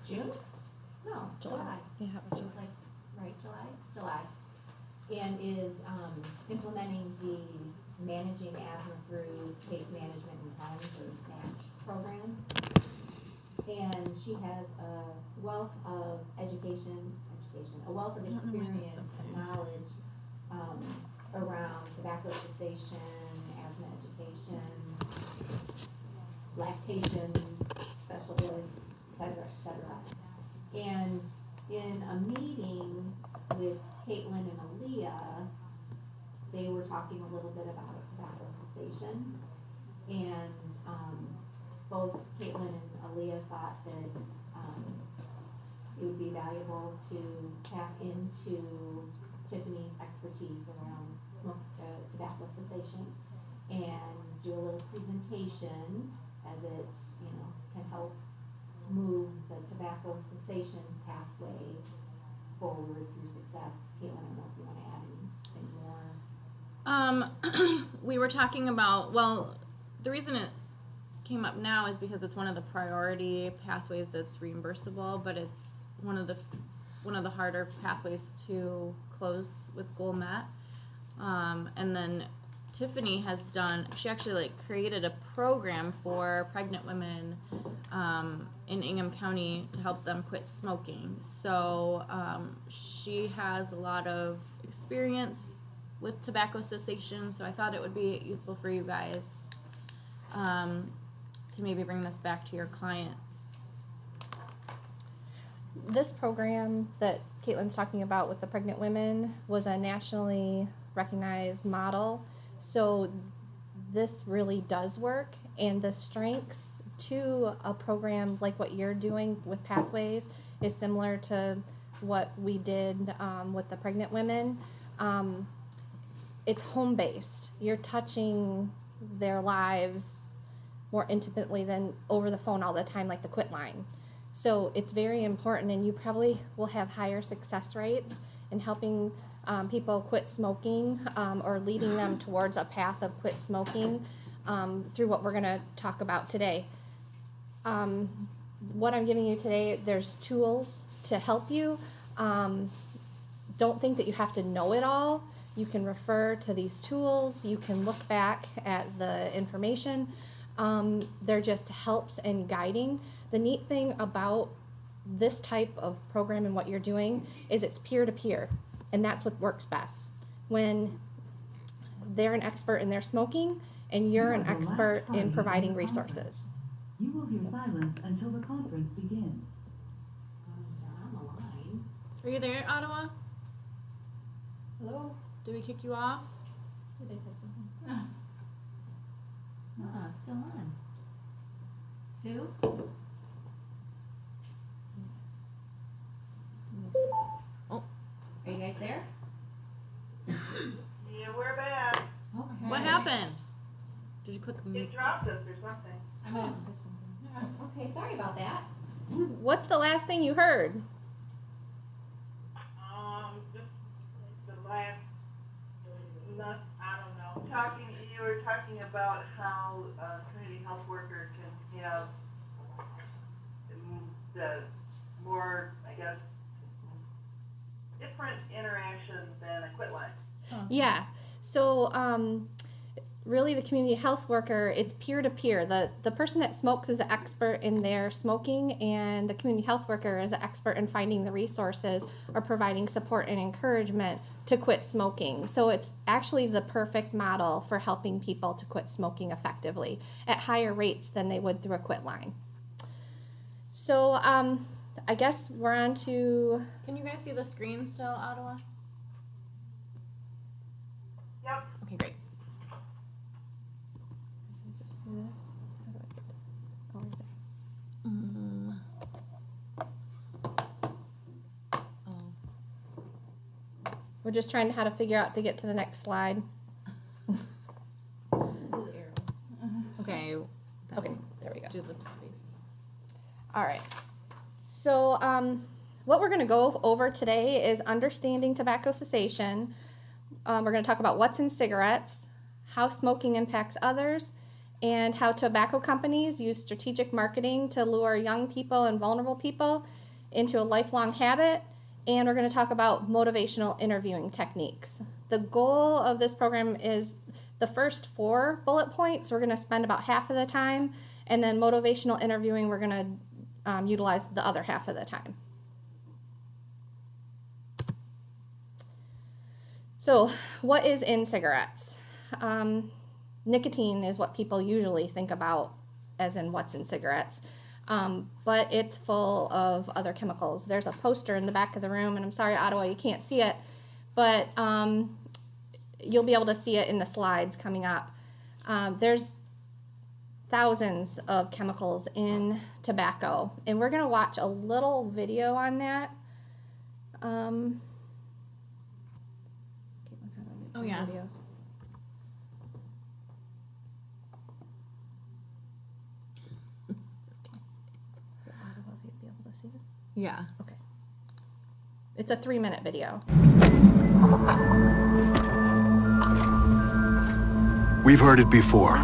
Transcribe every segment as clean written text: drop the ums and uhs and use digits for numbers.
June? No, July. Yeah, it was Just like, right, July. And is implementing the Managing Asthma Through Case Management and Plans, or MATCH program. And she has a wealth of a wealth of experience and knowledge around tobacco cessation, asthma education, lactation specialist, et cetera. And in a meeting with Caitlin and Aaliyah, they were talking a little bit about tobacco cessation, and both Caitlin and Aaliyah thought that it would be valuable to tap into Tiffany's expertise around tobacco cessation and do a little presentation as it, can help move the tobacco cessation pathway forward through success. Caitlin, I don't know if you want to add anything more. We were talking about, well, the reason it came up now is because it's one of the priority pathways that's reimbursable, but it's one of the harder pathways to close with goal met. And then Tiffany she actually created a program for pregnant women in Ingham County to help them quit smoking. So she has a lot of experience with tobacco cessation, so I thought it would be useful for you guys to maybe bring this back to your clients. This program that Caitlin's talking about with the pregnant women was a nationally recognized model. So this really does work, and the strengths to a program like what you're doing with Pathways is similar to what we did with the pregnant women. It's home-based. You're touching their lives more intimately than over the phone all the time, like the quit line. So it's very important, and you probably will have higher success rates in helping people quit smoking or leading them towards a path of quit smoking through what we're going to talk about today. What I'm giving you today, there's tools to help you. Don't think that you have to know it all. You can refer to these tools. You can look back at the information. They're just helps and guiding. The neat thing about this type of program and what you're doing is it's peer-to-peer, and that's what works best. When they're an expert in their smoking and you're an expert in providing resources. You will hear silence until the conference begins. On the line. Are you there, Ottawa? Hello? Did we kick you off? Did I touch something? It's still on. Sue? Oh. Are you guys there? Yeah, we're back. Okay. What happened? Did you click It dropped us or something. I might have touched something. Okay, sorry about that. What's the last thing you heard? Just the last, I don't know, you were talking about how a community health worker can have the more, I guess, different interactions than a quit line. Yeah. So really the community health worker, it's peer-to-peer. The person that smokes is an expert in their smoking, and the community health worker is an expert in finding the resources or providing support and encouragement to quit smoking. So it's actually the perfect model for helping people to quit smoking effectively at higher rates than they would through a quit line. So I guess we're on to... Can you guys see the screen still, Ottawa? Yep. Okay, great. Just do this. How do I get it? Oh, right there. Oh. We're just trying how to figure out to get to the next slide. Blue arrows. Okay. Okay, there we go. Do lip space. All right. So what we're going to go over today is understanding tobacco cessation. We're going to talk about what's in cigarettes, how smoking impacts others, and how tobacco companies use strategic marketing to lure young people and vulnerable people into a lifelong habit. And we're going to talk about motivational interviewing techniques. The goal of this program is the first 4 bullet points we're going to spend about half of the time, and then motivational interviewing we're going to utilize the other half of the time. So what is in cigarettes? Nicotine is what people usually think about as in what's in cigarettes, but it's full of other chemicals. There's a poster in the back of the room, and I'm sorry, Ottawa, you can't see it, but you'll be able to see it in the slides coming up. There's thousands of chemicals in tobacco, and we're going to watch a little video on that. Oh, yeah. Videos. Be able to see this? Yeah. Okay. It's a 3-minute video. We've heard it before.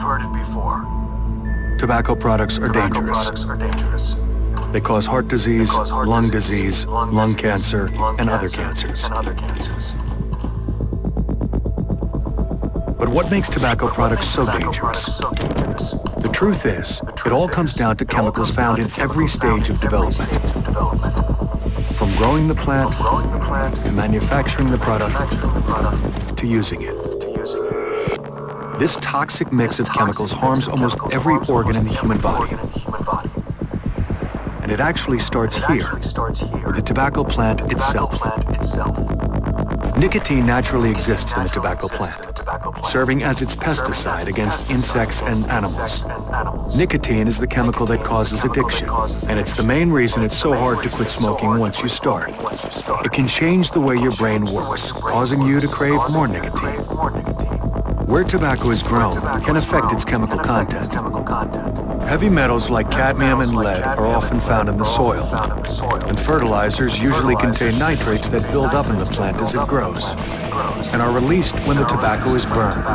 Tobacco products are dangerous. They cause heart disease, lung disease, lung cancer, and other cancers. But what makes tobacco products so dangerous? The truth is, it all comes down to chemicals found in every stage of development. From growing the plant, to manufacturing the product, to using it. This toxic mix of chemicals harms almost every organ in the human body. And it actually starts here, with the tobacco plant itself. Nicotine naturally exists in the tobacco plant, serving as its pesticide against insects and animals. Nicotine is the chemical that causes addiction, and it's the main reason it's so hard to quit smoking once you start. It can change the way your brain works, causing you to crave more nicotine. Where tobacco is grown can affect its chemical content. Heavy metals like cadmium and lead are often found in the soil, and fertilizers usually contain nitrates that build up in the plant as it grows, and are released when the tobacco is burned.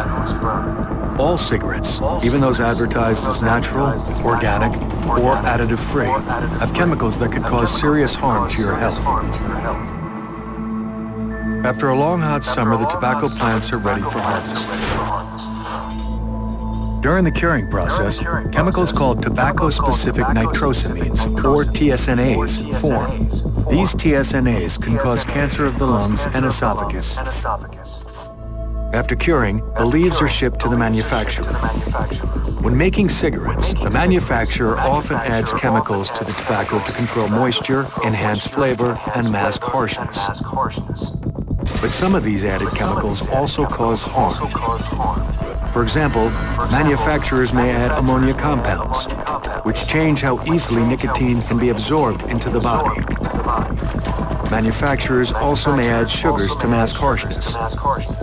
All cigarettes, even those advertised as natural, organic, or additive-free, have chemicals that could cause serious harm to your health. After a long hot summer, the tobacco plants are ready for harvest. During the curing process, chemicals called tobacco-specific nitrosamines, or TSNAs, form. These TSNAs can cause cancer of the lungs and esophagus. After curing, the leaves are shipped to the manufacturer. When making cigarettes, the manufacturer often adds chemicals to the tobacco to control moisture, enhance flavor, and mask harshness. But some of these added chemicals also cause harm. For example, manufacturers may add ammonia compounds, which change how easily nicotine can be absorbed into the body. Manufacturers also may add sugars to mask harshness.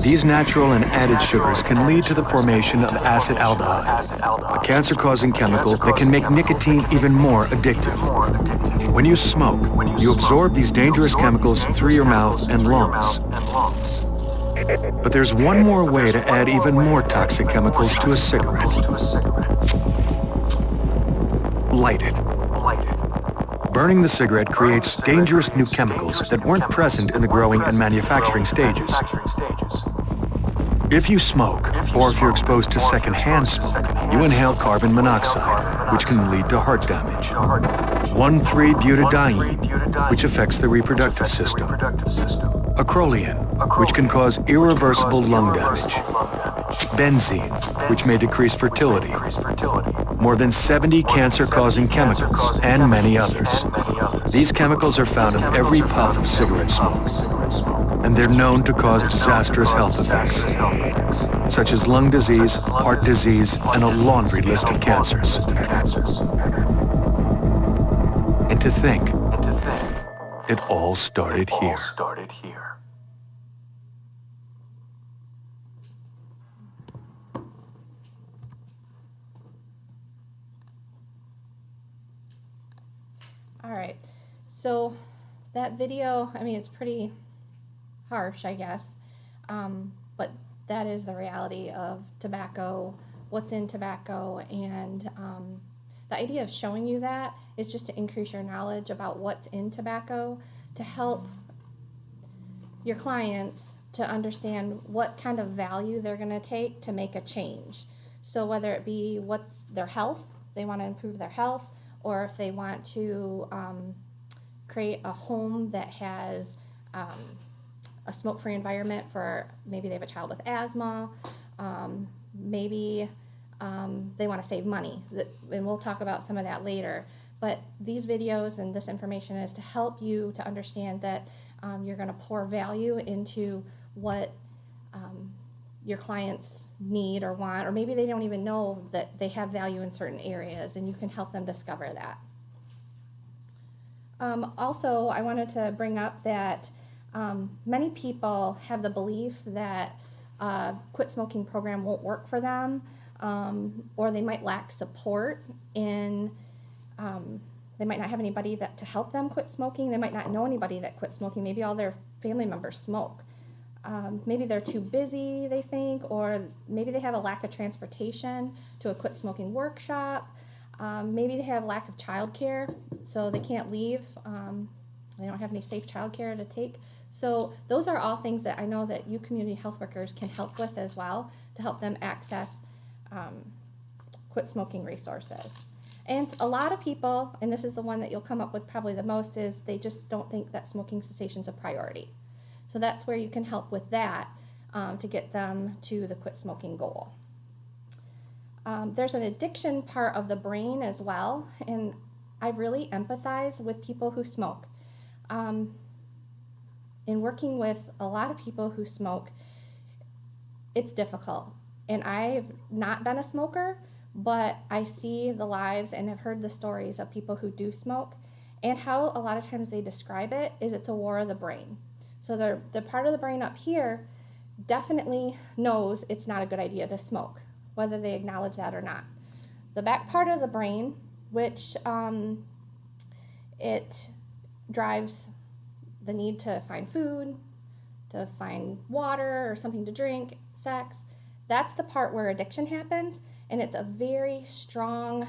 These natural and added sugars can lead to the formation of acetaldehyde, a cancer-causing chemical that can make nicotine even more addictive. When you smoke, you absorb these dangerous chemicals through your mouth and lungs. But there's one more way to add even more toxic chemicals to a cigarette. Light it. Burning the cigarette creates dangerous new chemicals that weren't present in the growing and manufacturing stages. If you smoke, or if you're exposed to secondhand smoke, you inhale carbon monoxide, which can lead to heart damage. 1,3-butadiene, which affects the reproductive system. Acrolein, which can cause irreversible lung damage. Benzene, which may decrease fertility. More than 70 cancer-causing chemicals, and many others. These chemicals are found in every puff of cigarette smoke, and they're known to cause disastrous health effects, such as lung disease, heart disease, and a laundry list of cancers. And to think, it all started here. All right, so that video, I mean, it's pretty harsh, I guess, but that is the reality of tobacco, what's in tobacco, and the idea of showing you that is just to increase your knowledge about what's in tobacco, to help your clients to understand what kind of value they're going to take to make a change. So whether it be what's their health, they want to improve their health, or if they want to create a home that has a smoke-free environment for, maybe they have a child with asthma, maybe they want to save money, and we'll talk about some of that later. But these videos and this information is to help you to understand that you're going to pour value into what your clients need or want, or maybe they don't even know that they have value in certain areas, and you can help them discover that. Also, I wanted to bring up that many people have the belief that quit smoking program won't work for them, or they might lack support in, they might not have anybody to help them quit smoking. They might not know anybody that quit smoking. Maybe all their family members smoke. Maybe they're too busy, they think, or maybe they have a lack of transportation to a quit smoking workshop. Maybe they have lack of childcare, so they can't leave. They don't have any safe childcare to take. So those are all things that I know that you community health workers can help with as well, to help them access quit smoking resources. And a lot of people, and this is the one that you'll come up with probably the most, is they just don't think that smoking cessation is a priority. So that's where you can help with that to get them to the quit smoking goal. There's an addiction part of the brain as well, and I really empathize with people who smoke. In working with a lot of people who smoke, it's difficult. And I've not been a smoker, but I see the lives and have heard the stories of people who do smoke, and how a lot of times they describe it is it's a war of the brain. So the part of the brain up here definitely knows it's not a good idea to smoke, whether they acknowledge that or not. The back part of the brain, which it drives the need to find food, to find water or something to drink, sex, that's the part where addiction happens, and it's a very strong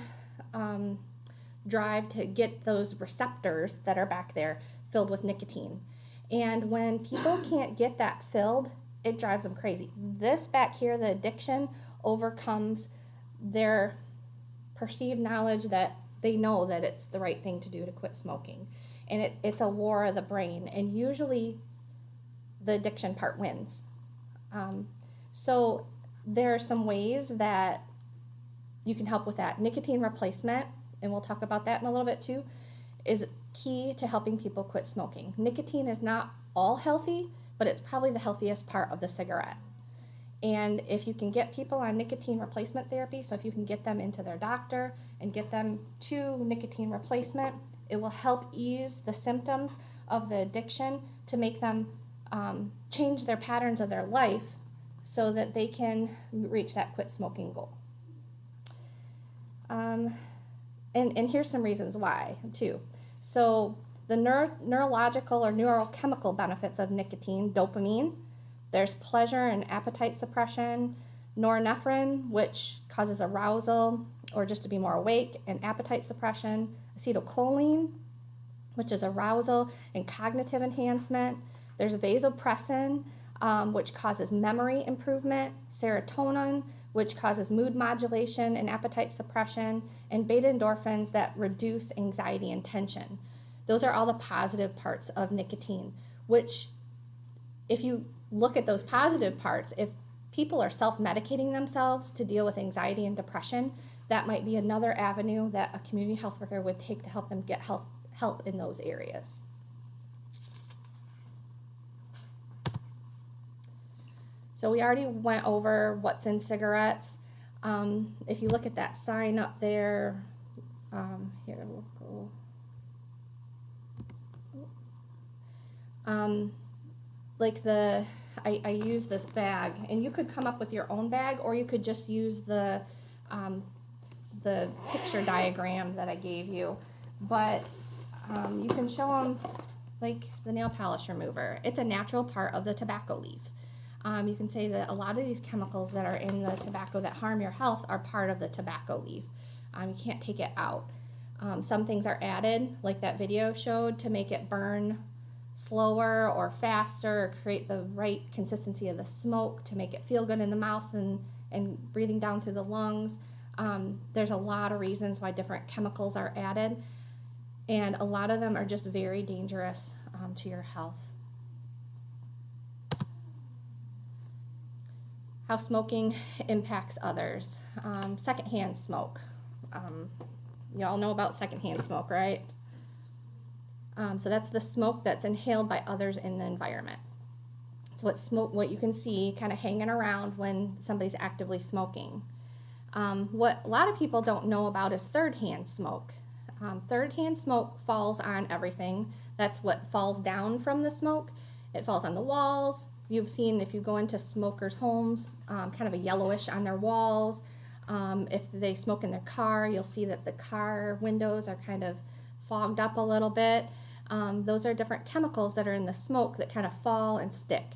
drive to get those receptors that are back there filled with nicotine. And when people can't get that filled, it drives them crazy. This back here, the addiction, overcomes their perceived knowledge that they know that it's the right thing to do to quit smoking. And it's a war of the brain, and usually the addiction part wins. So there are some ways that you can help with that. Nicotine replacement, and we'll talk about that in a little bit too, is key to helping people quit smoking. Nicotine is not all healthy, but it's probably the healthiest part of the cigarette. And if you can get people on nicotine replacement therapy, so if you can get them into their doctor and get them to nicotine replacement, it will help ease the symptoms of the addiction to make them change their patterns of their life so that they can reach that quit smoking goal. And here's some reasons why, too. So the neurological or neurochemical benefits of nicotine: dopamine, there's pleasure and appetite suppression; norepinephrine, which causes arousal or just to be more awake, and appetite suppression; acetylcholine, which is arousal and cognitive enhancement; there's vasopressin, which causes memory improvement; serotonin, which causes mood modulation and appetite suppression; and beta endorphins that reduce anxiety and tension. Those are all the positive parts of nicotine, which, if you look at those positive parts, if people are self-medicating themselves to deal with anxiety and depression, that might be another avenue that a community health worker would take to help them get help in those areas. So we already went over what's in cigarettes. If you look at that sign up there, here we'll go. I use this bag, and you could come up with your own bag, or you could just use the picture diagram that I gave you. But you can show them like the nail polish remover. It's a natural part of the tobacco leaf. You can say that a lot of these chemicals that are in the tobacco that harm your health are part of the tobacco leaf. You can't take it out. Some things are added, like that video showed, to make it burn slower or faster, or create the right consistency of the smoke to make it feel good in the mouth and breathing down through the lungs. There's a lot of reasons why different chemicals are added, and a lot of them are just very dangerous to your health. How smoking impacts others. Secondhand smoke. Y'all know about secondhand smoke, right? So that's the smoke that's inhaled by others in the environment. So it's smoke, what you can see kind of hanging around when somebody's actively smoking. What a lot of people don't know about is third-hand smoke. Third-hand smoke falls on everything. That's what falls down from the smoke. It falls on the walls. You've seen, if you go into smokers' homes, kind of a yellowish on their walls. If they smoke in their car, you'll see that the car windows are kind of fogged up a little bit. Those are different chemicals that are in the smoke that kind of fall and stick.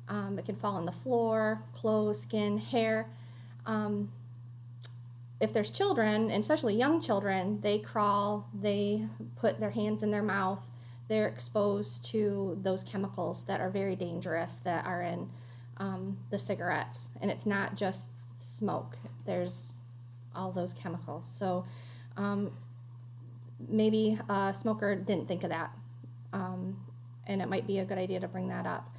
It can fall on the floor, clothes, skin, hair. If there's children, and especially young children, they crawl, they put their hands in their mouth, they're exposed to those chemicals that are very dangerous that are in the cigarettes. And it's not just smoke, there's all those chemicals. So maybe a smoker didn't think of that, and it might be a good idea to bring that up.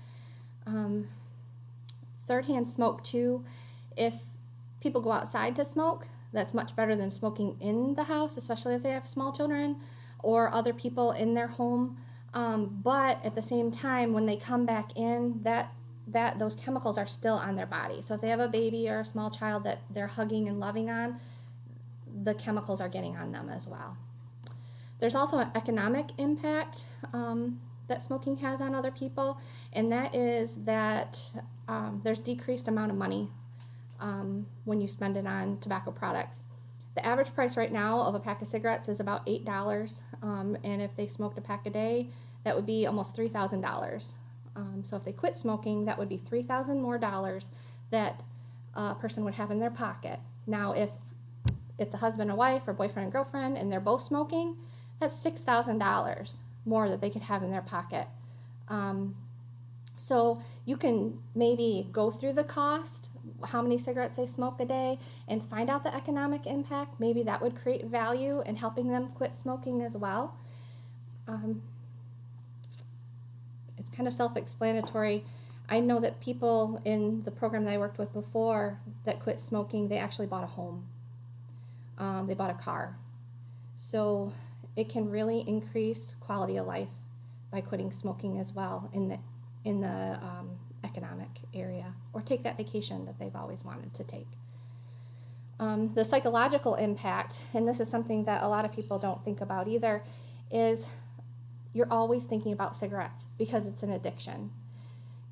Third-hand smoke too, if people go outside to smoke, that's much better than smoking in the house, especially if they have small children or other people in their home. But at the same time, when they come back in, those chemicals are still on their body. So if they have a baby or a small child that they're hugging and loving on, the chemicals are getting on them as well. There's also an economic impact that smoking has on other people, and that is that there's decreased amount of money when you spend it on tobacco products. The average price right now of a pack of cigarettes is about $8, and if they smoked a pack a day, that would be almost $3,000. So if they quit smoking, that would be $3,000 more that a person would have in their pocket. Now, if it's a husband and wife or boyfriend and girlfriend and they're both smoking, that's $6,000 more that they could have in their pocket. So you can maybe go through the cost, how many cigarettes they smoke a day, and find out the economic impact. Maybe that would create value in helping them quit smoking as well. It's kind of self-explanatory. I know that people in the program that I worked with before that quit smoking, they actually bought a home. They bought a car. So it can really increase quality of life by quitting smoking as well in the economic area, or take that vacation that they've always wanted to take. The psychological impact, and this is something that a lot of people don't think about either, is you're always thinking about cigarettes because it's an addiction.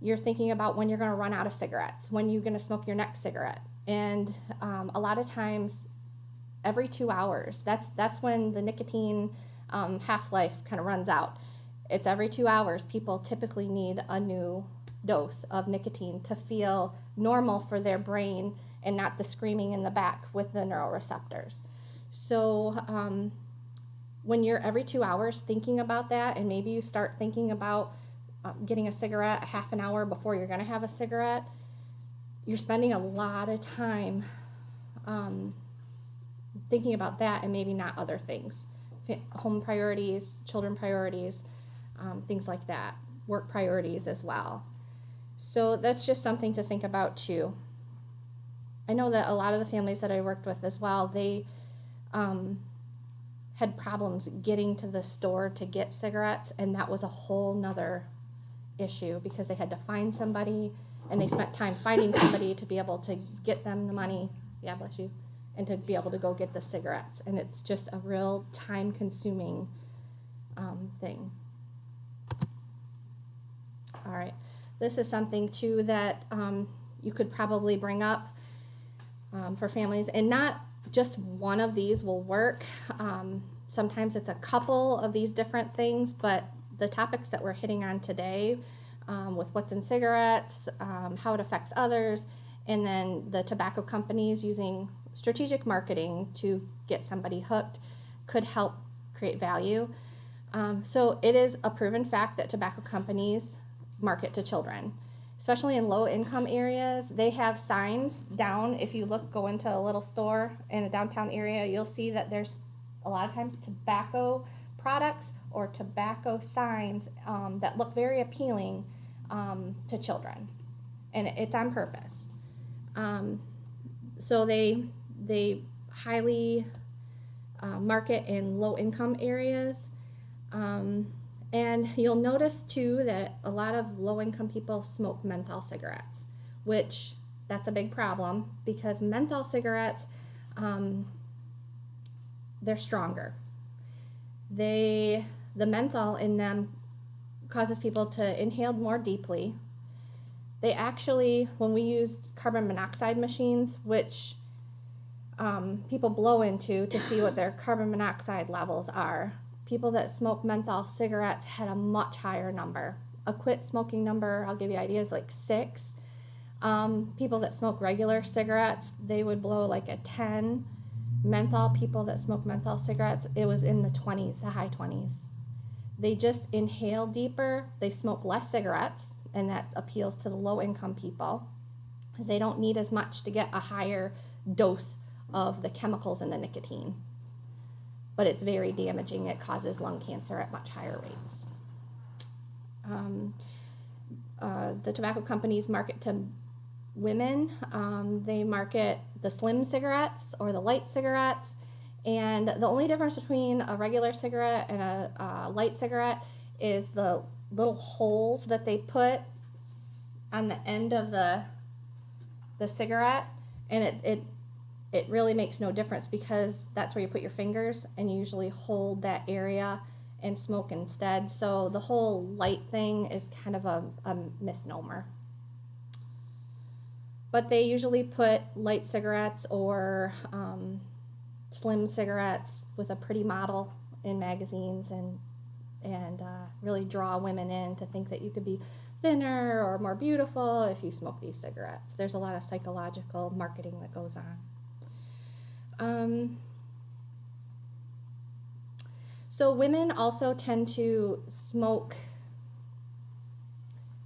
You're thinking about when you're going to run out of cigarettes, when you're going to smoke your next cigarette. And a lot of times, every 2 hours, that's when the nicotine half-life kind of runs out. It's every 2 hours. People typically need a new dose of nicotine to feel normal for their brain and not the screaming in the back with the neuroreceptors. So when you're every 2 hours thinking about that, and maybe you start thinking about getting a cigarette a half an hour before you're going to have a cigarette, you're spending a lot of time thinking about that and maybe not other things. Home priorities, children priorities, things like that. Work priorities as well. So that's just something to think about too. I know that a lot of the families that I worked with as well, they had problems getting to the store to get cigarettes, and that was a whole nother issue because they had to find somebody, and they spent time finding somebody to be able to get them the money, yeah, bless you, and to be able to go get the cigarettes. And it's just a real time-consuming thing. All right, this is something too that you could probably bring up for families, and not just one of these will work. Sometimes it's a couple of these different things, but the topics that we're hitting on today with what's in cigarettes, how it affects others, and then the tobacco companies using strategic marketing to get somebody hooked could help create value. So it is a proven fact that tobacco companies market to children, especially in low income areas. They have signs down. If you go into a little store in a downtown area, you'll see that there's a lot of times tobacco products or tobacco signs that look very appealing to children, and it's on purpose. So they highly market in low income areas. And you'll notice too that a lot of low income people smoke menthol cigarettes, which that's a big problem because menthol cigarettes, they're stronger. The menthol in them causes people to inhale more deeply. They actually, when we used carbon monoxide machines, which people blow into to see what their carbon monoxide levels are, people that smoke menthol cigarettes had a much higher number. A quit smoking number, I'll give you ideas, like 6. People that smoke regular cigarettes, they would blow like a 10. Menthol, people that smoke menthol cigarettes, it was in the 20s, the high 20s. They just inhale deeper, they smoke less cigarettes, and that appeals to the low income people because they don't need as much to get a higher dose of the chemicals in the nicotine. But it's very damaging. It causes lung cancer at much higher rates. The tobacco companies market to women. They market the slim cigarettes or the light cigarettes. And the only difference between a regular cigarette and a light cigarette is the little holes that they put on the end of the cigarette. And it really makes no difference because that's where you put your fingers and you usually hold that area and smoke instead. So the whole light thing is kind of a misnomer. But they usually put light cigarettes or slim cigarettes with a pretty model in magazines and really draw women in to think that you could be thinner or more beautiful if you smoke these cigarettes. There's a lot of psychological marketing that goes on. So women also tend to smoke,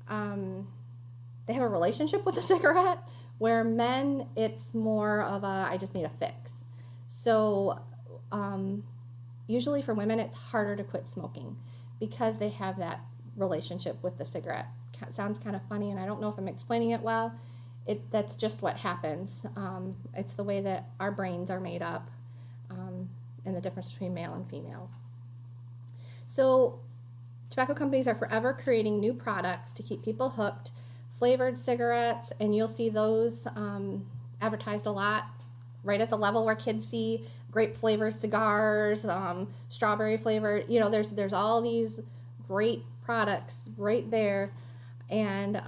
they have a relationship with a cigarette, where men, it's more of a, I just need a fix. So usually for women, it's harder to quit smoking because they have that relationship with the cigarette. Sounds kind of funny, and I don't know if I'm explaining it well. That's just what happens. It's the way that our brains are made up, and the difference between male and females. So tobacco companies are forever creating new products to keep people hooked. Flavored cigarettes, and you'll see those advertised a lot right at the level where kids see grape flavored cigars, strawberry flavored. You know, there's all these great products right there. And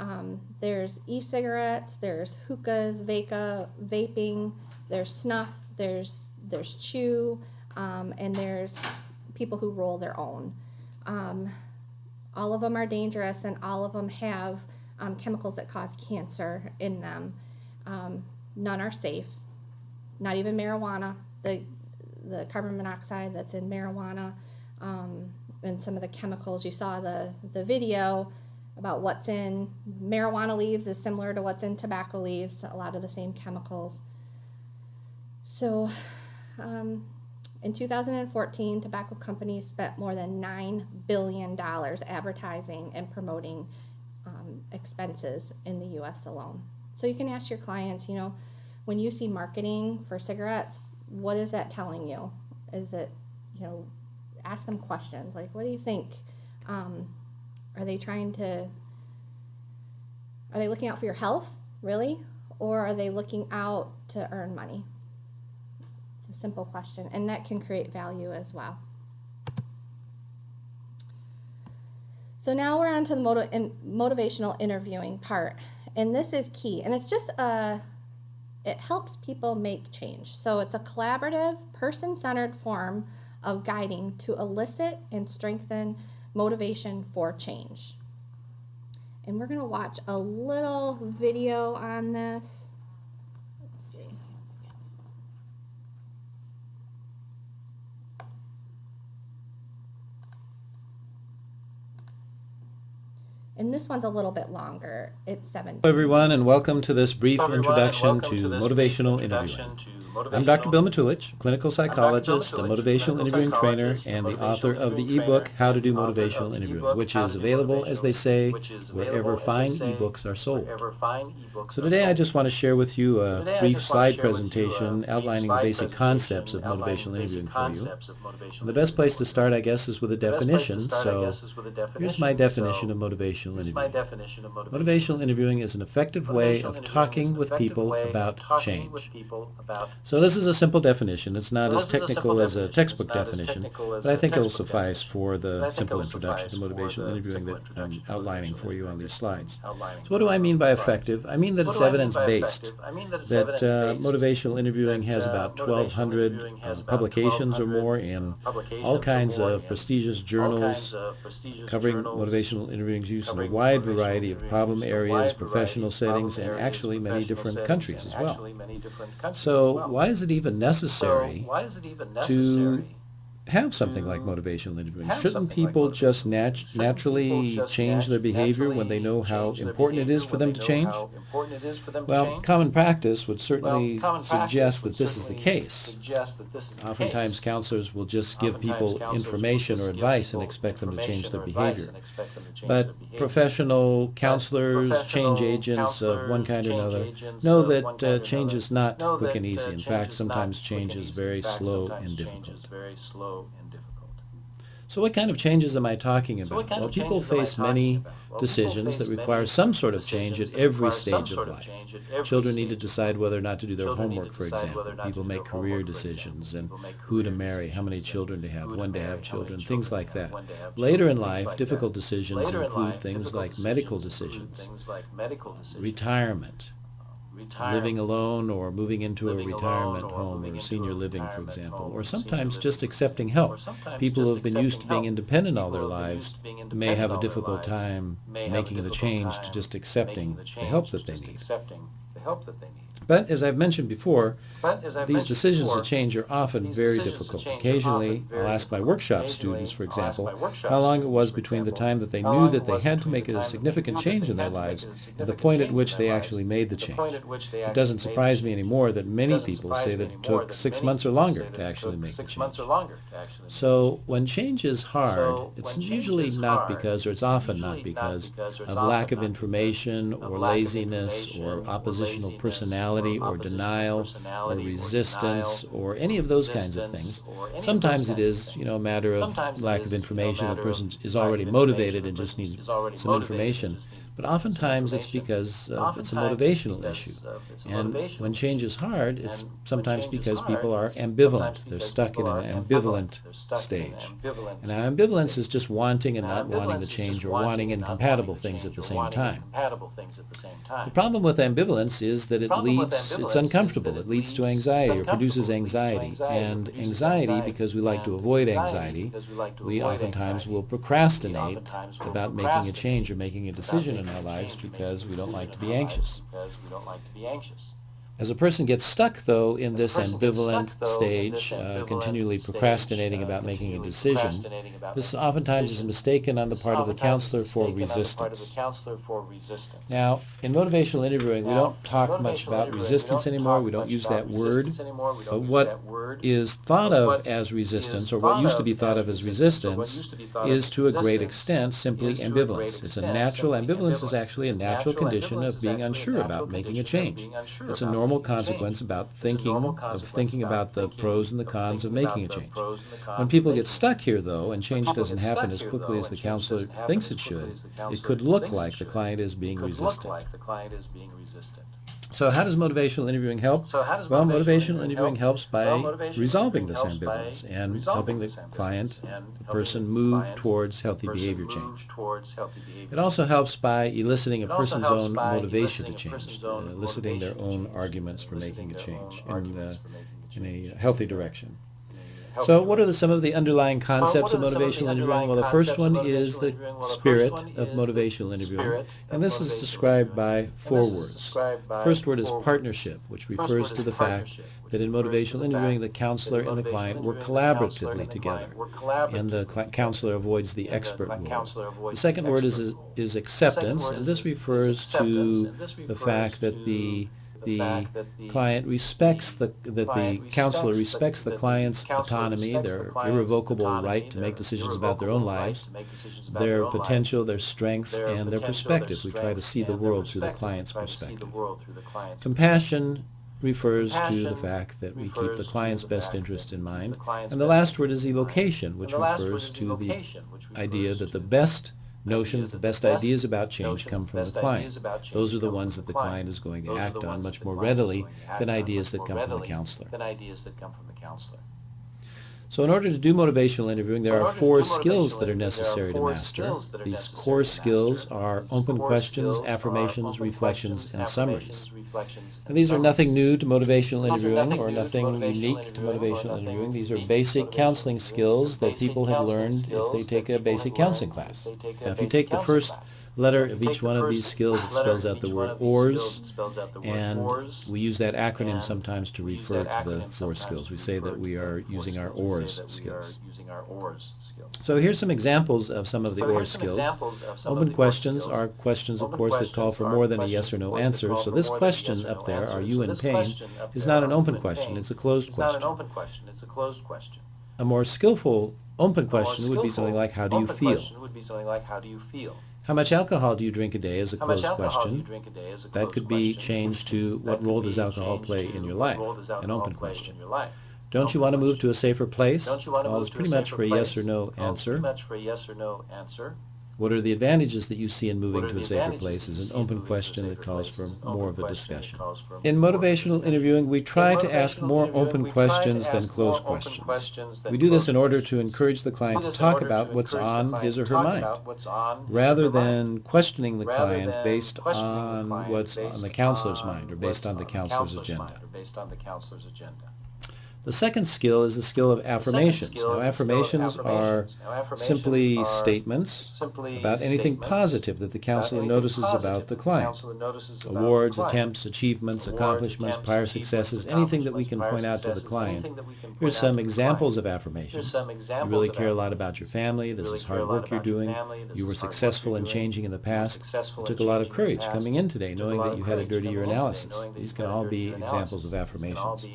there's e-cigarettes, there's hookahs, vaping, there's snuff, there's chew, and there's people who roll their own. All of them are dangerous, and all of them have chemicals that cause cancer in them. None are safe, not even marijuana. The carbon monoxide that's in marijuana, and some of the chemicals, you saw the video about what's in marijuana leaves is similar to what's in tobacco leaves, a lot of the same chemicals. So in 2014, tobacco companies spent more than $9 billion advertising and promoting expenses in the U.S. alone. So you can ask your clients, you know, when you see marketing for cigarettes, what is that telling you? Is it, you know, ask them questions like, what do you think? Are they looking out for your health, really? Or are they looking out to earn money? It's a simple question, and that can create value as well. So now we're on to the motivational interviewing part, and this is key, and it's just it helps people make change. So it's a collaborative, person-centered form of guiding to elicit and strengthen motivation for change. And we're going to watch a little video on this. Let's see. And this one's a little bit longer. It's 17. Hello everyone, and welcome to this brief introduction to motivational interviewing. I'm Dr. Bill Matulich, clinical psychologist, a motivational interviewing trainer, and the author of the ebook How to Do Motivational Interviewing, which is available, as they say, wherever fine ebooks are sold. So today I just want to share with you a brief slide presentation outlining the basic concepts of motivational interviewing for you. And the best place to start, I guess, is with a definition. So here's my definition of motivational interviewing. Motivational interviewing is an effective way of talking with people about change. So this is a simple definition. It's not as technical as a textbook definition, but I think it will suffice for the simple introduction to motivational interviewing that I'm outlining for you on these slides. So what do I mean by effective? I mean that it's evidence-based, that motivational interviewing has about 1,200 publications or more in all kinds of prestigious journals covering motivational interviewing's use in a wide variety of problem areas, professional settings, and actually many different countries as well. So why is it even necessary to have something like motivational interviewing? Shouldn't people just naturally change their behavior when they know how important it is for them to change? Well, common practice would certainly suggest that this is the case. Oftentimes counselors will just give people information or advice and expect them to change their behavior. But professional counselors, change agents of one kind or another, know that change is not quick and easy. In fact, sometimes change is very slow and difficult. So what kind of changes am I talking about? Well, people face many decisions that require some sort of change at every stage of life. Children need to decide whether or not to do their homework, for example. People make career decisions and who to marry, how many children to have, when to have children, things like that. Later in life, difficult decisions include things like medical decisions, retirement, living alone or moving into a retirement home or senior living, for example, or sometimes just accepting help. People who have been used to being independent all their lives may have a difficult time making the change to just accepting the help that they need. But as I've mentioned before, these decisions to change are often very difficult. Occasionally, I'll ask my workshop students, for example, how long it was between the time that they knew that they had to make a significant change in their lives and the point at which they actually made the change. It doesn't surprise me anymore that many people say that it took 6 months or longer to actually make the change. So when change is hard, it's usually not because, or it's often not because, of lack of information or laziness or oppositional personality or denial or resistance or any of those kinds of things. Sometimes it is, a matter of lack of information. A person is already motivated and just needs some information. But oftentimes it's because it's a motivational issue. And when change is hard, it's sometimes because people are ambivalent. They're stuck in an ambivalent stage. And now ambivalence is just wanting and not wanting to change or wanting incompatible things at the same time. The problem with ambivalence is that it's uncomfortable. It leads to anxiety or produces anxiety. And anxiety, because we like to avoid anxiety, we oftentimes will procrastinate about making a change or making a decision in our lives because we don't like to be anxious. As a person gets stuck, though, in this ambivalent stage, continually procrastinating about making a decision, this oftentimes is mistaken on the part of the counselor for resistance. Now, in motivational interviewing, we don't talk much about resistance anymore. We don't use that word. But what is thought of as resistance, or what used to be thought of as resistance, is to a great extent simply ambivalence. It's a natural, ambivalence is actually a natural condition of being unsure about making a change. It's a normal consequence about thinking about the pros and the cons of making a change. When people get stuck here, though, and change doesn't happen as quickly as the counselor thinks it should, it could look like the client is being resistant. So how does motivational interviewing help? Well, motivational interviewing helps by resolving this ambivalence and helping the client, the person, move towards healthy behavior change. It also helps by eliciting a person's own motivation to change, eliciting their own arguments for making a change in a healthy direction. So what are some of the underlying concepts of motivational interviewing? Well, the first one is the spirit of motivational interviewing, and this is described by 4 words. The first word is partnership, which refers to the fact that in motivational interviewing, the counselor and the client work collaboratively together, and the counselor avoids the expert role. The second word is acceptance, and this refers to the fact that the client respects that the counselor respects the client's autonomy, their irrevocable right to make decisions about their own lives, their potential, their strengths, and their perspective. We try to see the world through the client's perspective. Compassion refers to the fact that we keep the client's best interest in mind. And the last word is evocation, which refers to the idea that the best notions, the best ideas about change come from the client. Those are the ones that the client is going to act on much more readily than ideas that come from the counselor. So in order to do motivational interviewing, there are 4 skills that are necessary to master. These core skills are open questions, affirmations, reflections, and summaries. And these are nothing new to motivational interviewing or nothing unique to motivational interviewing. These are basic counseling skills that people have learned if they take a basic counseling class. Now, if you take the first letter of each one of these skills, it spells out the word ORS, and we use that acronym sometimes to refer to the 4 skills. We say that we are using our ORS skills. So here's some examples of some of the ORS skills. Open questions are questions, of course, that call for more than a yes or no answer. So this question up there, are you in pain, is not an open question, it's a closed question. A more skillful open question would be something like, how do you feel? How much alcohol do you drink a day is a closed question. That could be changed to, what role does alcohol play in your life? An open question. Don't you want to move to a safer place? Calls pretty much for a yes or no answer. What are the advantages that you see in moving to a safer place is an open question that calls for more of a discussion. In motivational interviewing, we try to ask more open questions than closed questions. We do this in order to encourage the client to talk about what's on his or her mind, rather than questioning the client based on what's on the counselor's mind or based on the counselor's agenda. The second skill is the skill of affirmations. Now, affirmations are simply statements about anything positive that the counselor notices about the client. Awards, attempts, achievements, accomplishments, prior successes, anything that we can point out to the client. Here's some examples of affirmations. You really care a lot about your family. This is hard work you're doing. You were successful in changing in the past. It took a lot of courage coming in today knowing that you had a dirty urinalysis. These can all be examples of affirmations.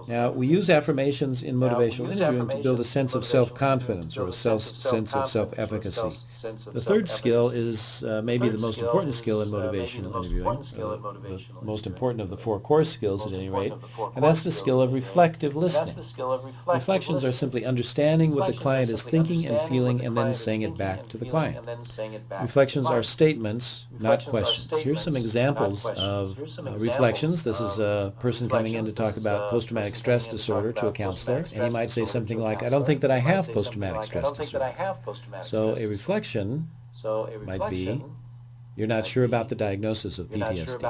Now, we use affirmations in motivational interviewing to build a sense of self-confidence or a sense of self-efficacy. The third skill is maybe the most important skill in motivational interviewing, the most important of the 4 core skills at any rate, and that's the skill of reflective listening. Reflections are simply understanding what the client is thinking and feeling and then saying it back to the client. Reflections are statements, not questions. Here's some examples of reflections. This is a person coming in to talk about post-traumatic stress disorder to a counselor, and he might say something like, I don't think that I have post-traumatic stress disorder. So a reflection might be, you're not sure about the diagnosis of PTSD.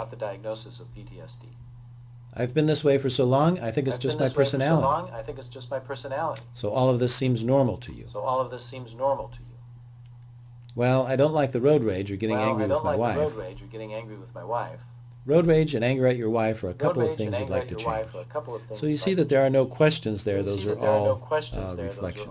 I've been this way for so long, I think it's just my personality. So all of this seems normal to you. Well, I don't like the road rage or getting angry with my wife. Road rage and anger at your wife are a couple of things you'd like to change. So you see that there are no questions there. Those are all reflections.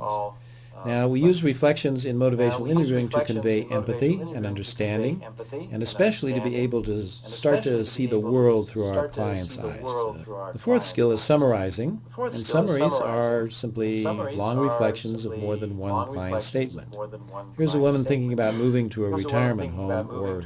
Now, we use reflections in motivational interviewing to convey empathy and understanding, and especially to be able to start to see the world through our client's eyes. The fourth skill is summarizing, and summaries are simply long reflections of more than one client statement. Here's a woman thinking about moving to a retirement home or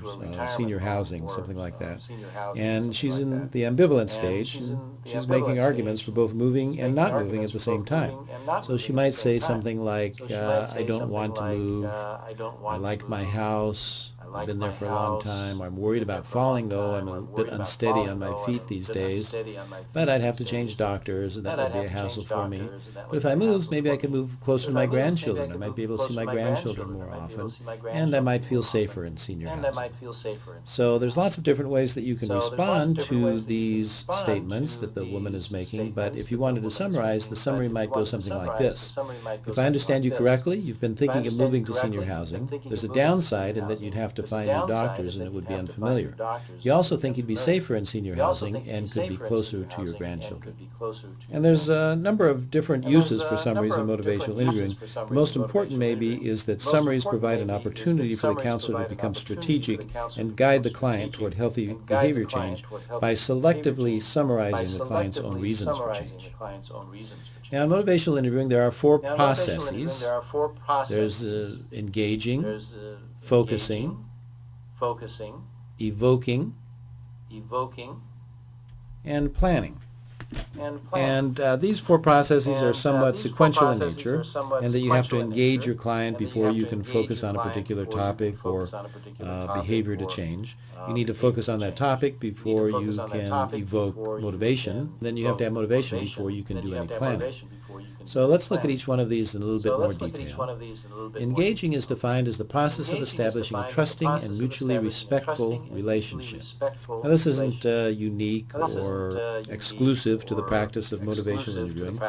senior housing, something like that, and she's in the ambivalent stage. She's making arguments for both moving and not moving at the same time. So she might say something like, I don't want to move, I like my house, I've been there for a long time. I'm worried about falling, though. I'm a bit unsteady on my feet these days. But I'd have to change doctors, and that would be a hassle for me. But if I moved, maybe I could move closer to my grandchildren. I might be able to see my grandchildren more often, and I might feel safer in senior housing. So there's lots of different ways that you can respond to these statements that the woman is making, but if you wanted to summarize, the summary might go something like this. If I understand you correctly, you've been thinking of moving to senior housing. There's a downside in that you'd have to find new doctors and it would be unfamiliar. You also think you'd be safer in senior housing and could be closer to your grandchildren. And there's a number of different uses for summaries in motivational interviewing. The most important maybe is that summaries provide an opportunity for the counselor to become strategic and guide the client toward healthy behavior change by selectively summarizing the client's own reasons for change. Now, in motivational interviewing, there are four processes. There's engaging, focusing, evoking, and planning. And these four processes are somewhat sequential in nature, and that you have to engage your client before you can focus on a particular topic or behavior to change. You need to focus on that topic before you can evoke motivation. Then you have to have motivation before you can do any planning. So let's look at each one of these in a little bit more detail. Engaging is defined as the process of establishing a trusting and mutually respectful relationship. Now, this isn't unique or exclusive to the practice of motivational interviewing,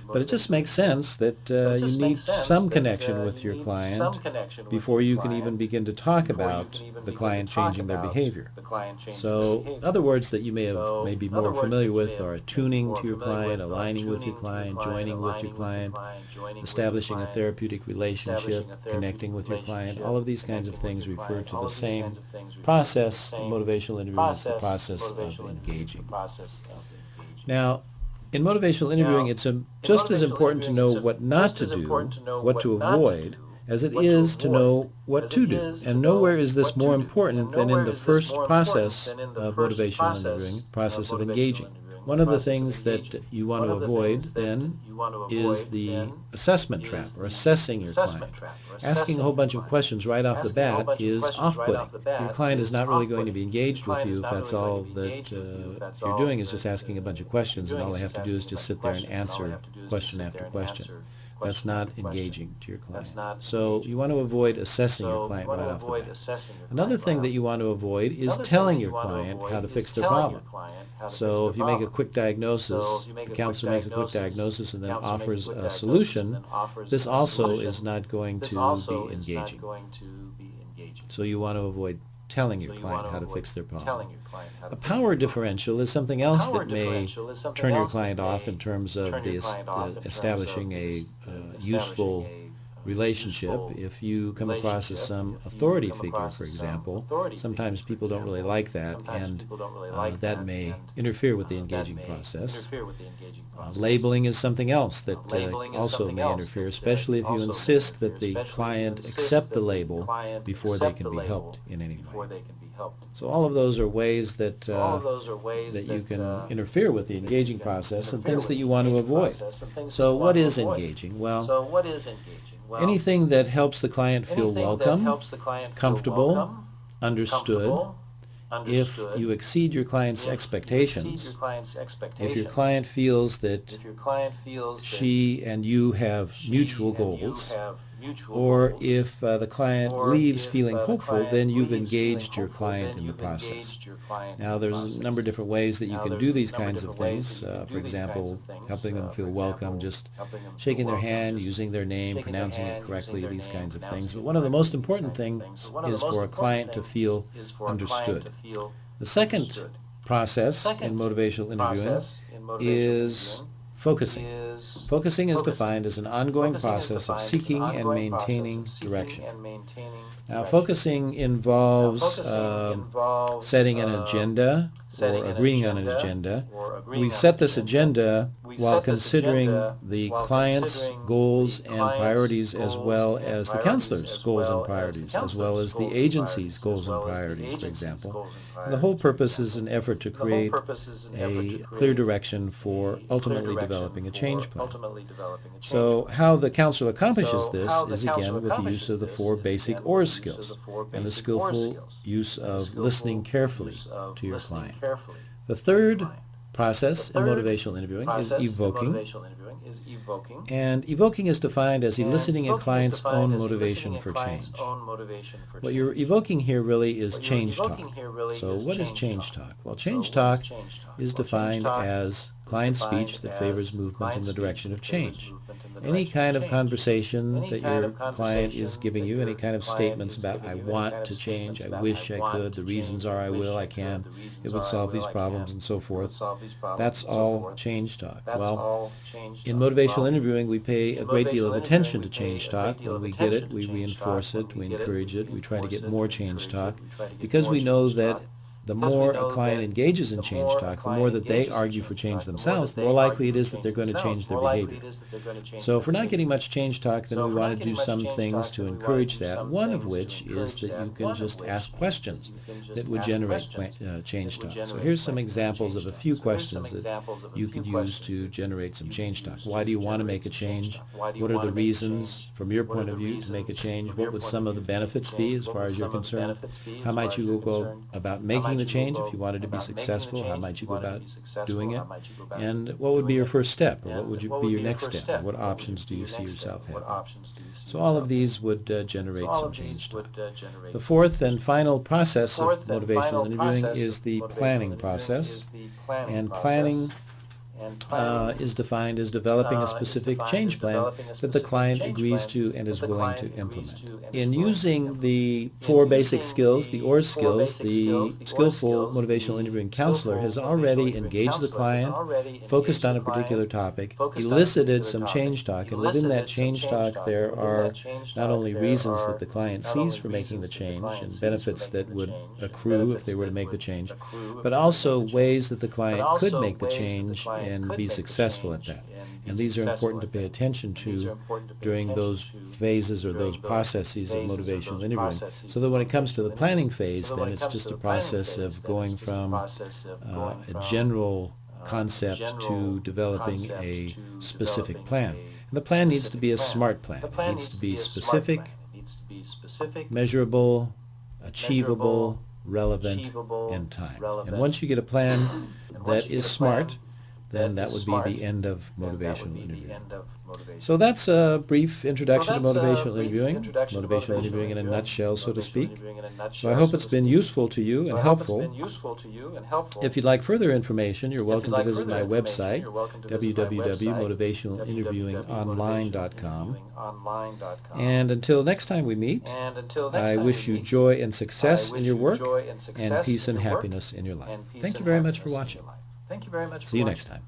but it just makes sense that you need some connection with your client before you can even begin to talk about the client changing their behavior. So other words that you may be more familiar with are attuning to your client, aligning with your client, joining with your client, establishing a therapeutic relationship, connecting with your client. All of these kinds of things refer to the same process in motivational interviewing. It's the process of engaging. Now, in motivational interviewing, it's just as important to know what not to do, what to avoid, as it is to know what to do. And nowhere is this more important than in the first process of motivational interviewing, process of engaging. One of the things that you want to avoid then is the assessment trap, or assessing your client. Asking a whole bunch of questions right off the bat is off-putting. Your client is not really going to be engaged with you if that's all that you're doing is just asking a bunch of questions, and all they have to do is just sit there and answer question after question. That's not engaging to your client. So you want to avoid assessing your client right off the bat. Another thing that you want to avoid is telling your client how to fix their problem. So if you make a quick diagnosis, if the counselor makes a quick diagnosis and then offers a solution, this also is not going to be engaging. So you want to avoid telling your client how to fix their problem. A power differential is something else that may turn your client off in terms of establishing a useful relationship. If you come across as some authority figure, for example, sometimes people don't really like that, and that may interfere with the engaging process. Labeling is something else that also may interfere, especially if you insist that the client accept the label before they can be helped in any way. So all of those are ways that you can interfere with the engaging process, and things that you want to avoid. So what is engaging? Well, anything that helps the client feel welcome, comfortable, understood. If you exceed your client's expectations, if your client feels that she and you have mutual goals, or if the client leaves feeling hopeful, then you've engaged your client in the process. Now, there's a number of different ways that you can do these kinds of things. For example, helping them feel welcome, just shaking their hand, using their name, pronouncing it correctly, these kinds of things. But one of the most important things is for a client to feel understood. The second process in motivational interviewing is focusing. Focusing is defined as an ongoing process of seeking and maintaining direction. Now, focusing involves setting an agenda or agreeing on an agenda. We set this agenda while considering the client's goals and priorities as well as the counselor's goals and priorities, as well as the agency's goals and priorities, for example. And the whole purpose is an effort to create a clear direction for ultimately developing a change plan. So how the counselor accomplishes this is again with the use of the 4 basic OR skills and the skillful use of listening carefully to your client. The third process in motivational interviewing is evoking. And evoking is defined as eliciting a client's own motivation for change. What you're evoking here really is change talk. So what is change talk? Well, change talk is defined as client speech that favors movement in the direction of change. Any kind of conversation that your client is giving you, any kind of statements about I want to change, I wish I could, the reasons are I will, I can, it would solve these problems and so forth, that's all change talk. Well, in motivational interviewing we pay a great deal of attention to change talk. When we get it, we reinforce it, we encourage it, we try to get more change talk, because we know that the more a client engages in change talk, the more that they argue for change themselves, the more likely it is that they're going to change their behavior. So if we're not getting much change talk, then we want to do some things to encourage that, one of which is that you can just ask questions that would generate change talk. So here's some examples of a few questions that you could use to generate some change talk. Why do you want to make a change? What are the reasons, from your point of view, to make a change? What would some of the benefits be as far as you're concerned? How might you go about making the change if you wanted to be successful? How might you go about doing it? And what would be your first step, or what would be your next step? And what options do you see yourself having? So all of these would generate some change talk. The fourth and final process of motivational interviewing is the planning process. And planning is defined as developing a specific change plan that the client agrees to and is willing to implement. In using the 4 basic skills, the OR skills, the skillful motivational interviewing counselor has already engaged the client, focused on a particular topic, elicited some change talk, and within that change talk there are not only reasons that the client sees for making the change and benefits that would accrue if they were to make the change, but also ways that the client could make the change and be successful at that. And these are important to pay attention to during those phases or those processes of motivational interviewing, so that when it comes to the planning phase, then it's just a process of going from a general concept to developing a specific plan. And the plan needs to be a SMART plan. It needs to be specific, measurable, achievable, relevant, and time. And once you get a plan that is SMART, then that would be the end of motivational interviewing. So that's a brief introduction to motivational interviewing, in a nutshell, so to speak. So I hope it's been useful to you and helpful. If you'd like further information, you're welcome to visit my website, www.motivationalinterviewingonline.com. And until next time we meet, I wish you joy and success in your work and peace and happiness in your life. Thank you very much for watching. See you next time.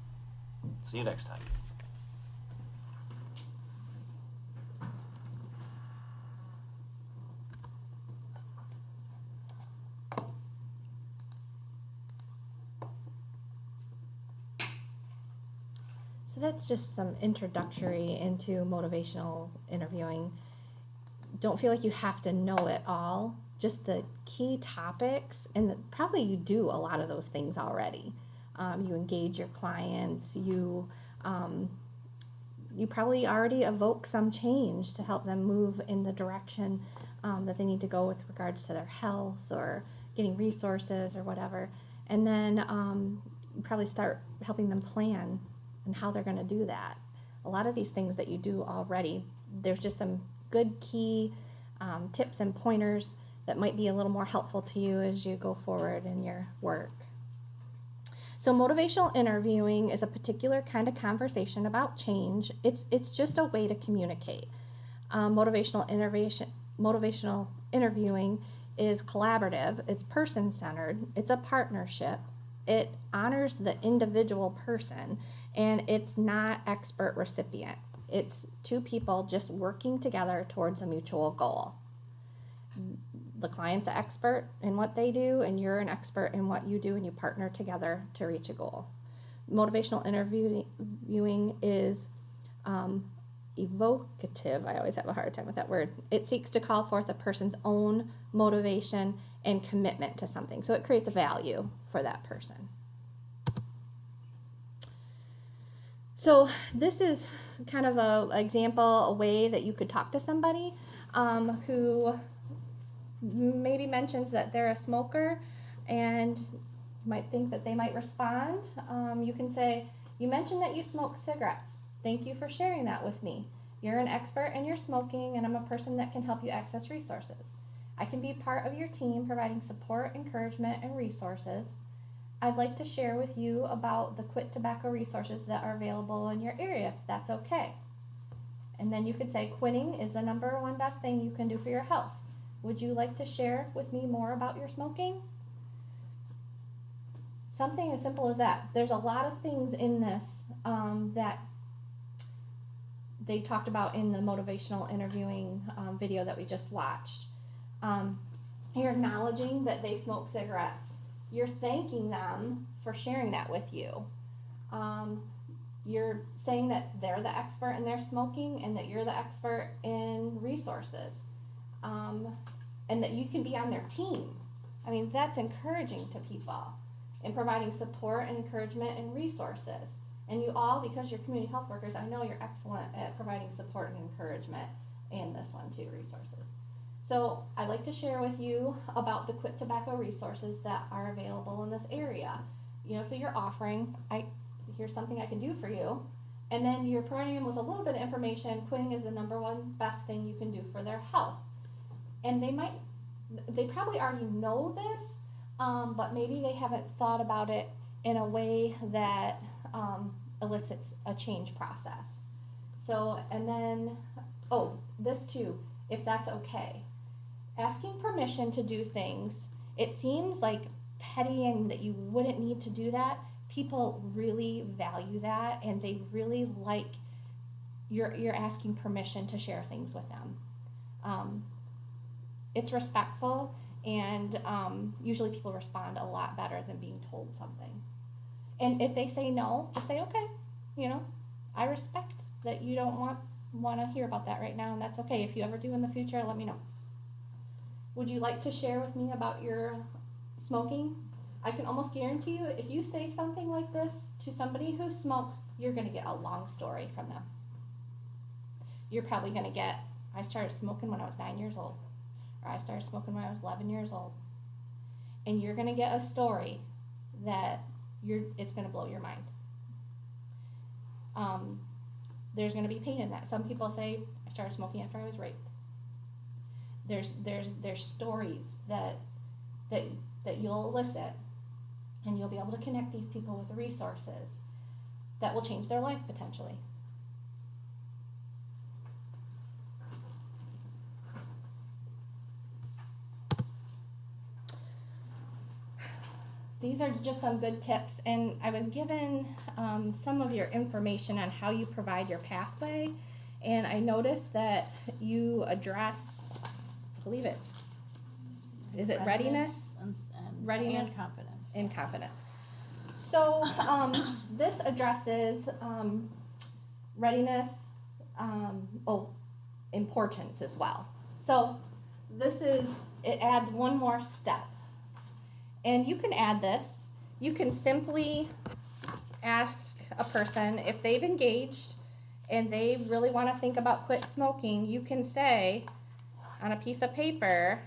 So that's just some introductory into motivational interviewing. Don't feel like you have to know it all, just the key topics, and probably you do a lot of those things already. You engage your clients, you probably already evoke some change to help them move in the direction that they need to go with regards to their health or getting resources or whatever. And then you probably start helping them plan and how they're going to do that. A lot of these things that you do already, there's just some good key tips and pointers that might be a little more helpful to you as you go forward in your work. So motivational interviewing is a particular kind of conversation about change. It's just a way to communicate. Motivational interviewing is collaborative, it's person-centered, it's a partnership, it honors the individual person, and it's not expert recipient. It's 2 people just working together towards a mutual goal. The client's an expert in what they do, and you're an expert in what you do, and you partner together to reach a goal. Motivational interviewing is evocative. I always have a hard time with that word. It seeks to call forth a person's own motivation and commitment to something. So it creates a value for that person. So this is kind of an example, a way that you could talk to somebody who maybe mentions that they're a smoker, and you might think that they might respond. You can say, "You mentioned that you smoke cigarettes. Thank you for sharing that with me. You're an expert in your smoking, and I'm a person that can help you access resources. I can be part of your team providing support, encouragement, and resources. I'd like to share with you about the quit tobacco resources that are available in your area, if that's okay." And then you could say, "Quitting is the #1 best thing you can do for your health. Would you like to share with me more about your smoking?" Something as simple as that. There's a lot of things in this that they talked about in the motivational interviewing video that we just watched. You're acknowledging that they smoke cigarettes. You're thanking them for sharing that with you. You're saying that they're the expert in their smoking and that you're the expert in resources. And that you can be on their team. I mean, that's encouraging to people and providing support and encouragement and resources. And you all, because you're community health workers, I know you're excellent at providing support and encouragement, and this one too, resources. So I'd like to share with you about the quit tobacco resources that are available in this area. You know, so you're offering, here's something I can do for you, and then you're providing them with a little bit of information. Quitting is the #1 best thing you can do for their health. And they probably already know this, but maybe they haven't thought about it in a way that elicits a change process. So, and then, this too, if that's okay. Asking permission to do things, it seems like petty and that you wouldn't need to do that. People really value that, and they really like you're asking permission to share things with them. It's respectful, and usually people respond a lot better than being told something. And if they say no, just say, "Okay, you know, I respect that you don't want to hear about that right now, and that's okay. If you ever do in the future, let me know. Would you like to share with me about your smoking?" I can almost guarantee you, if you say something like this to somebody who smokes, you're going to get a long story from them. You're probably going to get, "I started smoking when I was 9 years old," or "I started smoking when I was 11 years old." And you're going to get a story that it's going to blow your mind. There's going to be pain in that. Some people say, "I started smoking after I was raped." There's stories that you'll elicit, and you'll be able to connect these people with resources that will change their life potentially. These are just some good tips, and I was given some of your information on how you provide your pathway, and I noticed that you address, I believe is it readiness? Readiness and confidence. And confidence. So this addresses readiness, importance as well. So it adds one more step. And you can add this. You can simply ask a person if they've engaged and they really want to think about quit smoking. You can say on a piece of paper,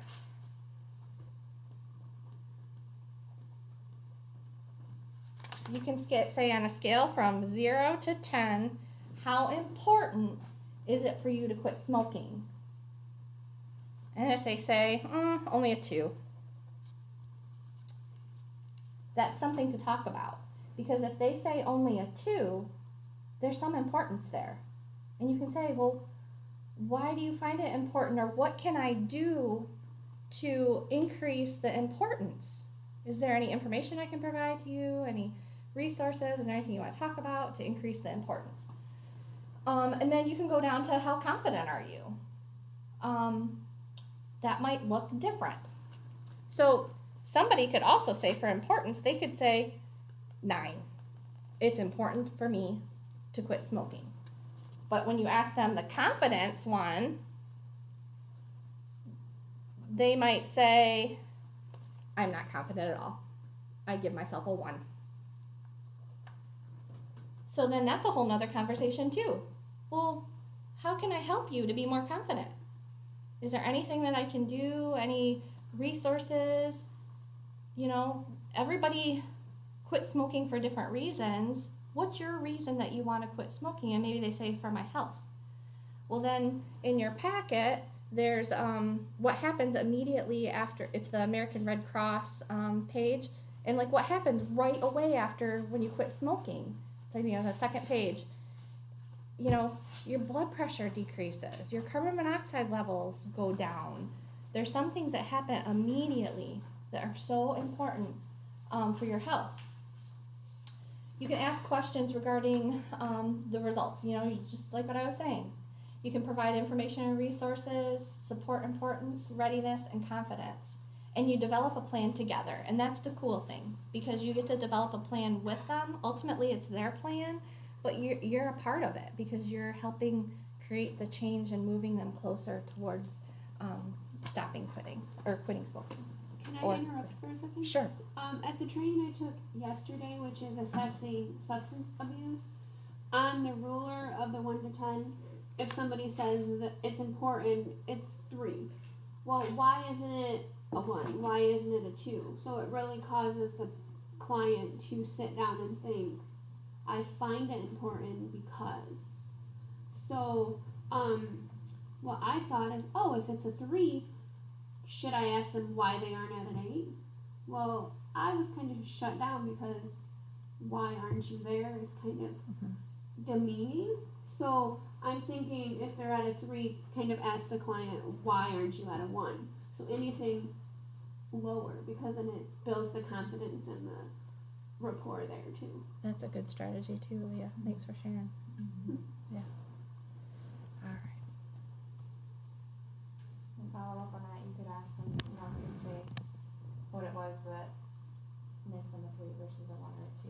you can say on a scale from 0 to 10, how important is it for you to quit smoking? And if they say, only a 2. That's something to talk about, because if they say only a 2, there's some importance there. And you can say, well, why do you find it important, or what can I do to increase the importance? Is there any information I can provide to you, any resources, is there anything you want to talk about to increase the importance? And then you can go down to how confident are you? That might look different. So somebody could also say for importance, they could say 9. it's important for me to quit smoking. But when you ask them the confidence one, they might say, I'm not confident at all. I give myself a 1. So then that's a whole nother conversation too. Well, how can I help you to be more confident? Is there anything that I can do? Any resources? You know, everybody quit smoking for different reasons. What's your reason that you want to quit smoking? And maybe they say, for my health. Well, then in your packet, there's what happens immediately after. It's the American Red Cross page. And like what happens right away after when you quit smoking. It's like, the second page. You know, your blood pressure decreases. Your carbon monoxide levels go down. There's some things that happen immediately that are so important for your health. You can ask questions regarding the results, you know, just like what I was saying. You can provide information and resources, support importance, readiness, and confidence. And you develop a plan together. And that's the cool thing, because you get to develop a plan with them. Ultimately, it's their plan, but you're a part of it because you're helping create the change and moving them closer towards stopping quitting smoking. Can I interrupt for a second? Sure. At the training I took yesterday, which is assessing substance abuse, on the ruler of the 1 to 10, if somebody says that it's important, it's 3. Well, why isn't it a 1? Why isn't it a 2? So it really causes the client to sit down and think, I find it important because. So, what I thought is, oh, if it's a 3, should I ask them why they aren't at an 8? Well, I was kind of shut down because why aren't you there is kind of demeaning. So I'm thinking if they're at a 3, kind of ask the client, why aren't you at a 1? So anything lower, because then it builds the confidence and the rapport there too. That's a good strategy too, Leah. Thanks for sharing. Yeah. All right. And follow up on that, you could ask them, you know, you could say what it was that makes them a 3 versus a 1 or a 2.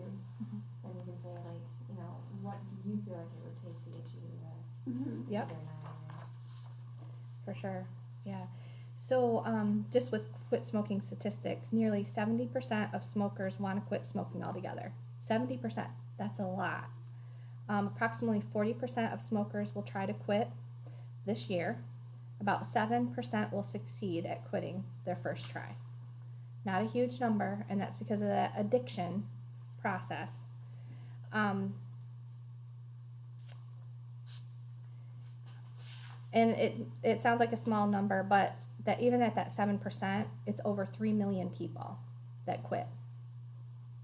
Then you can say, like, you know, what do you feel like it would take to get you to the Yep. either 9 or For sure. Yeah. So just with quit smoking statistics, nearly 70% of smokers want to quit smoking altogether. 70%. That's a lot. Approximately 40% of smokers will try to quit this year. About 7% will succeed at quitting their first try. Not a huge number, and that's because of that addiction process. And it sounds like a small number, but that even at that 7%, it's over 3 million people that quit.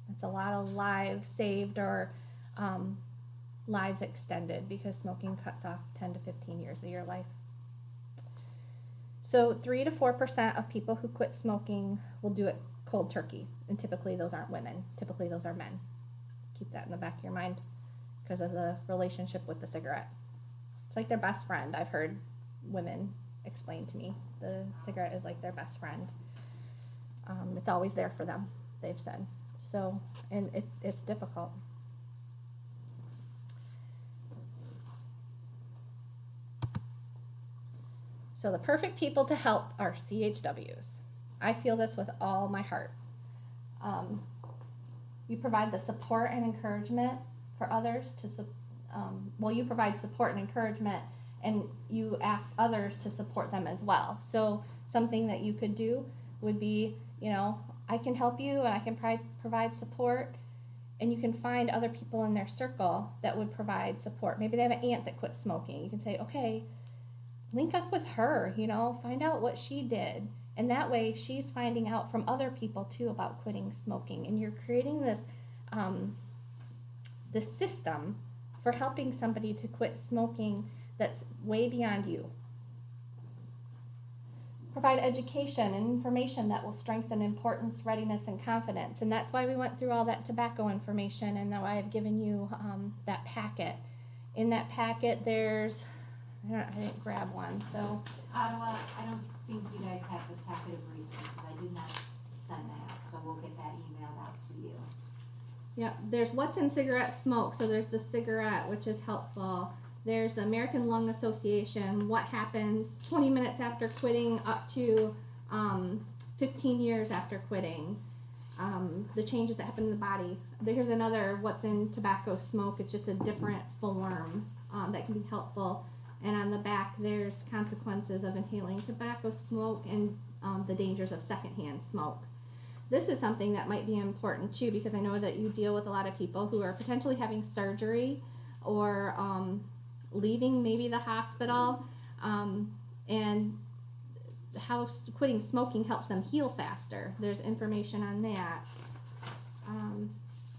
That's a lot of lives saved or lives extended because smoking cuts off 10 to 15 years of your life. So 3 to 4% of people who quit smoking will do it cold turkey, and typically those aren't women. Typically those are men. Keep that in the back of your mind because of the relationship with the cigarette. It's like their best friend. I've heard women explain to me the cigarette is like their best friend. It's always there for them, they've said. So, and it's difficult. So the perfect people to help are CHWs. I feel this with all my heart. You provide the support and encouragement for others to you provide support and encouragement, and you ask others to support them as well. So something that you could do would be, you know, I can help you and I can provide support, and you can find other people in their circle that would provide support. Maybe they have an aunt that quit smoking. You can say, okay, link up with her, you know, find out what she did. And that way she's finding out from other people too about quitting smoking. And you're creating this system for helping somebody to quit smoking that's way beyond you. Provide education and information that will strengthen importance, readiness, and confidence. And that's why we went through all that tobacco information, and now I've given you that packet. In that packet there's, I didn't grab one, so. Ottawa, I don't think you guys have the packet of resources. I did not send that out, so we'll get that emailed out to you. Yeah, there's what's in cigarette smoke. So there's the cigarette, which is helpful. There's the American Lung Association, what happens 20 minutes after quitting up to 15 years after quitting, the changes that happen in the body. There's another what's in tobacco smoke. It's just a different form that can be helpful. And on the back, there's consequences of inhaling tobacco smoke and the dangers of secondhand smoke. This is something that might be important too, because I know that you deal with a lot of people who are potentially having surgery or leaving maybe the hospital, and how quitting smoking helps them heal faster. There's information on that.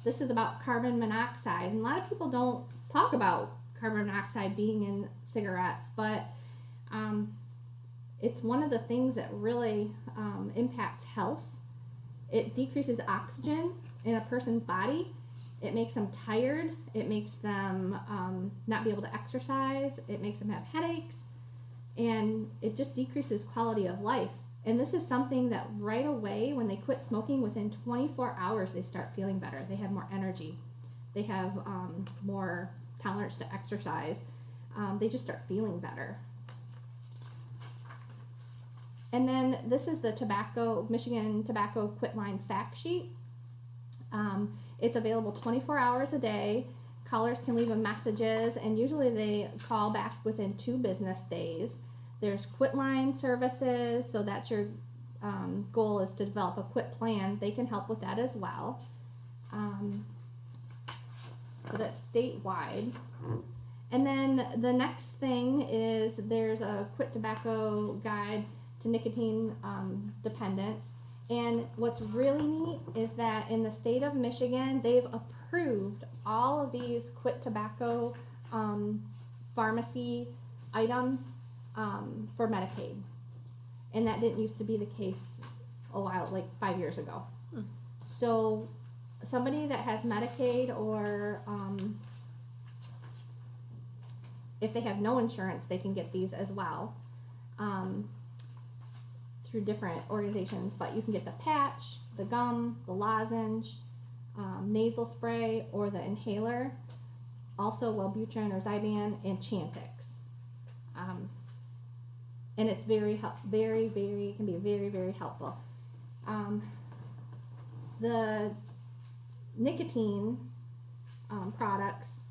This is about carbon monoxide, and a lot of people don't talk about carbon monoxide being in cigarettes, but it's one of the things that really impacts health. It decreases oxygen in a person's body. It makes them tired. It makes them not be able to exercise. It makes them have headaches. And it just decreases quality of life. And this is something that right away, when they quit smoking, within 24 hours, they start feeling better. They have more energy. They have more tolerance to exercise. They just start feeling better. And then this is the Michigan Tobacco Quit Line fact sheet. It's available 24 hours a day. Callers can leave messages, and usually they call back within 2 business days. There's quit line services, so that's your goal is to develop a quit plan. They can help with that as well. So that's statewide. And then the next thing is there's a quit tobacco guide to nicotine dependence. And what's really neat is that in the state of Michigan, they've approved all of these quit tobacco pharmacy items for Medicaid. And that didn't used to be the case a while, like 5 years ago. So somebody that has Medicaid, or if they have no insurance, they can get these as well. Through different organizations, but you can get the patch, the gum, the lozenge, nasal spray, or the inhaler, also Wellbutrin or Zyban, and Chantix. And it's very, can be very, very helpful. The nicotine products,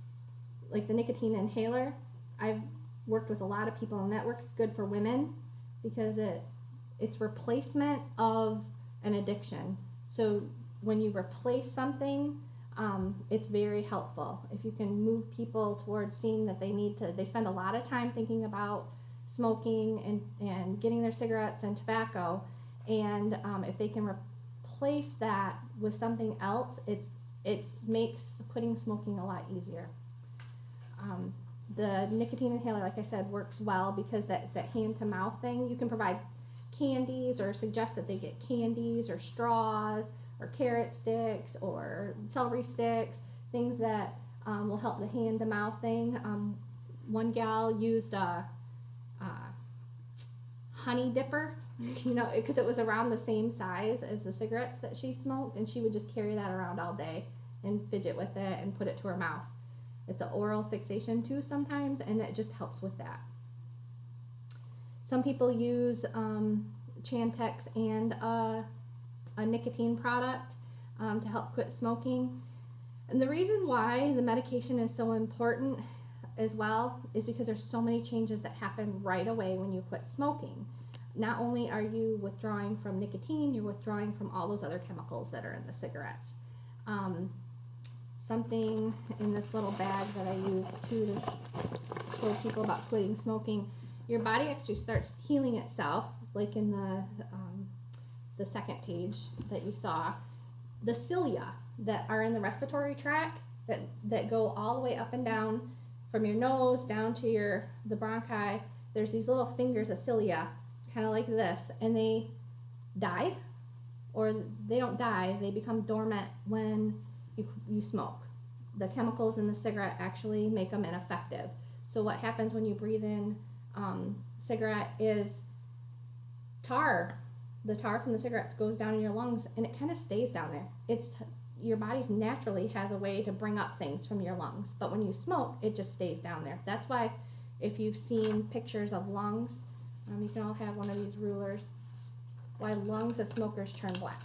like the nicotine inhaler, I've worked with a lot of people, and that works good for women because it's replacement of an addiction. So when you replace something, it's very helpful. If you can move people towards seeing that they spend a lot of time thinking about smoking and getting their cigarettes and tobacco, and if they can replace that with something else, it makes quitting smoking a lot easier. The nicotine inhaler, like I said, works well because that hand-to-mouth thing. You can provide candies or suggest that they get candies or straws or carrot sticks or celery sticks, things that will help the hand-to-mouth thing. One gal used a honey dipper, because it was around the same size as the cigarettes that she smoked, and she would just carry that around all day and fidget with it and put it to her mouth. It's an oral fixation too sometimes, and it just helps with that. Some people use Chantix and a nicotine product to help quit smoking. And the reason why the medication is so important as well is because there's so many changes that happen right away when you quit smoking. Not only are you withdrawing from nicotine, you're withdrawing from all those other chemicals that are in the cigarettes. Something in this little bag that I use too to show people about quitting smoking, your body actually starts healing itself, like in the second page that you saw. The cilia that are in the respiratory tract that go all the way up and down from your nose down to the bronchi, there's these little fingers of cilia, kind of like this, and they die, or they don't die, they become dormant when you smoke. The chemicals in the cigarette actually make them ineffective. So what happens when you breathe in cigarette is the tar from the cigarettes goes down in your lungs, and it kind of stays down there. your body's naturally has a way to bring up things from your lungs, but when you smoke, it just stays down there. That's why if you've seen pictures of lungs, you can all have one of these rulers, why lungs of smokers turn black.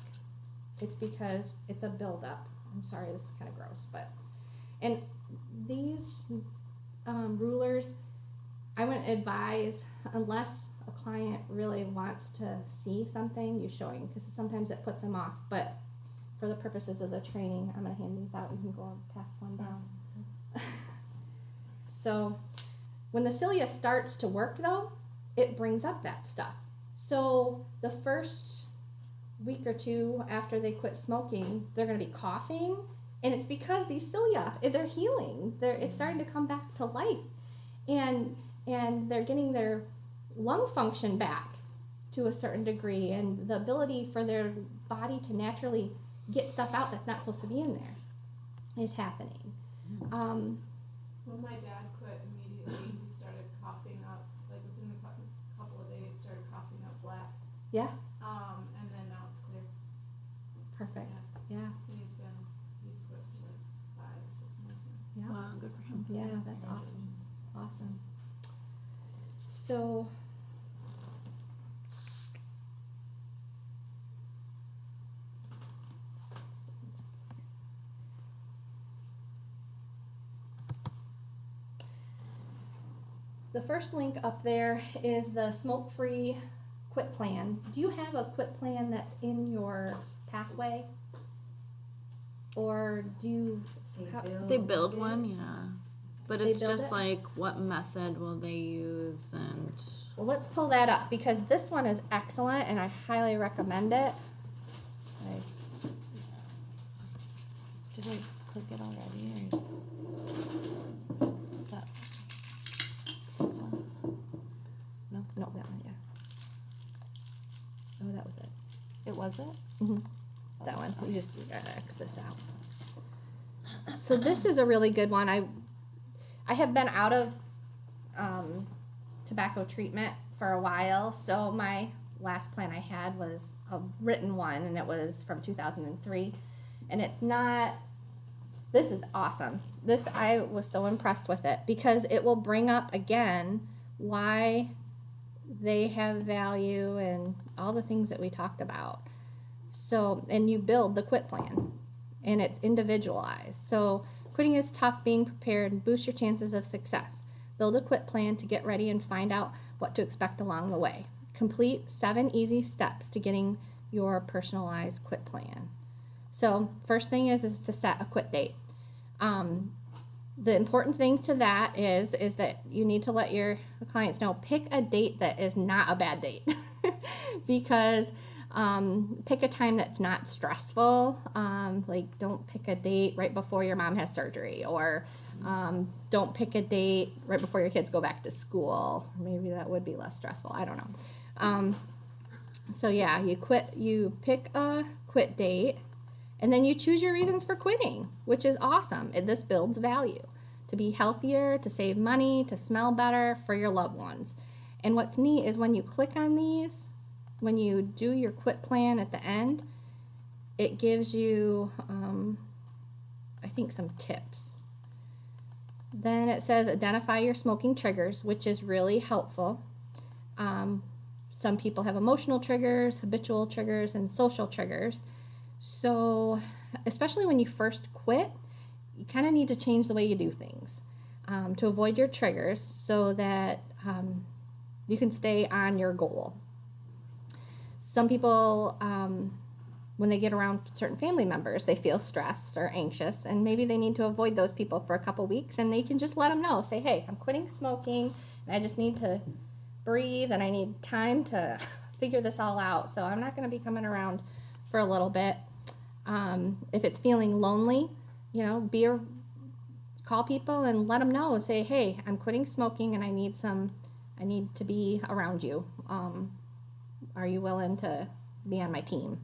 It's because it's a buildup. I'm sorry, this is kind of gross, but, and these rulers, I wouldn't advise, unless a client really wants to see something, you showing, because sometimes it puts them off, but for the purposes of the training, I'm going to hand these out. You can go and pass one down. So when the cilia starts to work, though, it brings up that stuff. So the first week or two after they quit smoking, they're going to be coughing, and it's because these cilia, they're healing. It's starting to come back to life, and they're getting their lung function back to a certain degree, and the ability for their body to naturally get stuff out that's not supposed to be in there is happening. When my dad quit immediately, he started coughing up, like within a couple of days, started coughing up black. Yeah. And then now it's clear. Perfect. Yeah. And he's quit for like 5 or 6 months now. Yeah. Wow, good for him. Yeah, that's awesome. Awesome. So the first link up there is the smoke-free quit plan. Do you have a quit plan that's in your pathway? Or do you... They build one, yeah. But They it's build just it? like, what method will they use, and Well, let's pull that up, because this one is excellent and I highly recommend it. did I click it already? Or what's that? This one? No, that one, yeah. Oh, that was it. It was it? Mm-hmm. That one. You just gotta X this out. So this is a really good one. I have been out of tobacco treatment for a while, so my last plan I had was a written one, and it was from 2003. And it's not, this is awesome. This, I was so impressed with it, because it will bring up again why they have value and all the things that we talked about. So, and you build the quit plan, and it's individualized. So quitting is tough, being prepared, boost your chances of success. Build a quit plan to get ready and find out what to expect along the way. Complete 7 easy steps to getting your personalized quit plan. So first thing is to set a quit date. The important thing to that is that you need to let your clients know, pick a date that is not a bad date. Because pick a time that's not stressful. Like, don't pick a date right before your mom has surgery, or don't pick a date right before your kids go back to school. Maybe that would be less stressful. I don't know. So yeah, you pick a quit date, and then you choose your reasons for quitting, which is awesome. This builds value. To be healthier, to save money, to smell better for your loved ones. And what's neat is when you click on these, when you do your quit plan at the end, it gives you, I think, some tips. Then it says identify your smoking triggers, which is really helpful. Some people have emotional triggers, habitual triggers, and social triggers. So especially when you first quit, you kind of need to change the way you do things to avoid your triggers, so that you can stay on your goal. Some people, when they get around certain family members, they feel stressed or anxious, and maybe they need to avoid those people for a couple weeks, and they can just let them know. Say, hey, I'm quitting smoking, and I just need to breathe, and I need time to figure this all out, so I'm not going to be coming around for a little bit. If it's feeling lonely, you know, call people and let them know and say, hey, I'm quitting smoking and I need to be around you. Are you willing to be on my team?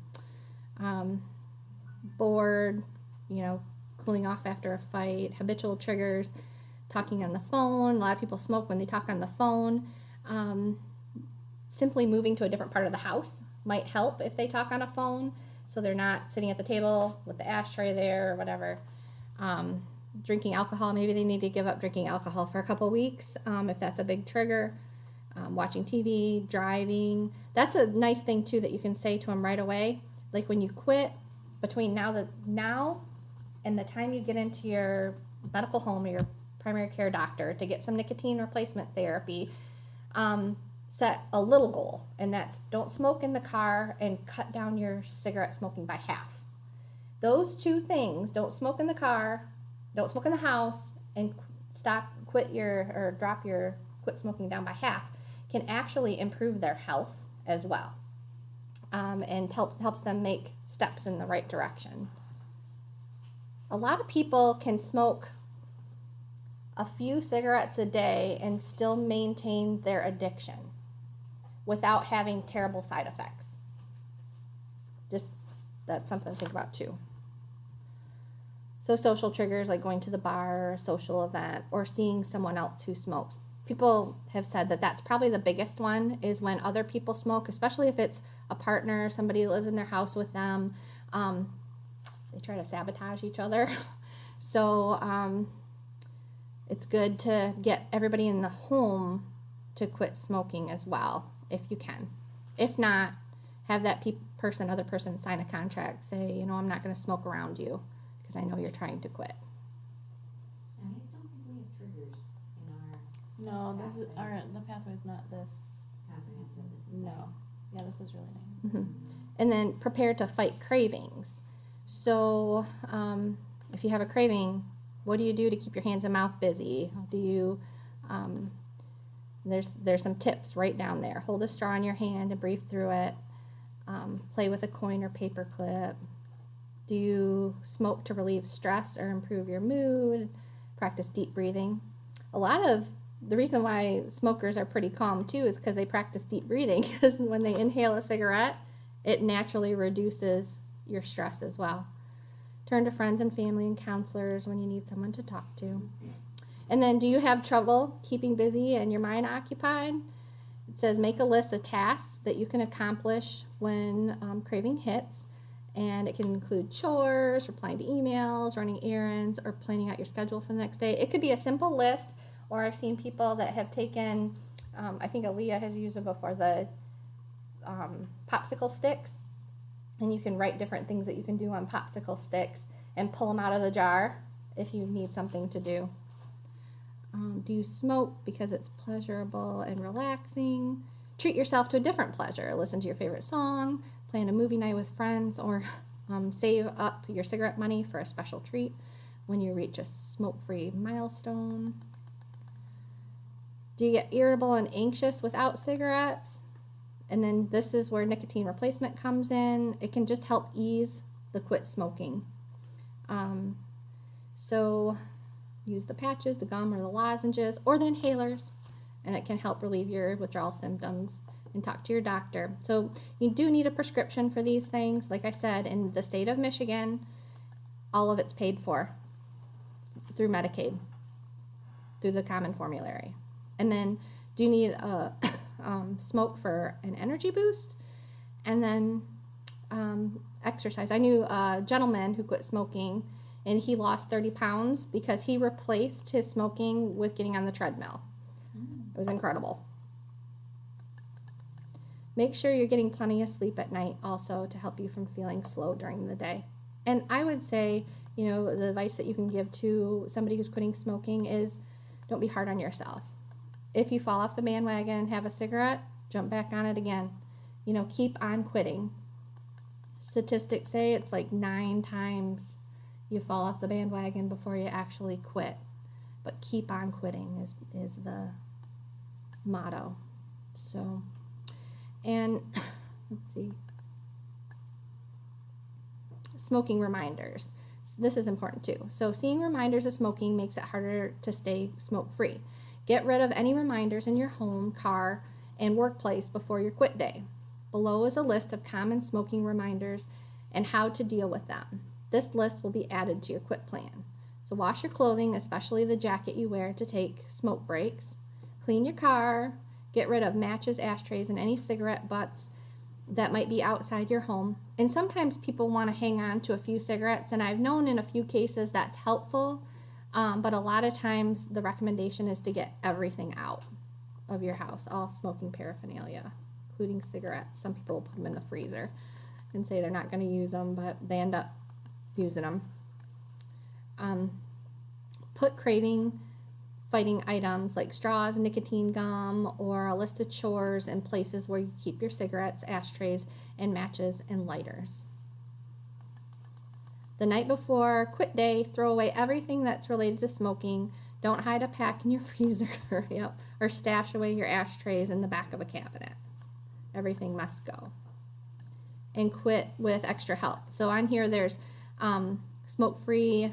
Bored, you know, cooling off after a fight, habitual triggers, talking on the phone. A lot of people smoke when they talk on the phone. Simply moving to a different part of the house might help if they talk on a phone. so they're not sitting at the table with the ashtray there or whatever. Drinking alcohol, maybe they need to give up drinking alcohol for a couple weeks if that's a big trigger. Watching TV, driving. That's a nice thing too that you can say to them right away. Like when you quit, between now and the time you get into your medical home or your primary care doctor to get some nicotine replacement therapy, set a little goal, and that's don't smoke in the car and cut down your cigarette smoking by half. Those two things, don't smoke in the car, don't smoke in the house, and quit smoking down by half, can actually improve their health as well, and helps them make steps in the right direction. A lot of people can smoke a few cigarettes a day and still maintain their addiction without having terrible side effects. Just, that's something to think about too. So social triggers like going to the bar, or a social event, or seeing someone else who smokes. People have said that that's probably the biggest one, is when other people smoke, especially if it's a partner, somebody who lives in their house with them. They try to sabotage each other. So it's good to get everybody in the home to quit smoking as well, if you can. If not, have that other person sign a contract. Say, you know, I'm not going to smoke around you because I know you're trying to quit. And I don't think we have triggers in our No, the pathway's not this. comprehensive. This is No. nice. Yeah, this is really nice. Mm-hmm. And then prepare to fight cravings. So if you have a craving, what do you do to keep your hands and mouth busy? Do you, there's some tips right down there. Hold a straw in your hand and breathe through it. Play with a coin or paper clip. Do you smoke to relieve stress or improve your mood? Practice deep breathing. A lot of the reason why smokers are pretty calm too is because they practice deep breathing, because when they inhale a cigarette, it naturally reduces your stress as well. Turn to friends and family and counselors when you need someone to talk to. And then, do you have trouble keeping busy and your mind occupied? It says make a list of tasks that you can accomplish when craving hits. And it can include chores, replying to emails, running errands, or planning out your schedule for the next day. It could be a simple list, or I've seen people that have taken, I think Aaliyah has used it before, the popsicle sticks. And you can write different things that you can do on popsicle sticks and pull them out of the jar if you need something to do. Do you smoke because it's pleasurable and relaxing? Treat yourself to a different pleasure. Listen to your favorite song, plan a movie night with friends, or save up your cigarette money for a special treat when you reach a smoke-free milestone. Do you get irritable and anxious without cigarettes? And then this is where nicotine replacement comes in. It can just help ease the quit smoking. So use the patches, the gum, or the lozenges, or the inhalers, and it can help relieve your withdrawal symptoms. And talk to your doctor. So you do need a prescription for these things. Like I said, in the state of Michigan, all of it's paid for through Medicaid, through the common formulary. And then do you need a smoke for an energy boost? And then exercise. I knew a gentleman who quit smoking, and he lost 30 pounds because he replaced his smoking with getting on the treadmill. It was incredible. Make sure you're getting plenty of sleep at night also to help you from feeling slow during the day. And I would say, you know, the advice that you can give to somebody who's quitting smoking is don't be hard on yourself. If you fall off the bandwagon and have a cigarette, jump back on it again. You know, keep on quitting. Statistics say it's like 9 times you fall off the bandwagon before you actually quit. But keep on quitting is the motto. So, and let's see. Smoking reminders. So this is important too. So seeing reminders of smoking makes it harder to stay smoke-free. Get rid of any reminders in your home, car, and workplace before your quit day. Below is a list of common smoking reminders and how to deal with them. This list will be added to your quit plan. So wash your clothing, especially the jacket you wear to take smoke breaks. Clean your car. Get rid of matches, ashtrays, and any cigarette butts that might be outside your home. And sometimes people want to hang on to a few cigarettes, and I've known in a few cases that's helpful, but a lot of times the recommendation is to get everything out of your house, all smoking paraphernalia, including cigarettes. Some people will put them in the freezer and say they're not going to use them, but they end up using them. Put craving fighting items like straws, nicotine gum, or a list of chores in places where you keep your cigarettes, ashtrays, and matches and lighters. The night before quit day, throw away everything that's related to smoking. Don't hide a pack in your freezer, yep, or stash away your ashtrays in the back of a cabinet. Everything must go. And quit with extra help. So on here there's smoke-free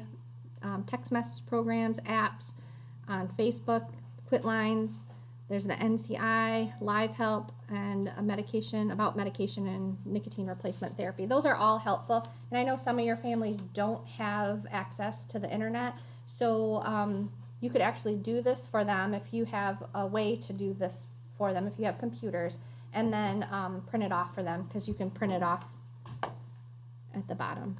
text message programs, apps, on Facebook, quit lines. There's the NCI, Live Help, and a medication and nicotine replacement therapy. Those are all helpful. And I know some of your families don't have access to the internet, so you could actually do this for them if you have a way to do this for them, if you have computers, and then print it off for them, because you can print it off at the bottom.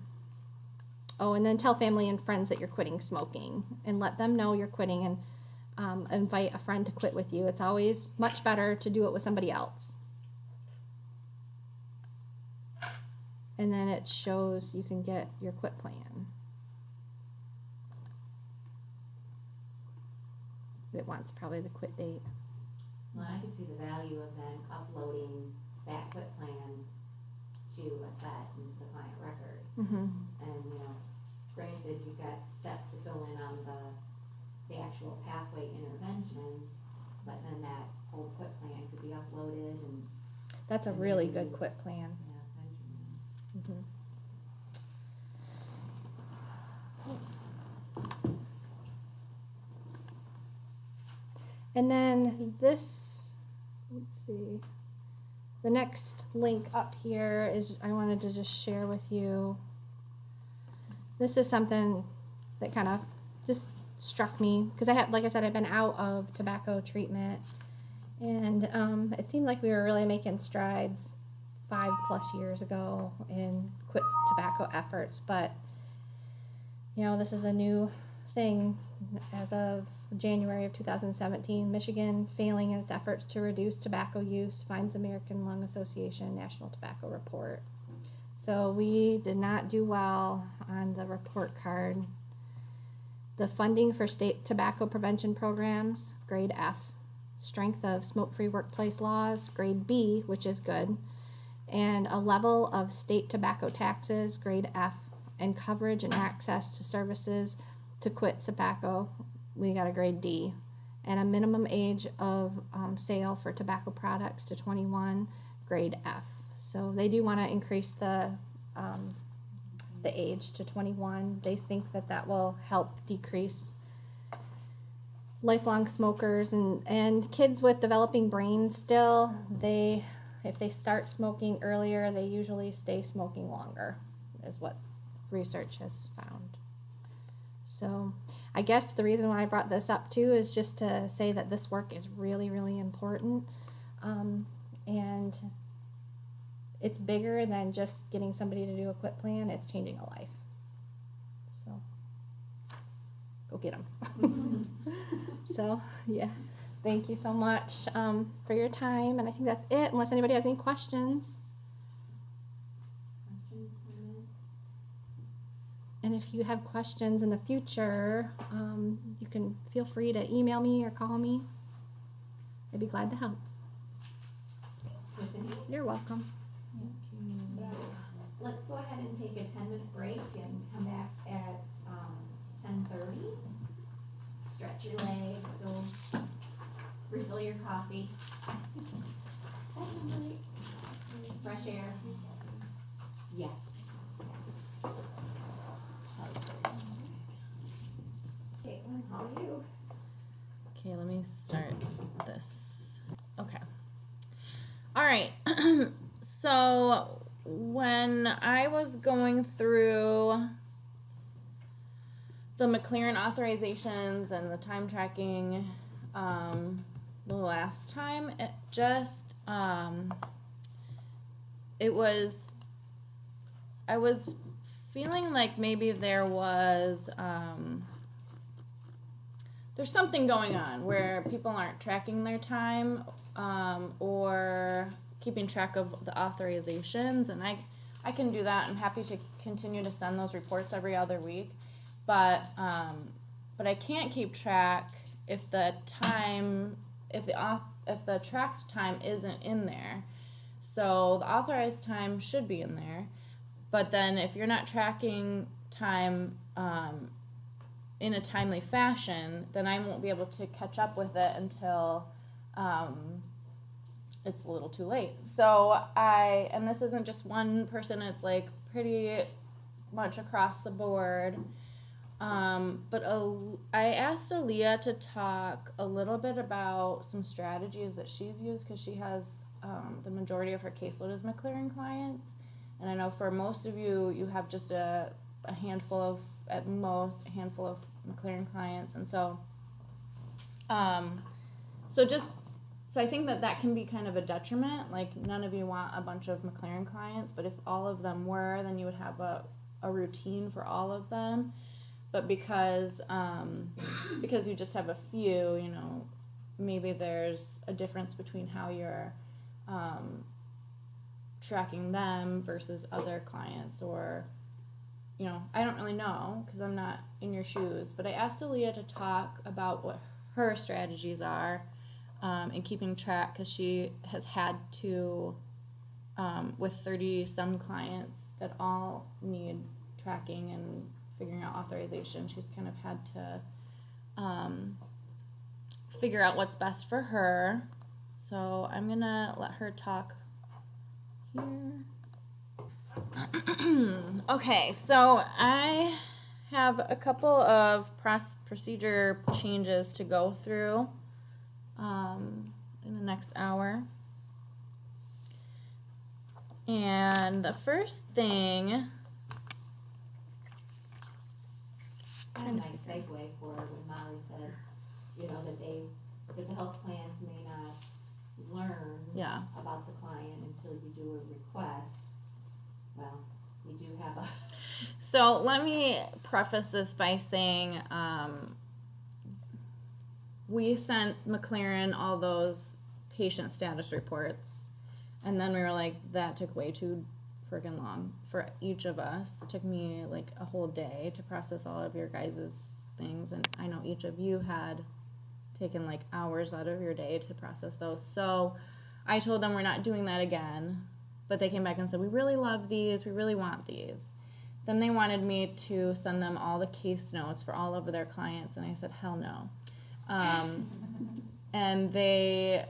Oh, and then tell family and friends that you're quitting smoking and let them know you're quitting, and invite a friend to quit with you. It's always much better to do it with somebody else. And then it shows you can get your quit plan. It wants probably the quit date. Well, I can see the value of then uploading that quit plan to a set into the client record. Mm-hmm. And, granted, you've got sets to fill in on the actual pathway interventions, but then that whole quit plan could be uploaded and. That's a really good quit plan. Yeah, Mm-hmm. And then this, let's see, the next link up here is, I wanted to just share with you. This is something that kind of just struck me, because like I said, I've been out of tobacco treatment, and it seemed like we were really making strides 5+ years ago in quit tobacco efforts, but this is a new thing. As of January of 2017, Michigan failing in its efforts to reduce tobacco use, finds American Lung Association National Tobacco Report. So we did not do well on the report card. The funding for state tobacco prevention programs, grade F. Strength of smoke-free workplace laws, grade B, which is good. And a level of state tobacco taxes, grade F. And coverage and access to services to quit tobacco, we got a grade D. And a minimum age of sale for tobacco products to 21, grade F. So they do want to increase the age to 21. They think that will help decrease lifelong smokers and kids with developing brains still. If they start smoking earlier, they usually stay smoking longer, is what research has found. So I guess the reason why I brought this up too is just to say that this work is really, really important. And it's bigger than just getting somebody to do a quit plan. It's changing a life. So go get them. So yeah, thank you so much for your time. And I think that's it, unless anybody has any questions. And if you have questions in the future, you can feel free to email me or call me. I'd be glad to help. You're welcome. Let's go ahead and take a 10-minute break and come back at 10:30. Stretch your legs, go refill your coffee. Fresh air. Yes. Caitlin, how are you? Okay, let me start this. Okay. All right. So when I was going through the McLaren authorizations and the time tracking the last time, it just I was feeling like maybe there was, there's something going on where people aren't tracking their time, or keeping track of the authorizations, and I can do that. I'm happy to continue to send those reports every other week, but I can't keep track if the tracked time isn't in there. So the authorized time should be in there, but then if you're not tracking time in a timely fashion, then I won't be able to catch up with it until it's a little too late. So and this isn't just one person, it's like pretty much across the board. But I asked Aaliyah to talk a little bit about some strategies that she's used, because she has the majority of her caseload is McLaren clients. And I know for most of you, you have just a handful of, at most, a handful of McLaren clients. And so, so I think that can be kind of a detriment. Like, none of you want a bunch of McLaren clients, but if all of them were, then you would have a routine for all of them. But because you just have a few, you know, maybe there's a difference between how you're tracking them versus other clients, or, you know, I don't really know because I'm not in your shoes. But I asked Aaliyah to talk about what her strategies are in keeping track, because she has had to, with 30 some clients that all need tracking and figuring out authorization, she's kind of had to figure out what's best for her. So I'm gonna let her talk here. Okay, so I have a couple of procedure changes to go through in the next hour. And the first thing, Kind of a nice segue for what Molly said, you know, that the health plans may not learn about the client until you do a request. Well, we do have a... So let me preface this by saying we sent McLaren all those patient status reports, and then we were like, that took way too freaking long for each of us. It took me like a whole day to process all of your guys' things, and I know each of you had taken like hours out of your day to process those. So I told them we're not doing that again, but they came back and said, we really love these, we really want these. Then they wanted me to send them all the case notes for all of their clients, and I said, hell no. And they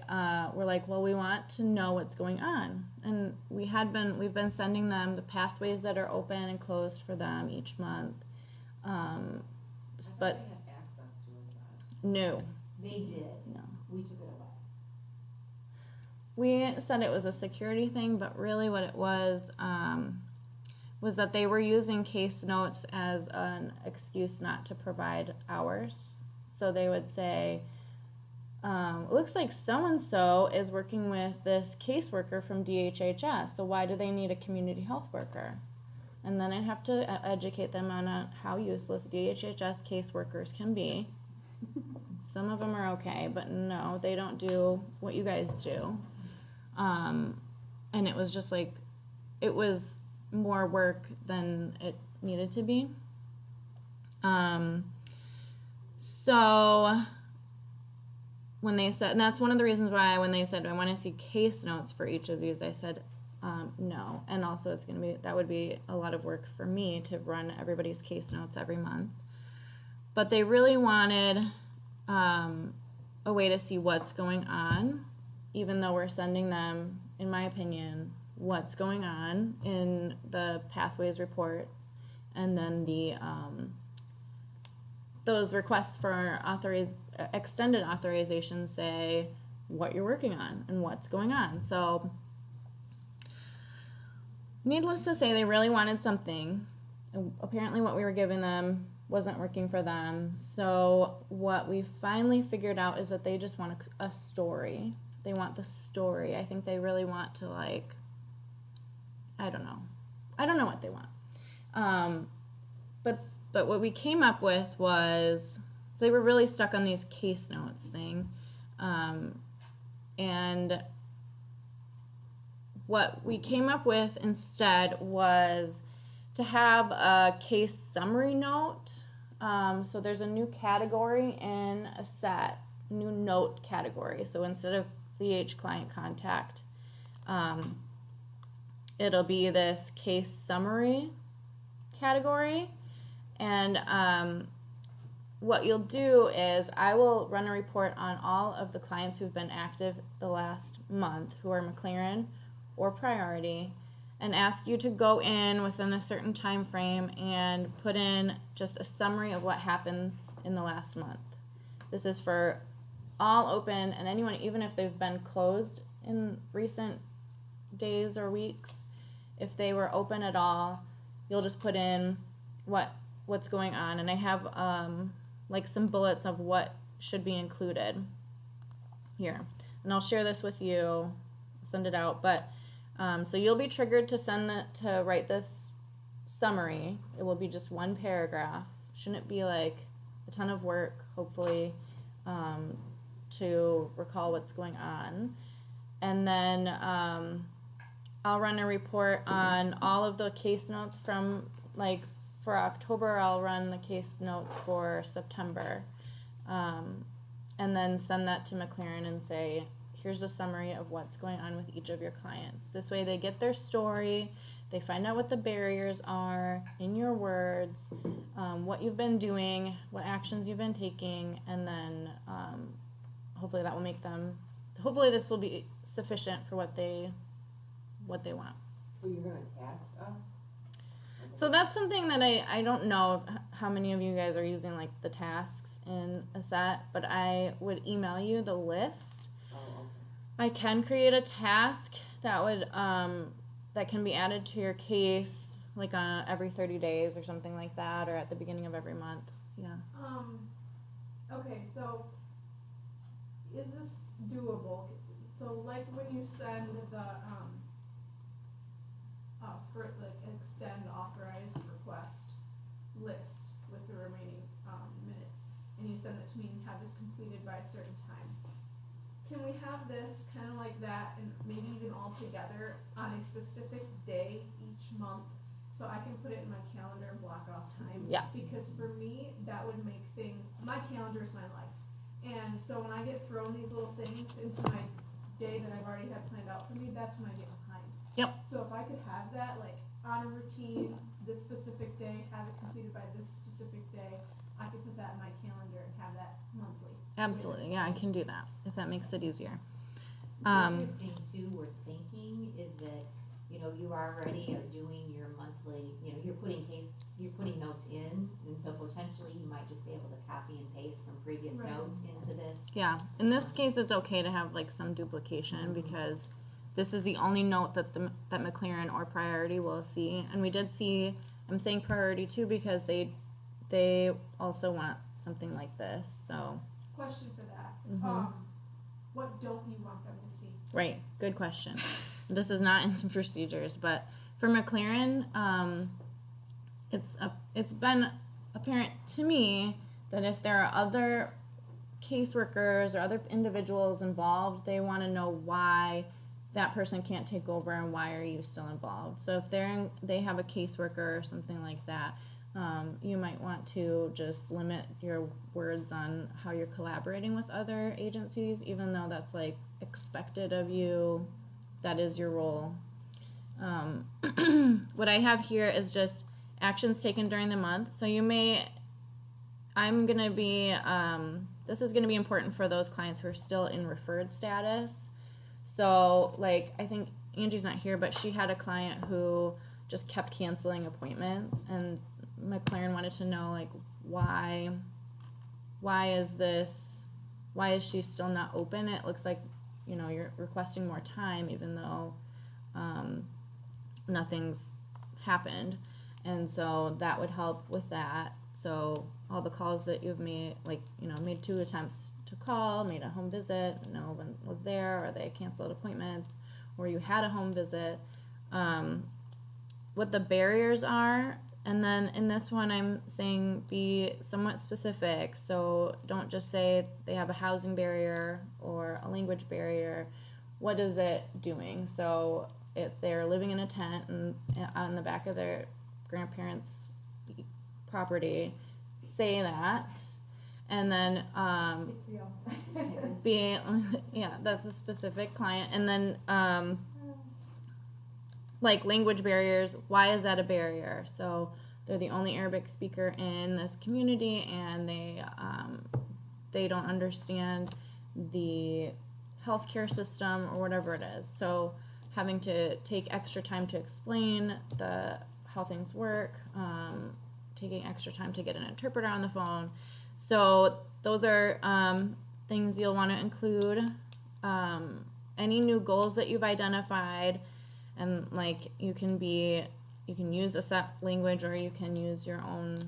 were like, well, we want to know what's going on. And we've been sending them the pathways that are open and closed for them each month. But they have access to us. no. They did. No. We took it away. We said it was a security thing, but really what it was that they were using case notes as an excuse not to provide hours. So they would say, it looks like so-and-so is working with this caseworker from DHHS, so why do they need a community health worker? And then I'd have to educate them on how useless DHHS caseworkers can be. Some of them are okay, but no, they don't do what you guys do. And it was just like, it was more work than it needed to be. So when they said, and that's one of the reasons why when they said, I want to see case notes for each of these, I said, no. And also that would be a lot of work for me to run everybody's case notes every month. But they really wanted a way to see what's going on, even though we're sending them, in my opinion, what's going on in the pathways reports, and then the those requests for extended authorization say what you're working on and what's going on. So needless to say, they really wanted something. Apparently what we were giving them wasn't working for them. So what we finally figured out is that they just want a story. They want the story. I think they really want to, like, I don't know. I don't know what they want. But what we came up with was, so they were really stuck on these case notes thing. And what we came up with instead was to have a case summary note. So there's a new category in a set, new note category. So instead of CH client contact, it'll be this case summary category. And what you'll do is I will run a report on all of the clients who've been active the last month who are McLaren or priority, and ask you to go in within a certain time frame and put in just a summary of what happened in the last month. This is for all open and anyone, even if they've been closed in recent days or weeks, if they were open at all, you'll just put in what's going on. And I have like some bullets of what should be included here. And I'll share this with you, send it out. But so you'll be triggered to write this summary. It will be just one paragraph. Shouldn't be like a ton of work, hopefully, to recall what's going on. And then I'll run a report on all of the case notes from, like, for October, I'll run the case notes for September. And then send that to McLaren and say, here's a summary of what's going on with each of your clients. This way they get their story, they find out what the barriers are in your words, what you've been doing, what actions you've been taking, and then hopefully that will make them, hopefully this will be sufficient for what they want. So you're gonna task us? So that's something that I don't know how many of you guys are using, like, the tasks in a set, but I would email you the list. Oh, okay. I can create a task that would that can be added to your case, like every 30 days or something like that, or at the beginning of every month. Yeah. Okay, so is this doable? So like when you send the for like extend authorized request list with the remaining minutes, and you send it to me and have this completed by a certain time. Can we have this kind of like that, and maybe even all together on a specific day each month, so I can put it in my calendar and block off time? Yeah. Because for me, that would make things, my calendar is my life. And so when I get thrown these little things into my day that I've already had planned out for me, that's when I get behind. Yep. So if I could have that, like, on a routine, this specific day, have it completed by this specific day, I could put that in my calendar and have that monthly. Absolutely. Yeah, I can do that if that makes it easier. The other thing too we're thinking is that, you know, you already are doing your monthly, you know, you're putting notes in, and so potentially you might just be able to copy and paste from previous Right. notes into this. Yeah. In this case, it's okay to have, like, some duplication because this is the only note that that McLaren or priority will see. And we did see, I'm saying priority too because they also want something like this. So. Question for that. Mhm. What don't you want them to see? Right, good question. This is not in the procedures, but for McLaren, it's been apparent to me that if there are other caseworkers or other individuals involved, they want to know why that person can't take over and why are you still involved. So if they have a caseworker or something like that, you might want to just limit your words on how you're collaborating with other agencies, even though that's, like, expected of you. That is your role. What I have here is just actions taken during the month. So I'm going to be, this is going to be important for those clients who are still in referred status. So, like, I think Angie's not here, but she had a client who just kept canceling appointments, and McLaren wanted to know, like, why is she still not open? It looks like, you know, you're requesting more time even though nothing's happened. And so that would help with that. So all the calls that you've made, like, you know, made 2 attempts to call, made a home visit, no one was there, or they canceled appointments, or you had a home visit, what the barriers are. And then in this one, I'm saying be somewhat specific. So don't just say they have a housing barrier or a language barrier. What is it doing? So if they're living in a tent and on the back of their grandparents' property, say that. And then be, yeah, that's a specific client. And then like language barriers, why is that a barrier? So they're the only Arabic speaker in this community, and they don't understand the healthcare system or whatever it is. So having to take extra time to explain how things work, taking extra time to get an interpreter on the phone. So those are things you'll want to include. Any new goals that you've identified. And like you can use a set language, or you can use your own,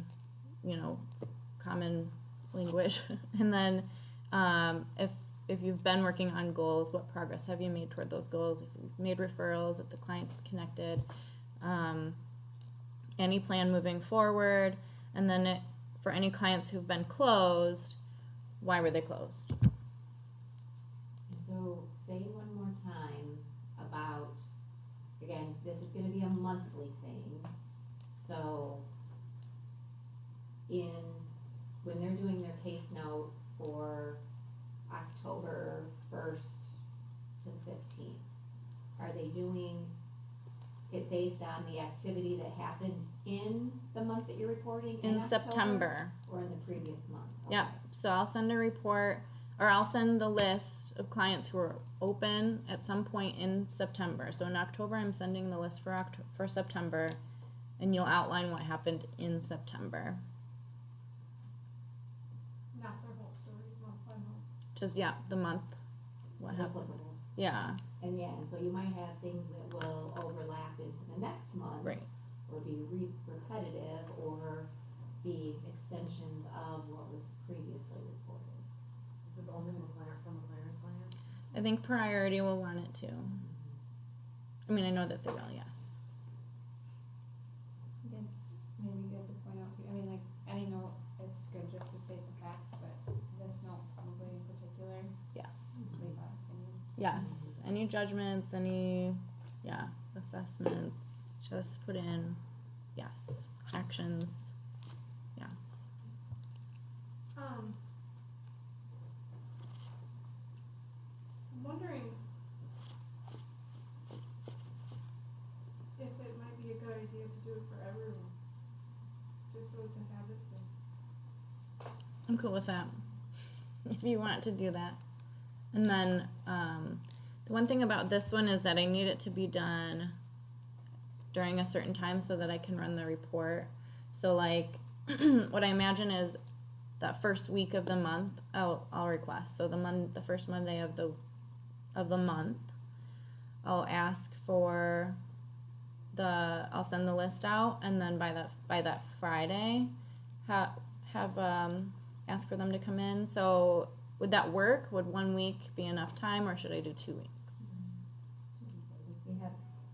common language. And then if you've been working on goals, what progress have you made toward those goals? If you've made referrals, if the client's connected, any plan moving forward. And then for any clients who've been closed, why were they closed? So say one more time about, again, this is going to be a monthly thing. So when they're doing their case note for October 1st to 15th, are they doing it based on the activity that happened in the month that you're reporting? In October, September. Or in the previous month? Okay. Yeah, so I'll send a report, or I'll send the list of clients who are open at some point in September. So in October, I'm sending the list for September, and you'll outline what happened in September. Not their whole story, month by month. Just, yeah, the month, what happened. Applicable. Yeah, And so you might have things that will overlap into the next month. right. Or be repetitive, or be extensions of what was previously reported. This is only from McLaren's plan? I think priority will want it too. I mean, I know that they will, yes. It's maybe good to point out too, I mean, like, any note, it's good just to state the facts, but this note probably in particular, Yes. leave out opinions. Yes. Any judgments, any, assessments, just put in, yes, actions, yeah. I'm wondering if it might be a good idea to do it for everyone, just so it's a habit thing. I'm cool with that, if you want to do that. And then, the one thing about this one is that I need it to be done during a certain time so that I can run the report. So like, what I imagine is that first week of the month, I'll request. So the first Monday of the month, I'll ask for I'll send the list out, and then by that Friday, ask for them to come in. So would that work? Would 1 week be enough time, or should I do 2 weeks?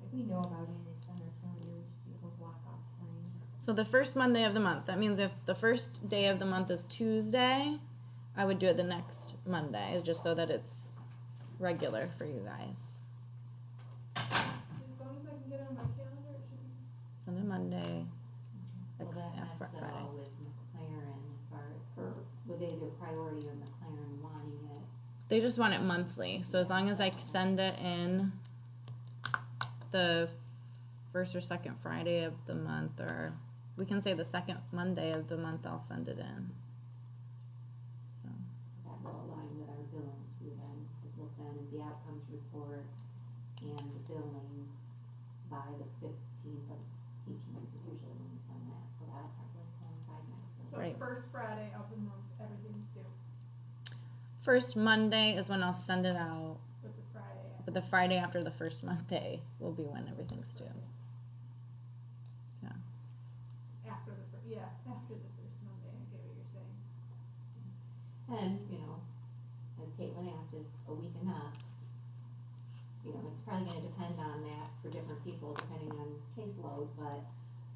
If we know about it, it's on our calendar, we should be able to block off time. So the first Monday of the month, that means if the first day of the month is Tuesday, I would do it the next Monday, just so that it's regular for you guys. As long as I can get it on my calendar, it should be. Sunday, Monday, Well, that ask for it has to Friday. go with McLaren as far as, with either priority or McLaren wanting it. They just want it monthly, so as long as I send it in the first or second Friday of the month, or we can say the second Monday of the month, I'll send it in. So. That will align with our billing too then, because we'll send the outcomes report and the billing by the 15th of each month is usually when we send that, so that'll probably coincide nicely. But Right. first Friday of the month, everything's due, First Monday is when I'll send it out, but the Friday after. but the Friday after the first Monday will be when everything's due. Yeah. After the first Monday, I get what you're saying. And, as Caitlin asked, is a week enough? It's probably gonna depend on that for different people, depending on caseload. workload, but,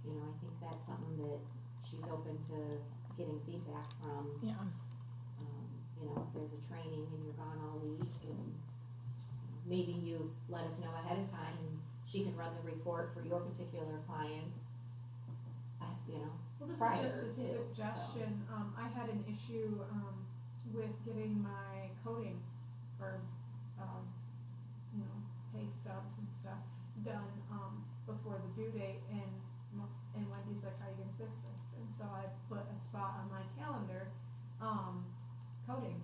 you know, I think that's something that she's open to getting feedback from. Yeah. You know, if there's a training and you're gone all week, and maybe you let us know ahead of time and she can run the report for your particular clients, you know. Well, this prior is just a to, suggestion. I had an issue with getting my coding for, you know, pay stubs and stuff done before the due date, and Wendy's like, "How are you gonna fix this?" And so I put a spot on my calendar, coding,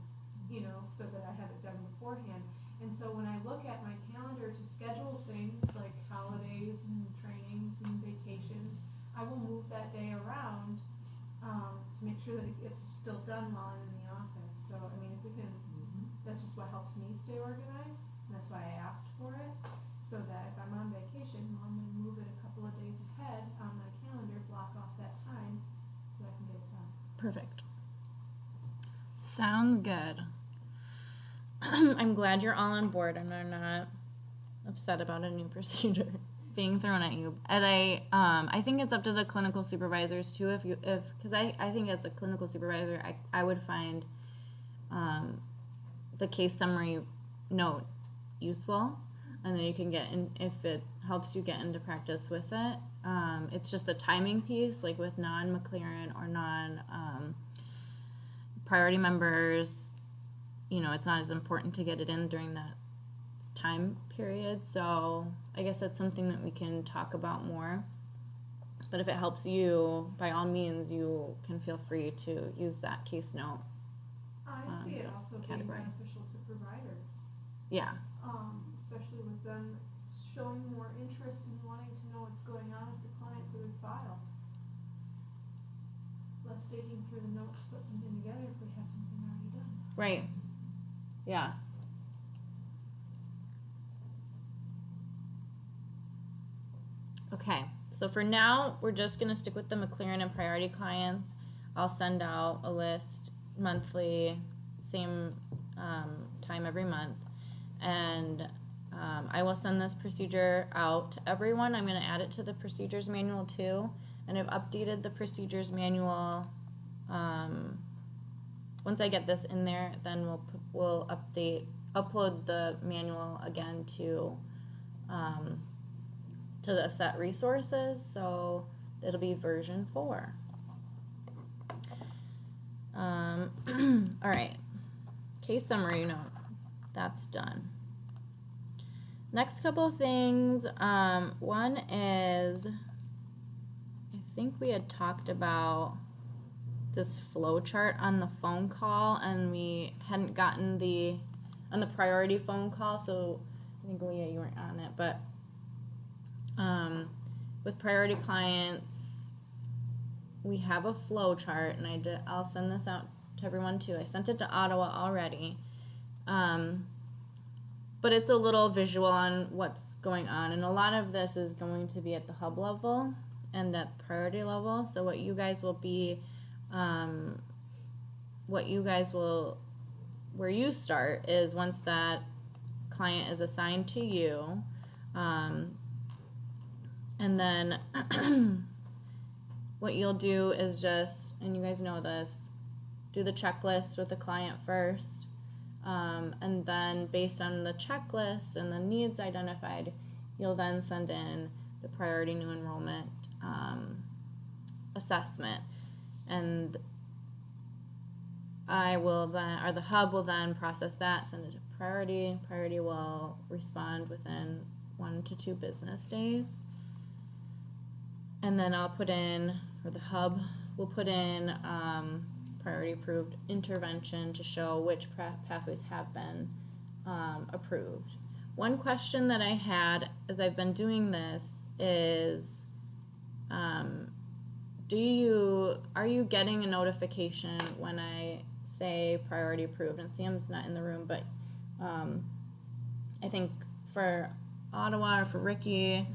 you know, so that I have it done beforehand. And so when I look at my calendar to schedule things like holidays and trainings and vacations, I will move that day around to make sure that it gets still done while I'm in the office. So, I mean, if we can, that's just what helps me stay organized. And that's why I asked for it, so that if I'm on vacation, well, I'm going to move it a couple of days ahead on my calendar, block off that time so I can get it done. Perfect. Sounds good. I'm glad you're all on board and are not upset about a new procedure being thrown at you. And I think it's up to the clinical supervisors too. Because I think as a clinical supervisor, I would find the case summary note useful, and then you can get in if it helps you get into practice with it. It's just the timing piece, like with non-McLaren or non-priority members. You know, it's not as important to get it in during that time period. So I guess that's something that we can talk about more. But if it helps you, by all means, you can feel free to use that case note. I see it also being beneficial to providers. Yeah. Especially with them showing more interest in wanting to know what's going on with the client for their file. Less digging through the notes to put something together if we have something already done. Right. Yeah. Okay, so for now, we're just going to stick with the McLaren and priority clients. I'll send out a list monthly, same time every month. And I will send this procedure out to everyone. I'm going to add it to the procedures manual too. And I've updated the procedures manual. Once I get this in there, then we'll upload the manual again to the set resources, so it'll be version 4. All right, case summary note, that's done. Next couple of things, one is, I think we had talked about this flow chart on the phone call, and we hadn't gotten on the priority phone call, so I think, Leah, you weren't on it, but with priority clients, we have a flow chart, and I'll send this out to everyone too. I sent it to Ottawa already, but it's a little visual on what's going on, and a lot of this is going to be at the hub level and at priority level. So what you guys will be, where you start is once that client is assigned to you, and then what you'll do is just, and you guys know this, do the checklist with the client first, and then based on the checklist and the needs identified, you'll then send in the priority new enrollment assessment, and the hub will then process that, send it to priority. Priority will respond within 1 to 2 business days. And then the hub will put in priority approved intervention to show which pathways have been approved. One question that I had as I've been doing this is, are you getting a notification when I say priority approved? And Sam's not in the room, but I think for Ottawa or for Ricky,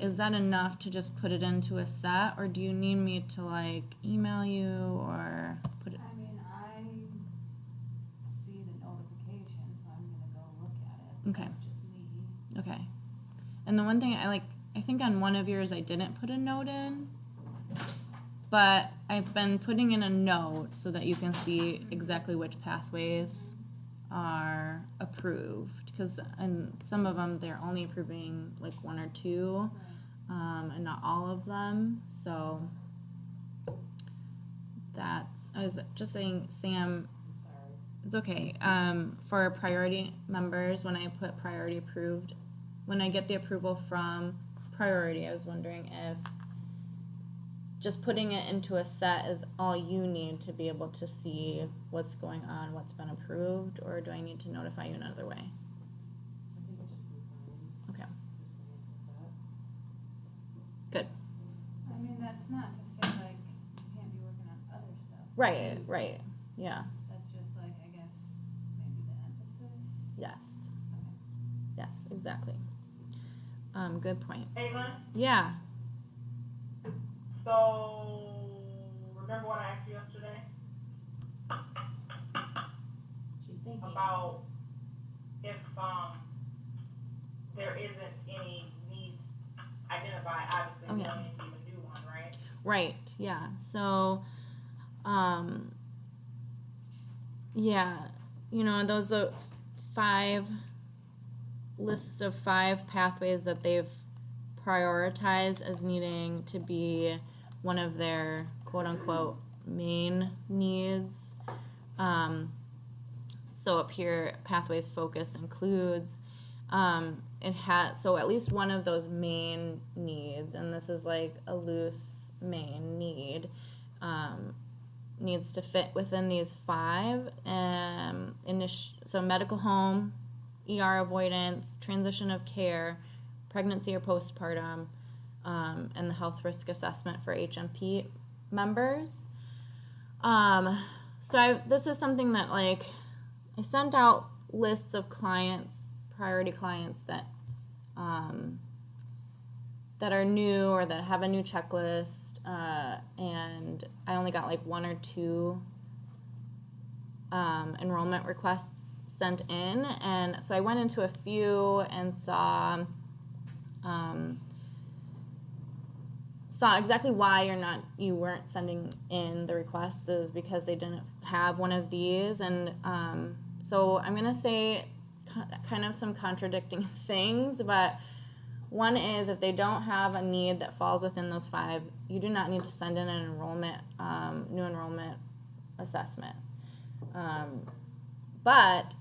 is that enough to just put it into a set, or do you need me to like email you or put it? I mean, I see the notification, so I'm gonna go look at it. Okay. That's just me. Okay. And the one thing I I think on one of yours I didn't put a note in, but I've been putting in a note so that you can see exactly which pathways are approved, because in some of them they're only approving like one or two, and not all of them. So that's, I was just saying, Sam, it's okay. For priority members, when I put priority approved, when I get the approval from priority, I was wondering if just putting it into a set is all you need to be able to see what's going on, what's been approved, or do I need to notify you another way? Okay. Good. I mean, that's not to say like you can't be working on other stuff. Right, right. Yeah. That's just like, I guess, maybe the emphasis. Yes. Okay. Yes, exactly. Good point. Ava, Yeah. so remember what I asked you yesterday She's thinking. about if there isn't any need identified, obviously we don't need to even do one, right? Right, yeah. So, yeah, you know, those are 5 lists of 5 pathways that they've prioritized as needing to be one of their quote-unquote main needs. So up here, pathways focus includes, it has, so at least one of those main needs, and this is like a loose main need, needs to fit within these 5. So medical home, ER avoidance, transition of care, pregnancy or postpartum, and the health risk assessment for HMP members. So this is something that, like, I sent out lists of clients, priority clients that that are new or that have a new checklist, and I only got like 1 or 2 enrollment requests sent in, and so I went into a few and saw exactly why you weren't sending in the requests is because they didn't have one of these, and so I'm gonna say kind of some contradicting things, but one is if they don't have a need that falls within those 5, you do not need to send in an enrollment, new enrollment assessment. But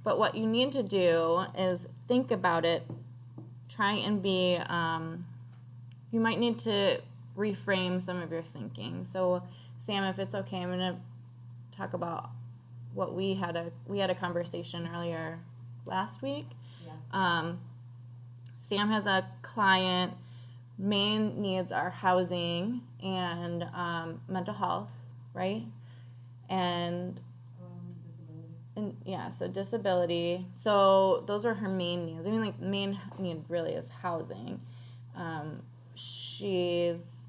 what you need to do is think about it, try and be, you might need to reframe some of your thinking. So Sam, if it's okay, I'm gonna talk about what we had a conversation earlier last week. Yeah. Sam has a client, main needs are housing and mental health, right? And yeah, so disability. So those are her main needs. I mean, like, main need really is housing. She's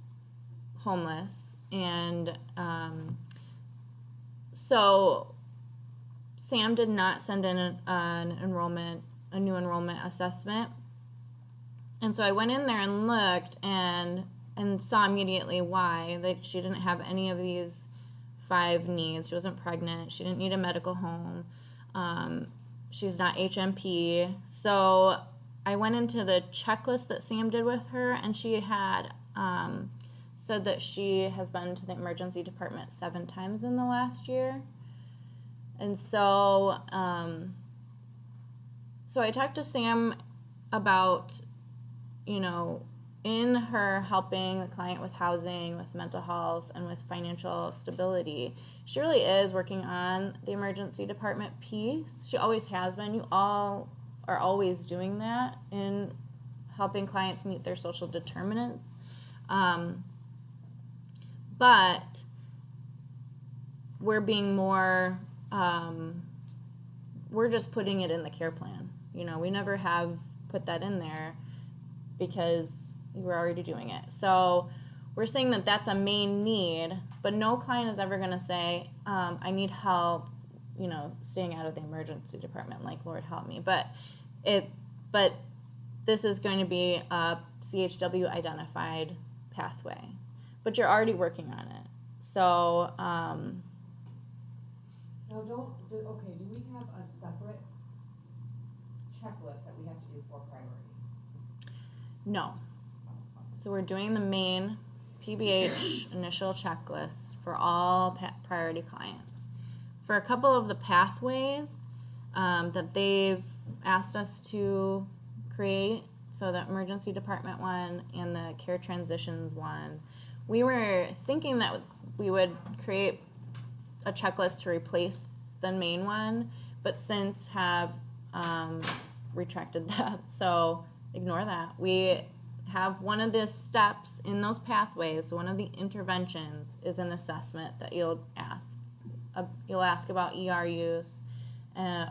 homeless, and so Sam did not send in a new enrollment assessment. And so I went in there and looked and saw immediately why, that she didn't have any of these 5 needs. She wasn't pregnant. She didn't need a medical home. She's not HMP. So I went into the checklist that Sam did with her, and she had said that she has been to the emergency department 7 times in the last year. And so, so I talked to Sam about, you know, in her helping the client with housing, with mental health, and with financial stability, she really is working on the emergency department piece. She always has been. You all are always doing that in helping clients meet their social determinants. But we're being more, we're just putting it in the care plan. You know, we never have put that in there because you were already doing it. So we're saying that that's a main need, but no client is ever going to say, I need help, you know, staying out of the emergency department, like, Lord help me. But this is going to be a CHW identified pathway, but you're already working on it. So, Now, okay, do we have a separate checklist that we have to do for priority? no. So we're doing the main PBH initial checklist for all priority clients. For a couple of the pathways that they've asked us to create, so the emergency department one and the care transitions one, we were thinking that we would create a checklist to replace the main one, but since have retracted that, so ignore that. We have one of the steps in those pathways, one of the interventions is an assessment that you'll ask. You'll ask about ER use,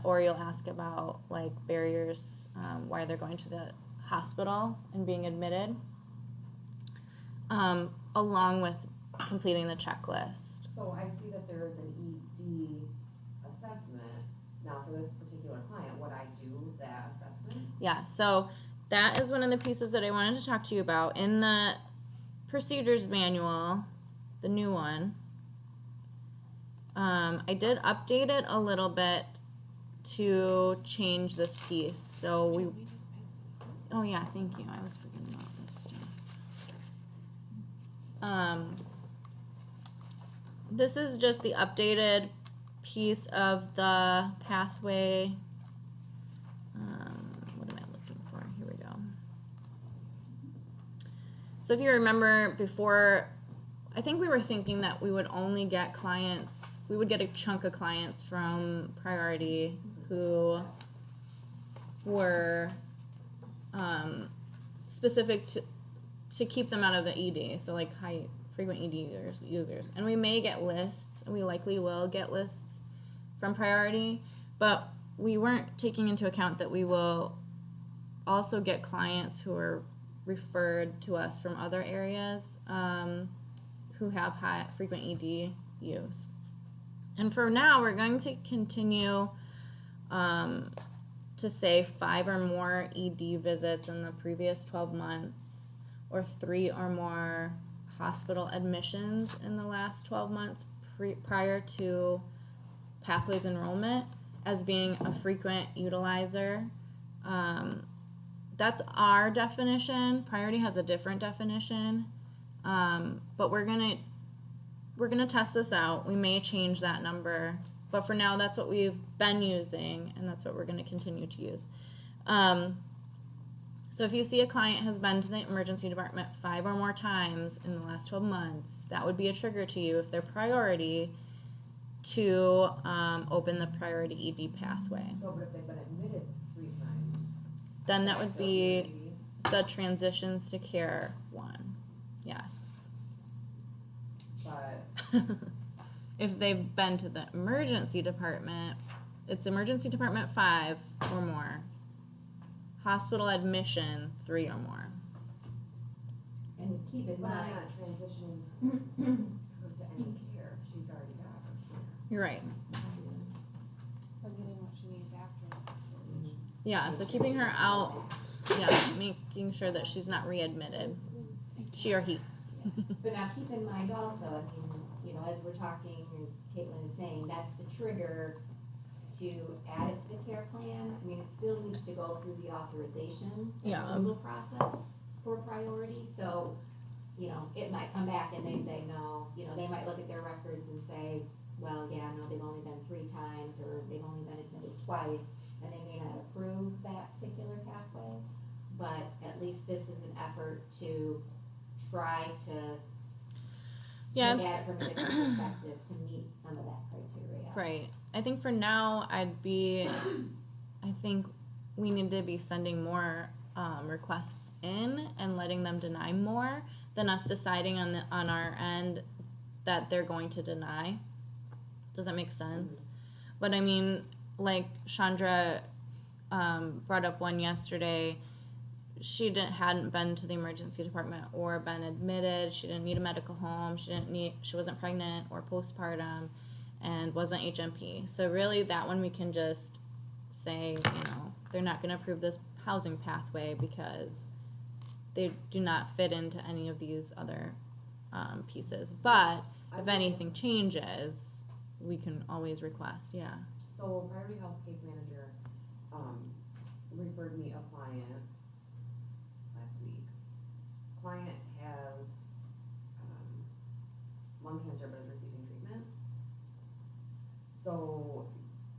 or you'll ask about like barriers, why they're going to the hospital and being admitted, along with completing the checklist. So I see that there is an ED assessment. Now, for this particular client, would I do that assessment? Yeah, so that is one of the pieces that I wanted to talk to you about. In the procedures manual, the new one, I did update it a little bit to change this piece. So we, oh yeah, thank you. I was forgetting about this stuff. This is just the updated piece of the pathway. What am I looking for? Here we go. So if you remember before, I think we were thinking that we would only get clients, we would get a chunk of clients from priority who were specific to keep them out of the ED, so like high frequent ED users. And we may get lists, and we likely will get lists from priority, but we weren't taking into account that we will also get clients who are referred to us from other areas who have high frequent ED use. And for now, we're going to continue to say 5 or more ED visits in the previous 12 months, or 3 or more hospital admissions in the last 12 months prior to Pathways enrollment as being a frequent utilizer. That's our definition. Priority has a different definition, but we're gonna test this out. We may change that number, but for now, that's what we've been using, and that's what we're gonna continue to use. So if you see a client has been to the emergency department 5 or more times in the last 12 months, that would be a trigger to you if they're priority to open the priority ED pathway. So, but if they've been admitted 3 times, Then that would be the transitions to care one. Yes. but If they've been to the emergency department, it's emergency department 5 or more. Hospital admission 3 or more. And keep in but I'm mind, not transitioning her to any care. She's already got her care. You're right. But getting what she needs after that transition. Yeah, so keeping her out, yeah, making sure that she's not readmitted. She or he. but now keep in mind also, I mean, you know, as we're talking, as Caitlin is saying, that's the trigger to add it to the care plan. I mean, it still needs to go through the authorization Yeah. approval process for priority, so, you know, it might come back and they say no, you know, they might look at their records and say, well, yeah, no, they've only been 3 times, or they've only been admitted twice, and they may not approve that particular pathway, but at least this is an effort to try to Yeah, look it's, at it from a different perspective to meet some of that criteria. right. I think for now, I think we need to be sending more requests in and letting them deny more than us deciding on our end that they're going to deny. Does that make sense? Mm-hmm. But I mean, like Chandra brought up one yesterday. She hadn't been to the emergency department or been admitted. She didn't need a medical home. She wasn't pregnant or postpartum, and wasn't HMP. So really, that one we can just say, you know, they're not going to approve this housing pathway because they do not fit into any of these other pieces. But if anything changes, we can always request, yeah. So Priority Health Case Manager, referred me a client last week. Client has, lung cancer but is refusing treatment. So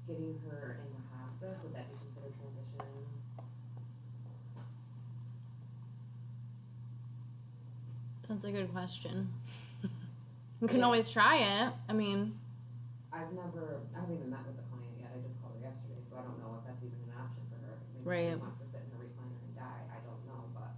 getting her into hospice, would that be considered transition? That's a good question. You can always try it. I mean, I haven't even met with the client yet, I just called her yesterday, so I don't know if that's even an option for her. Maybe she Right. just wants to sit in her recliner and die, I don't know, but.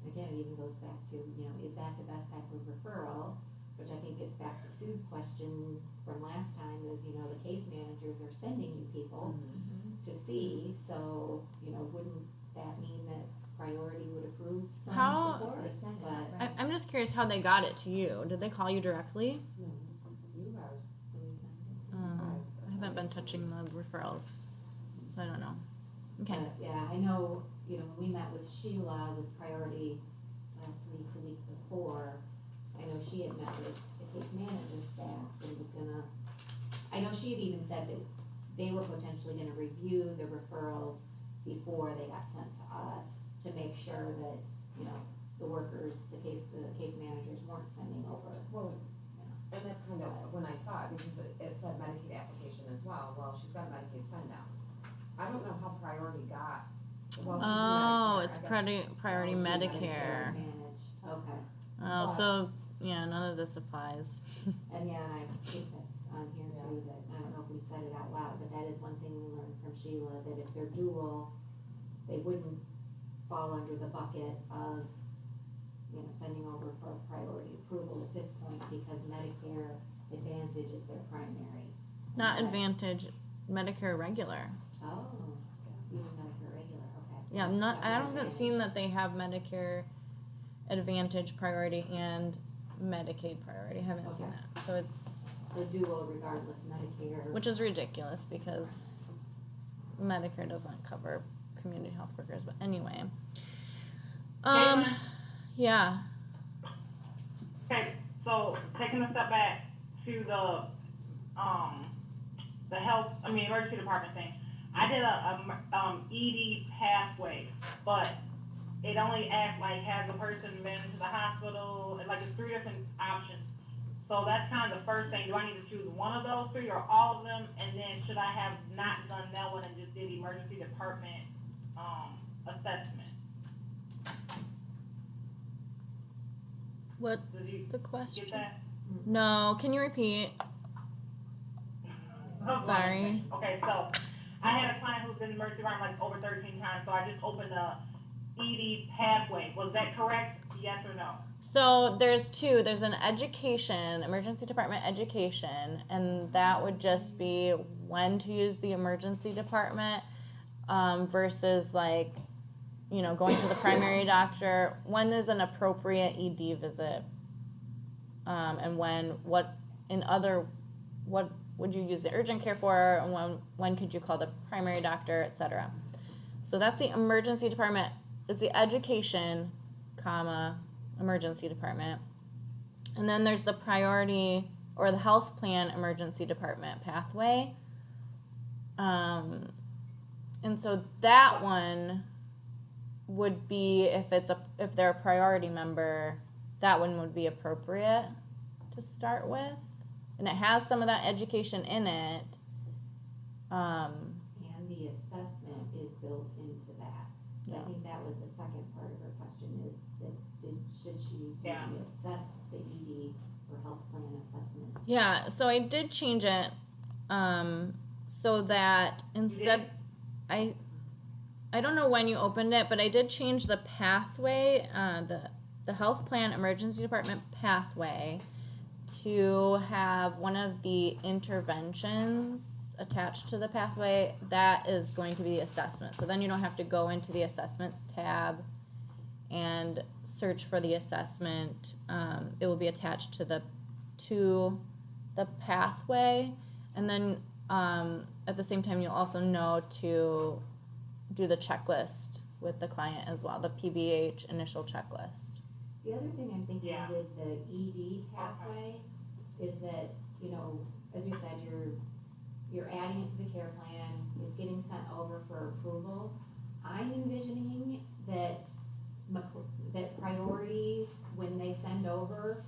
Again, it even goes back to, you know, is that the best type of referral? Which I think gets back to Sue's question from last time is, you know, the case managers are sending you people to see, so, you know, wouldn't that mean that Priority would approve some How- support? But I'm just curious how they got it to you. Did they call you directly? No, you guys. I haven't been touching the referrals, so I don't know. Okay. But, yeah, I know, you know, when we met with Sheila with Priority last week, the week before, I know she had met with the case manager staff and was gonna, I know she had even said that they were potentially gonna review the referrals before they got sent to us to make sure that, you know, the workers, the case managers weren't sending over. Well, and that's kind of when I saw it, because it said Medicaid application as well, well, she's got a Medicaid send down. I don't know how Priority got, well, she's Oh, Medicare, it's I guess. priority Oh, she's Medicare. Managed, okay. Oh, But- so yeah, none of this applies. And yeah, and I think that's on here too, that, I don't know if we said it out loud, but that is one thing we learned from Sheila, that if they're dual, they wouldn't fall under the bucket of, you know, sending over for priority approval at this point, because Medicare Advantage is their primary. Not And that- Advantage, Medicare regular. Oh, even Medicare regular, okay. Yeah, Yes, not. I haven't Advantage. seen that they have Medicare Advantage priority and Medicaid priority. I haven't seen Okay. that. So it's, So dual regardless, Medicare. which is ridiculous because Medicare doesn't cover community health workers. But anyway, Caitlin? yeah. Okay, so taking a step back to the emergency department thing. I did a ED pathway, but it only asks like, has the person been to the hospital, and like it's 3 different options. So that's kind of the first thing. Do I need to choose one of those 3 or all of them? And then should I have not done that one and just did emergency department assessment? What's Did you the question? Get that? No, can you repeat? Sorry. Okay, so I had a client who's been in emergency room like over 13 times, so I just opened a ED pathway. Was that correct? Yes or no? So there's 2. There's an education, emergency department education, and that would just be when to use the emergency department versus like, you know, going to the primary doctor. When is an appropriate ED visit? And what would you use the urgent care for, and when could you call the primary doctor, etc. So that's the emergency department. It's the education, emergency department. And then there's the priority or the health plan emergency department pathway. And so that one would be, if they're a priority member, that one would be appropriate to start with. And it has some of that education in it. And the assessment is built into that. So I think that was the second part of her question, is that should she assess the ED or health plan assessment? Yeah, so I did change it so that instead, I don't know when you opened it, but I did change the pathway, the health plan emergency department pathway, to have one of the interventions attached to the pathway. That is going to be the assessment. So then you don't have to go into the assessments tab and search for the assessment. It will be attached to the pathway, and then at the same time you'll also know to do the checklist with the client as well, the PBH initial checklist. The other thing I'm thinking Yeah. with the ED pathway is that, you know, as we said, you're adding it to the care plan, it's getting sent over for approval. I'm envisioning that that priority, when they send over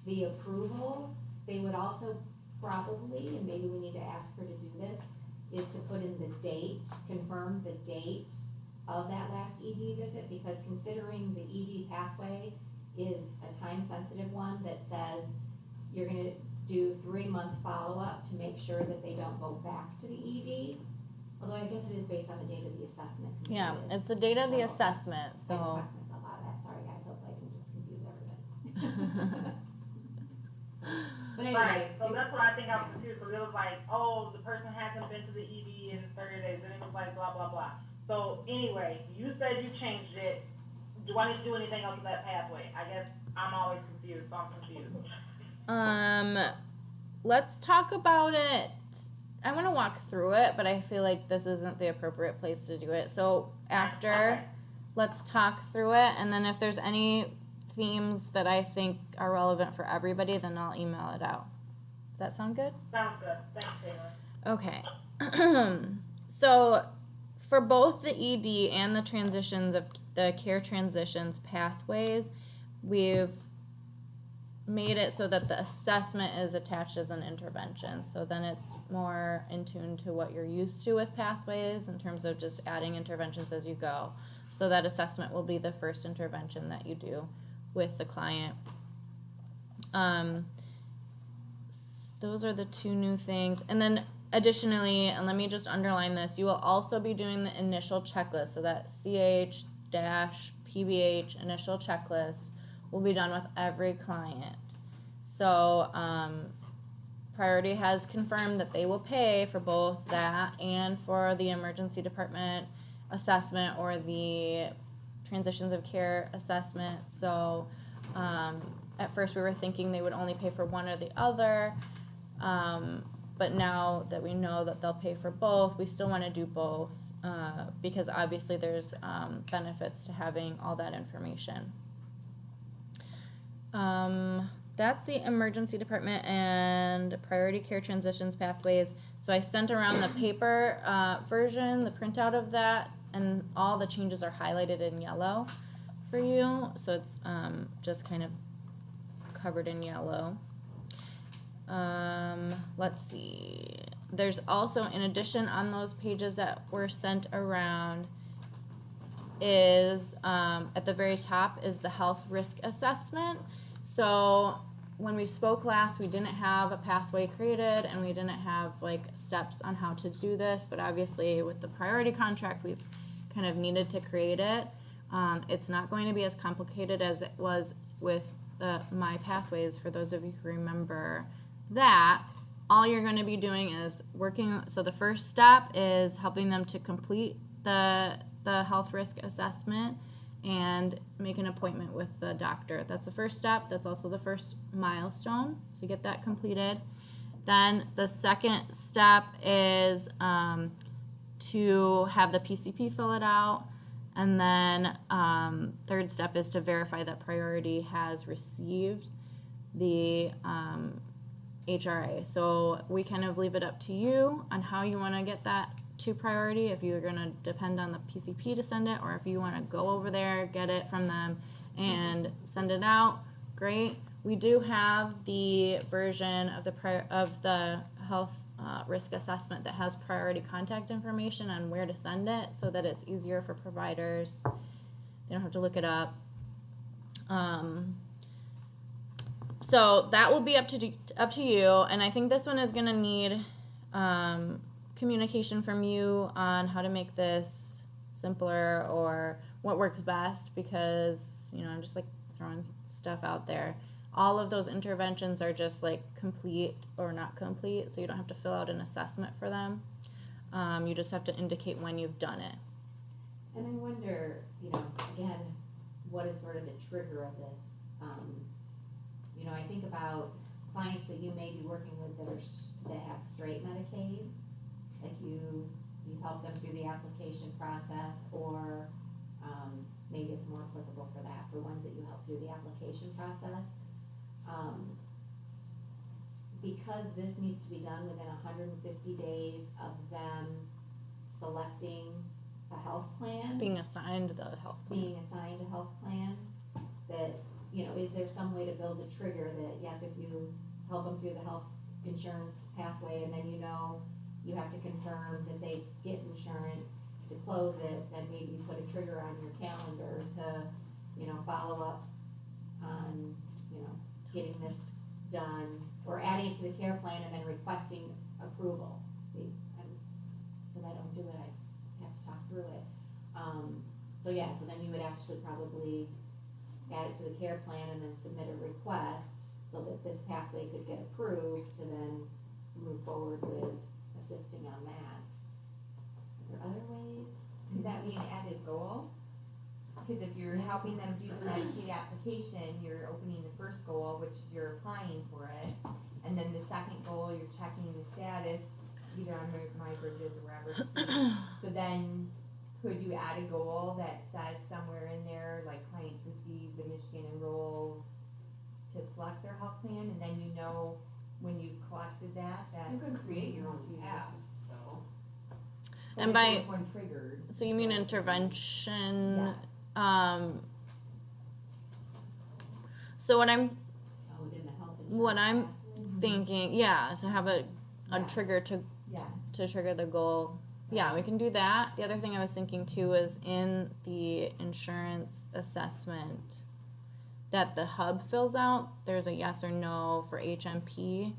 the approval, they would also probably, and maybe we need to ask her to do this, is to put in the date, confirm the date of that last ED visit, because considering the ED pathway is a time-sensitive one that says you're gonna do 3-month follow-up to make sure that they don't go back to the ED. Although I guess it is based on the date of the assessment completed. Yeah, it's the date of the So, assessment, I just so. talked myself out of that, sorry guys, hope I didn't just confuse everybody. But anyway. Right, so that's what I think I was confused, because it was like, oh, the person hasn't been to the ED in 30 days, and it was like blah, blah, blah. So anyway, you said you changed it. Do I need to do anything else with that pathway? I guess I'm always confused, so I'm confused. Let's talk about it. I want to walk through it, but I feel like this isn't the appropriate place to do it. So after, Okay. let's talk through it, and then if there's any themes that I think are relevant for everybody, then I'll email it out. Does that sound good? Sounds good. Thanks, Taylor. Okay. So for both the ED and the transitions of the care transitions pathways, we've made it so that the assessment is attached as an intervention. So then it's more in tune to what you're used to with pathways in terms of just adding interventions as you go. So that assessment will be the first intervention that you do with the client. Those are the two new things. And then additionally, and let me just underline this, you will also be doing the initial checklist. So that CH-PBH initial checklist will be done with every client. So Priority has confirmed that they will pay for both that and for the emergency department assessment or the transitions of care assessment. So at first we were thinking they would only pay for one or the other, but now that we know that they'll pay for both, we still want to do both because obviously there's benefits to having all that information. That's the emergency department and priority care transitions pathways. So I sent around the paper version, the printout of that, and all the changes are highlighted in yellow for you. So it's just kind of covered in yellow. Let's see. There's also, in addition on those pages that were sent around, is at the very top is the health risk assessment. So when we spoke last, we didn't have a pathway created and we didn't have like steps on how to do this, but obviously with the priority contract, we've kind of needed to create it. It's not going to be as complicated as it was with the My Pathways, for those of you who remember that. All you're going to be doing is working, so the first step is helping them to complete the health risk assessment and make an appointment with the doctor. That's the first step. That's also the first milestone. So get that completed. Then the second step is to have the PCP fill it out. And then third step is to verify that Priority has received the HRA. So we kind of leave it up to you on how you want to get that to Priority, if you're going to depend on the PCP to send it, or if you want to go over there, get it from them, and send it out. Great. We do have the version of the health risk assessment that has Priority contact information on where to send it, so that it's easier for providers. They don't have to look it up. So that will be up to you, and I think this one is going to need communication from you on how to make this simpler or what works best, because I'm just like throwing stuff out there. All of those interventions are just like complete or not complete, so you don't have to fill out an assessment for them. You just have to indicate when you've done it. And I wonder, again, what is sort of the trigger of this? I think about clients that you may be working with that have straight Medicaid, like you you help them through the application process, or, maybe it's more applicable for that, for ones that you help through the application process. Because this needs to be done within 150 days of them selecting a health plan, Being assigned the health plan. being assigned a health plan, that, you know, is there some way to build a trigger that, yep, if you help them through the health insurance pathway, and then you know you have to confirm that they get insurance to close it, then maybe you put a trigger on your calendar to, you know, follow up on, you know, getting this done, or adding it to the care plan and then requesting approval. See, because I don't do it, I have to talk through it. So yeah, so then you would actually probably add it to the care plan and then submit a request so that this pathway could get approved to then move forward with assisting on that. Are there other ways? Could that be an added goal? Because if you're helping them do the Medicaid application, you're opening the first goal, which you're applying for it, and then the second goal, you're checking the status, either on My Bridges or wherever. So then, could you add a goal that says somewhere in there, like clients receive the Michigan enrolls to select their health plan, and then you know when you've collected that. You could create your own tasks, though. And But if by- there's one triggered. So you mean intervention? Yes. So what I'm Within the health insurance what I'm pathway? thinking, yeah, to have a Yeah. trigger to Yes. trigger the goal. Yeah, we can do that. The other thing I was thinking too is in the insurance assessment that the hub fills out, there's a yes or no for HMP,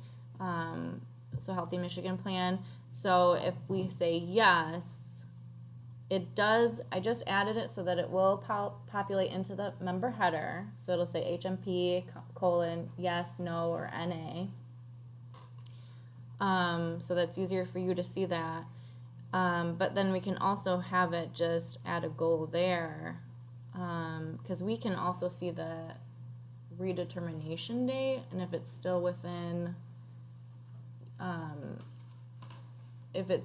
so Healthy Michigan Plan. So if we say yes, it does, I just added it so that it will populate into the member header. So it'll say HMP, yes, no, or NA. So that's easier for you to see that. But then we can also have it just add a goal there, because we can also see the redetermination date, and if it's still within, if it,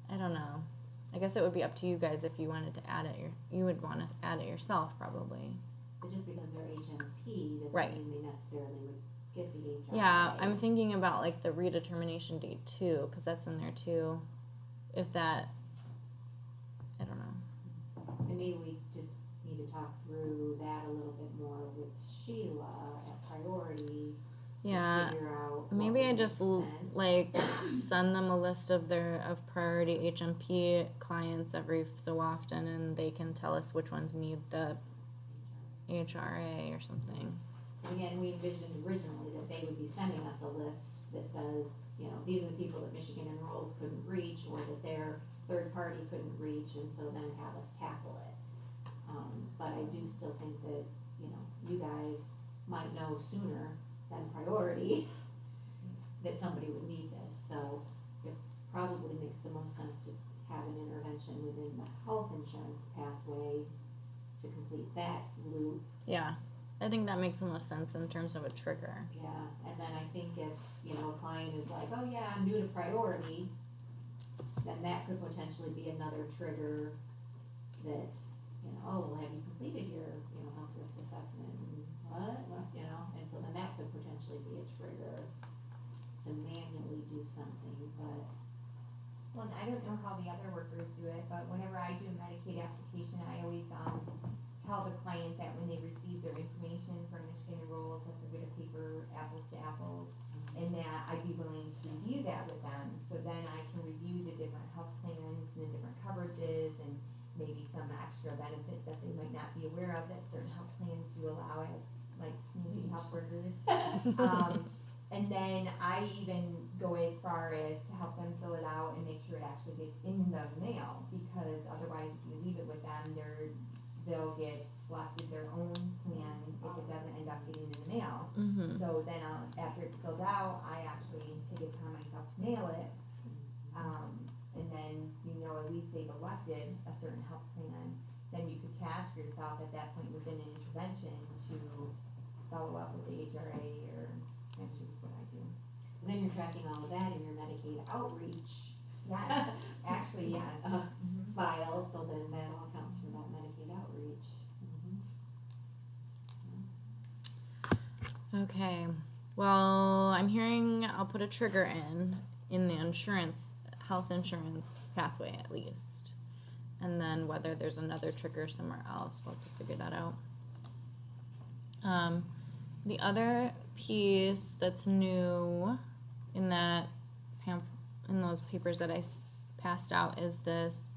I don't know. I guess it would be up to you guys if you wanted to add it. You would want to add it yourself, probably. But just because they're HMP doesn't Right. mean they necessarily would get the HRA. Yeah, I'm thinking about like the redetermination date too, because that's in there too. If that, I don't know. And maybe we just need to talk through that a little bit more with Sheila at Priority. Yeah, To figure out what maybe would I make just sense. like send them a list of priority HMP clients every so often, and they can tell us which ones need the HRA or something. Again, we envisioned originally that they would be sending us a list that says, you know, these are the people that Michigan Enrolls couldn't reach, or that their third party couldn't reach, and so then have us tackle it. But I do still think that, you know, you guys might know sooner than Priority that somebody would need this, so it probably makes the most sense to have an intervention within the health insurance pathway to complete that loop. Yeah, I think that makes the most sense in terms of a trigger. Yeah, and then I think if, you know, a client is like, oh yeah, I'm new to Priority, then that could potentially be another trigger that, you know, oh, well, have you completed your, you know, health risk assessment? And what, you know, and so then that could potentially be a trigger to manually do something, but. Well, and I don't know how the other workers do it, but whenever I do a Medicaid application, I always, tell the client that when they receive their information from Michigan Enrolls, that they're gonna paper apples to apples, and that I'd be willing to review that with them, so then I can review the different health plans and the different coverages, and maybe some extra benefits that they might not be aware of that certain health plans do allow as, like, community health workers. And then I even go as far as to help them fill it out and make sure it actually gets in the mail, because otherwise if you leave it with them, they'll get selected their own plan if it doesn't end up getting in the mail. Mm-hmm. So then after it's filled out, I actually take it upon myself to mail it. And then, you know, at least they've elected a certain health plan, then you could task yourself at that point within an intervention to follow up with the HRA, or that's just what I do. And then you're tracking all of that in your Medicaid outreach. Yes, actually, yes. Files, so then that all counts for that Medicaid outreach. Okay, well, I'm hearing I'll put a trigger in the insurance, health insurance pathway at least. And then whether there's another trigger somewhere else, we'll have to figure that out. The other piece that's new in that in those papers that I passed out is this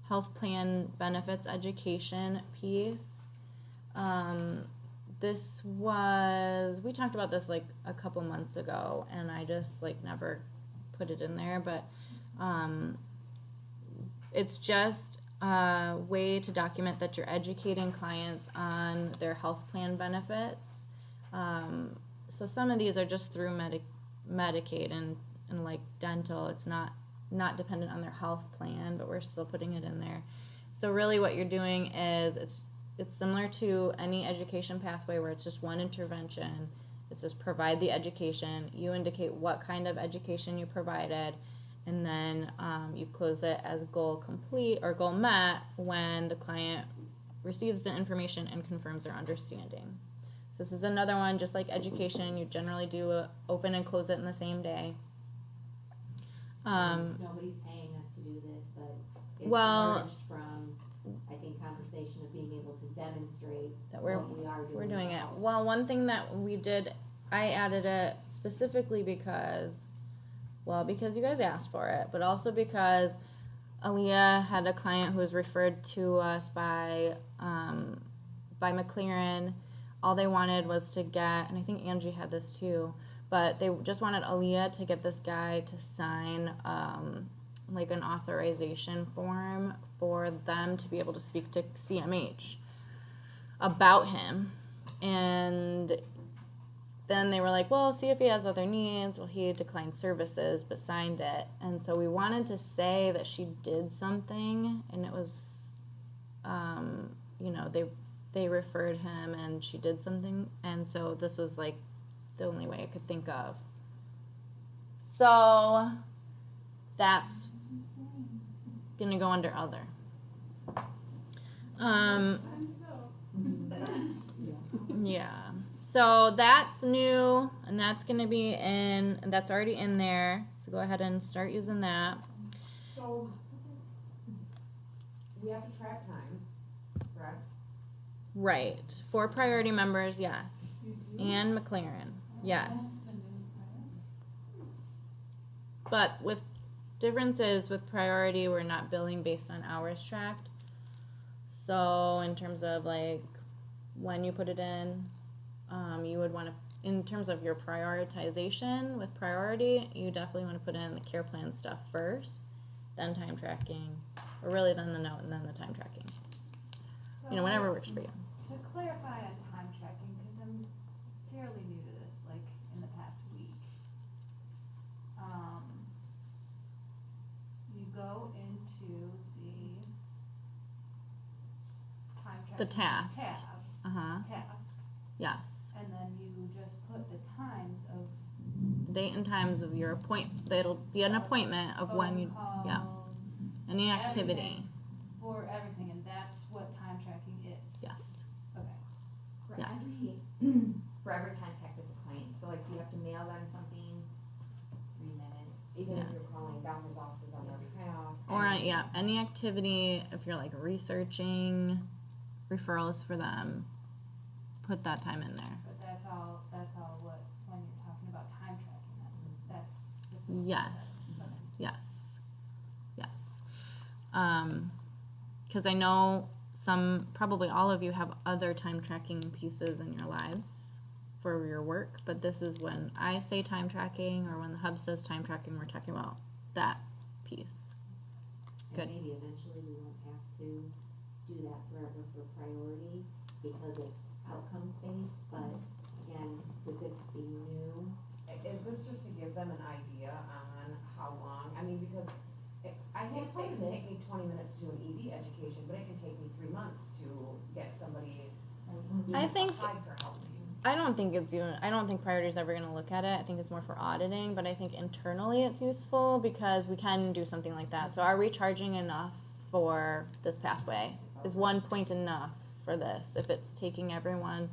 health plan benefits education piece. This was, we talked about this like a couple months ago, and I just like never put it in there, but it's just a way to document that you're educating clients on their health plan benefits. So some of these are just through Medicaid and like dental, it's not dependent on their health plan, but we're still putting it in there. So really what you're doing is it's similar to any education pathway where it's just one intervention. It's just provide the education, you indicate what kind of education you provided, and then you close it as goal complete or goal met when the client receives the information and confirms their understanding. So this is another one, just like education, you generally do open and close it in the same day. Nobody's paying us to do this, but it's Well, emerged from, I think, conversation of being able to demonstrate that what we are doing. we're doing it. now. Well, one thing that we did, I added it specifically because you guys asked for it, but also because Aaliyah had a client who was referred to us by McLaren. All they wanted was to get, and I think Angie had this too, but they just wanted Aaliyah to get this guy to sign like an authorization form for them to be able to speak to CMH about him. And then they were like, well, see if he has other needs. Well, he declined services but signed it. And so we wanted to say that she did something, and it was, they referred him and she did something. And so this was like the only way I could think of. So that's gonna go under other. Yeah. So that's new, and that's gonna be in, and that's already in there. So go ahead and start using that. So, we have to track time, correct? Right. For priority members, yes. And McLaren, yes. But with differences with priority, we're not billing based on hours tracked. So in terms of like when you put it in, you would want to, in terms of your prioritization with priority, you definitely want to put in the care plan stuff first, then time tracking, or really then the note and then the time tracking. So, whatever works for you. To clarify on time tracking, because I'm fairly new to this, like in the past week. You go into the time tracking The task. tab, task, Yes. and then you just put the times of The date and times of your it'll be an appointment of when you, yeah, calls, any activity. everything, for everything, and that's what time tracking is. Yes. Okay. For Yes. for every contact with the client, so like you have to mail them something, 3 minutes. Even if you're calling doctor's offices on their behalf. Or any activity, if you're like researching referrals for them, put that time in there. But that's all what, when you're talking about time tracking, that's specific. Yes. Yes. Yes. Because I know probably all of you have other time tracking pieces in your lives for your work, but this is when I say time tracking or when the hub says time tracking, we're talking about that piece. Good. And maybe eventually we won't have to do that forever for priority because it's outcomes based, but again, with this being new. Is this just to give them an idea on how long? I mean, because it can take me 20 minutes to do an ED education, but it can take me 3 months to get somebody I think applied for help. I don't think priority is ever going to look at it. I think it's more for auditing, but I think internally it's useful because we can do something like that. So are we charging enough for this pathway? Is 1 point enough for this? If it's taking everyone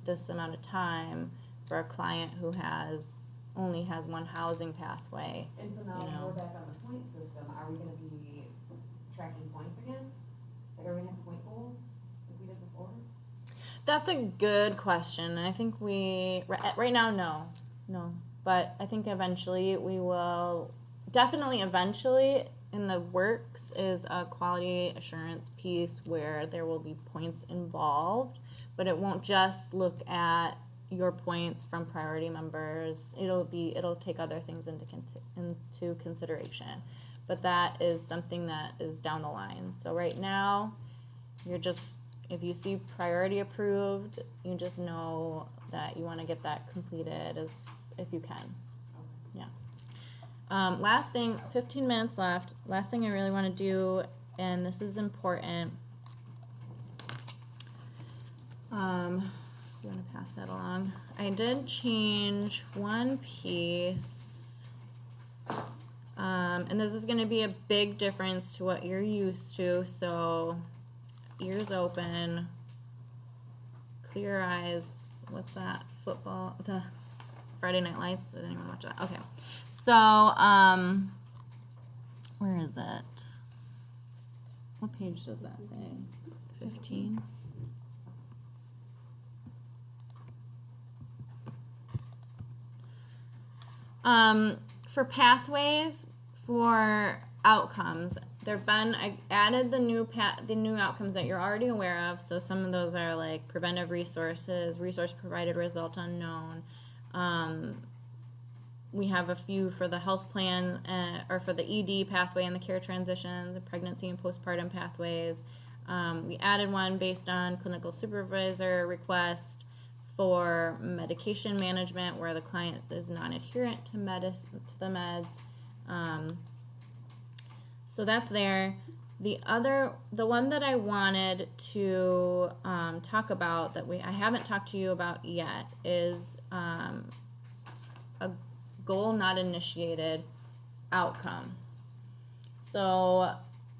this amount of time for a client who only has one housing pathway. And so now we're back on the point system. Are we gonna be tracking points again? Like, are we gonna have point goals like we did before? That's a good question. I think right now, no. But I think eventually we will, definitely eventually in the works is a quality assurance piece where there will be points involved, but it won't just look at your points from priority members. It'll take other things into consideration. But that is something that is down the line. So right now, if you see priority approved, you just know that you want to get that completed if you can. Yeah. Last thing, 15 minutes left. Last thing I really want to do, and this is important. You want to pass that along? I did change one piece. And this is going to be a big difference to what you're used to. So ears open, clear eyes. What's that? Football, the Friday Night Lights. Did anyone watch that? Okay. So, where is it? What page does that say? 15? For pathways, for outcomes, I added the new outcomes that you're already aware of. So some of those are like preventive resources, resource provided, result unknown. We have a few for the health plan or for the ED pathway and the care transitions, the pregnancy and postpartum pathways. We added one based on clinical supervisor request for medication management where the client is non-adherent to the meds. So that's there. The one that I wanted to talk about that I haven't talked to you about yet is a goal not initiated outcome. So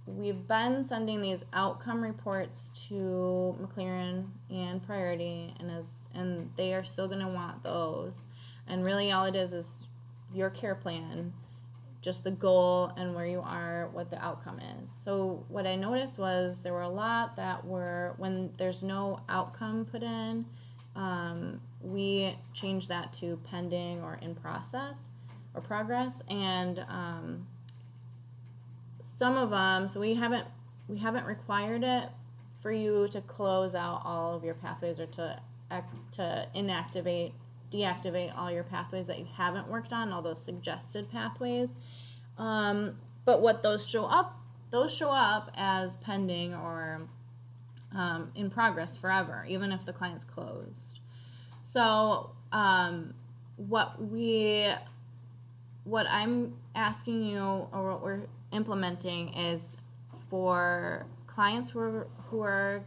we've been sending these outcome reports to McLaren and Priority, and they are still going to want those. And really all it is your care plan, just the goal and where you are, what the outcome is. So what I noticed was there were a lot that were, when there's no outcome put in, we changed that to pending or in process or progress. And some of them, so we haven't required it for you to close out all of your pathways or to deactivate all your pathways that you haven't worked on, all those suggested pathways. But what those show up as pending or in progress forever, even if the client's closed. So what I'm asking you, or what we're implementing, is for clients who are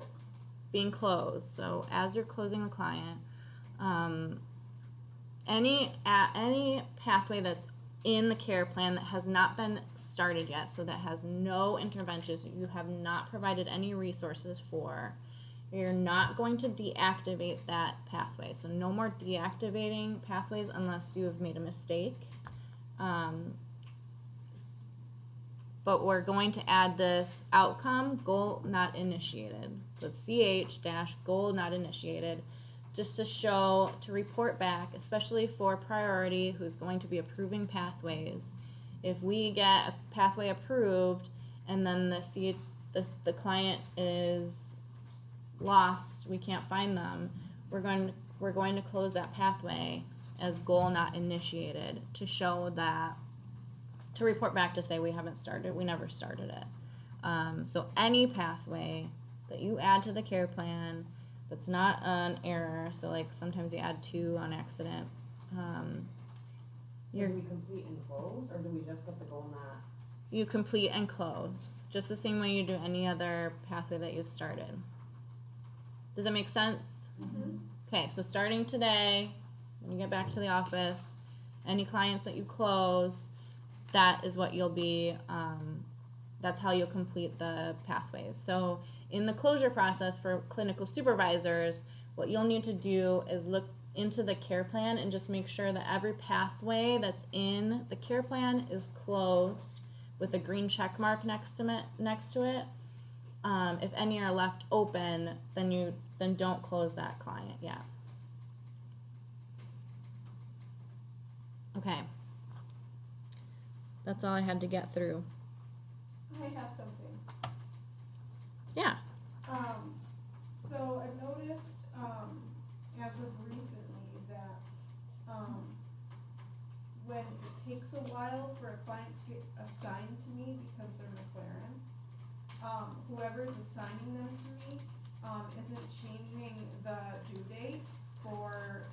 being closed. So as you're closing the client, any pathway that's in the care plan that has not been started yet, so that has no interventions, you have not provided any resources for, you're not going to deactivate that pathway. So no more deactivating pathways unless you have made a mistake. But we're going to add this outcome, goal not initiated. So it's CH-goal not initiated, just to report back, especially for Priority, who's going to be approving pathways. If we get a pathway approved and then the client is lost, we can't find them, we're going to close that pathway as goal not initiated to show that, to report back to say we never started it. So any pathway that you add to the care plan that's not an error, so like sometimes you add 2 on accident. Do we complete and close, or do we just put the goal not? You complete and close, just the same way you do any other pathway that you've started. Does that make sense? Mm-hmm. Okay, so starting today, when you get back to the office, any clients that you close, that is what you'll be, that's how you'll complete the pathways. So in the closure process for clinical supervisors, what you'll need to do is look into the care plan and just make sure that every pathway that's in the care plan is closed with a green check mark next to it. If any are left open, then don't close that client yet. Okay. That's all I had to get through. I have something. Yeah. So I've noticed, as of recently that, when it takes a while for a client to get assigned to me because they're McLaren, whoever's assigning them to me, isn't changing the due date for,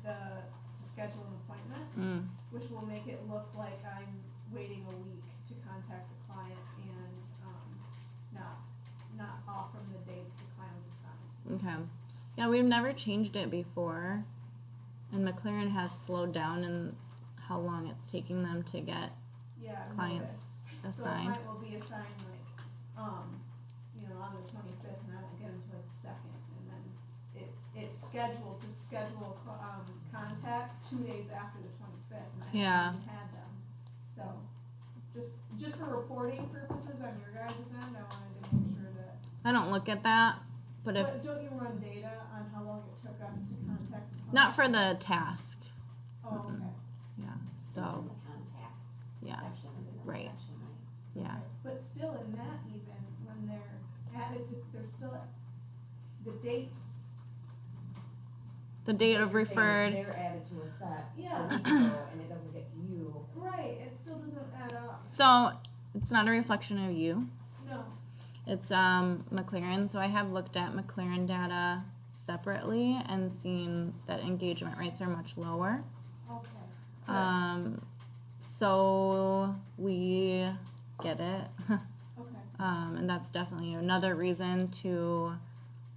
to schedule an appointment, which will make it look like I'm waiting a week to contact the client and, not off from the date the client was assigned. Okay. Yeah, we've never changed it before, and McLaren has slowed down in how long it's taking them to get clients assigned. So a client will be assigned on the 25th, and I won't get them until like the 2nd, and then it's scheduled to schedule contact 2 days after the 25th, and I haven't even had them. So just for reporting purposes on your guys' end, I wanted to make sure that. I don't look at that, but don't you run data on how long it took us to contact the client? not for the task. Oh, okay. Yeah. So. Contacts Yeah. section of the Right. section, right? Yeah. But still, in that, even when they're added to, they're still the dates. The date of You're saying referred. They're added to a set Yeah. a week ago, and it doesn't get to you. Right. It still doesn't add up. So it's not a reflection of you. No. It's McLaren. So I have looked at McLaren data separately and seen that engagement rates are much lower. Okay. So we get it. Okay. And that's definitely another reason to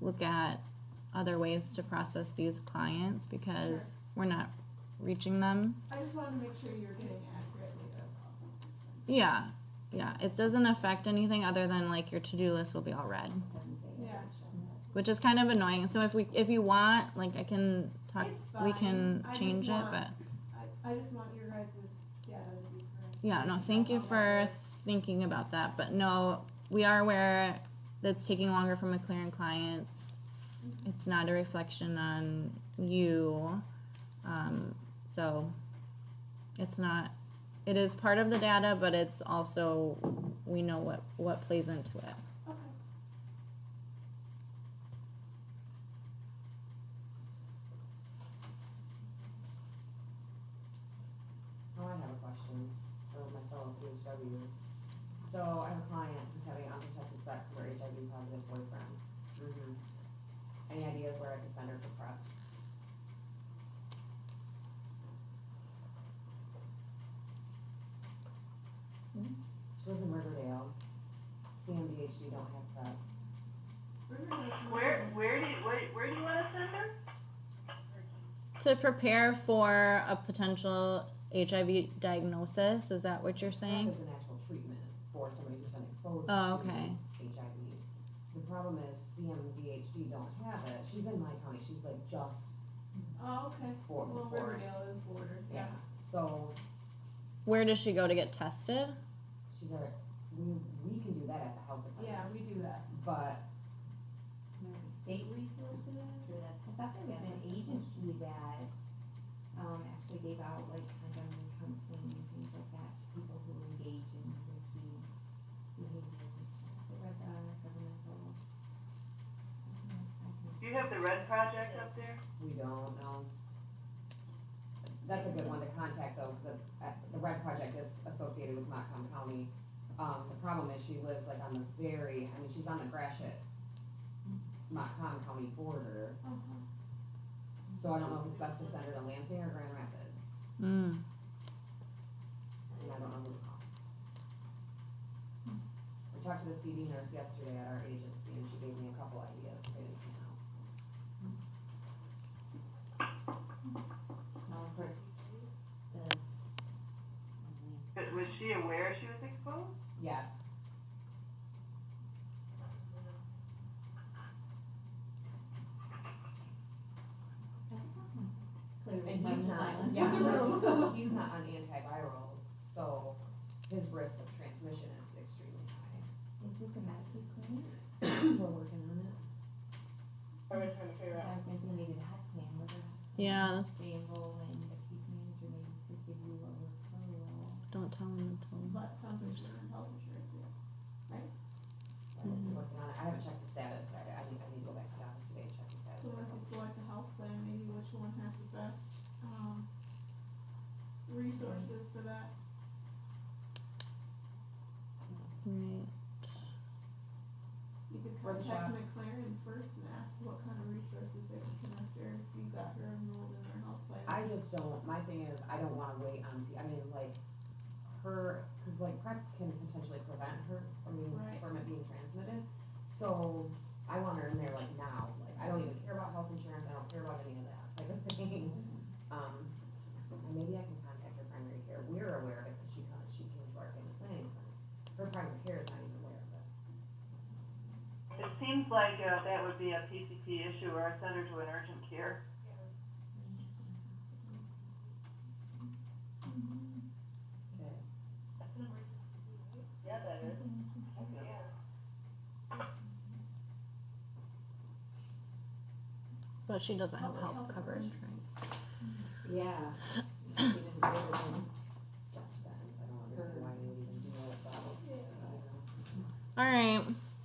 look at other ways to process these clients because we're not reaching them. I just wanted to make sure you're getting accurate data. That's all. Yeah. Yeah. It doesn't affect anything other than like your to-do list will be all red. Yeah. Which is kind of annoying. So if you want, like I can talk, It's we fine. can I change just it, want- but I just want your guys' data to be correct. yeah, no, thank you for thinking about that. But no, we are aware that it's taking longer for McLaren clients. It's not a reflection on you. So it's not, it is part of the data, but it's also, we know what plays into it. Okay. Oh, I have a question for my fellow CHWs. So I have a client who's having unprotected sex with her HIV positive boyfriend. Any ideas where I could send her for prep? She lives in Riverdale. CMDHD don't have prep. Where do you want to send her? To prepare for a potential HIV diagnosis, is that what you're saying? Prep is an actual treatment for somebody who's been exposed Oh, to okay. HIV. The problem is CMDHD don't have it. She's in my county. She's like just Oh, okay. for Well, Riverdale is bordered. Yeah. So Where does she go to get tested? she's our, we can do that at the health department. Yeah, we do that. But State resources, or that's, I thought there was an agency that, actually gave out like condom and counseling and things like that to people who engage in risky behaviors. There was a governmental. Do you have the Red Project up there? we don't know. That's a good one to contact though, because the Red Project is associated with Montcalm County. The problem is she lives like on the she's on the Gratiot, Montcalm County border. So I don't know if it's best to send her to Lansing or Grand Rapids. And I don't know who to call. We talked to the CD nurse yesterday at our agency and she gave me a couple ideas, but they didn't pan out. Yeah, the room. like, he's not on antivirals, so his risk of transmission is extremely high. Is this a Medicaid clinic? We're working on it. I was trying to figure I out. was gonna say maybe the health plan, whether Yeah, they enroll in the case manager, maybe could give you a referral. don't tell them until. But it sounds like she's on health insurance, yeah. We're working on it. I haven't checked the status. I need to go back to the office today and check the status. So once you select a health plan, maybe which one has the best, resources for that? Right. You could Or the contact shop. McLaren first and ask what kind of resources they can connect her if you got her enrolled in their health plan. I just don't, my thing is, I don't wanna wait on, I mean, like, her, cause like PrEP can potentially prevent her from being, Right. from it being transmitted. So, I want her in there like now, like, I don't even care about health insurance, I don't care about any of that type of thing. And maybe I can contact her primary care, we're aware of it, cause she came to our family planning clinic. Her primary care is not even aware of it. It seems like that would be a PCP issue or a send her to an urgent care. Okay. Yeah, that is. But she doesn't have health coverage, right? Yeah. Even bigger than Jeff says, I don't understand why you would even do that about. All right.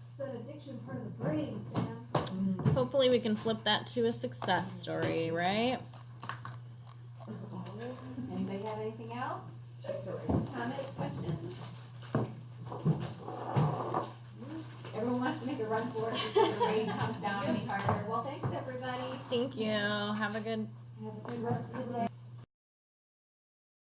It's that addiction part of the brain, Sam. Hopefully we can flip that to a success story, right? Anybody have anything else? Comments, questions? Everyone wants to make a run for it before the rain comes down any harder. Well, thanks, everybody. Thank you. Have a good Have a good rest of the day.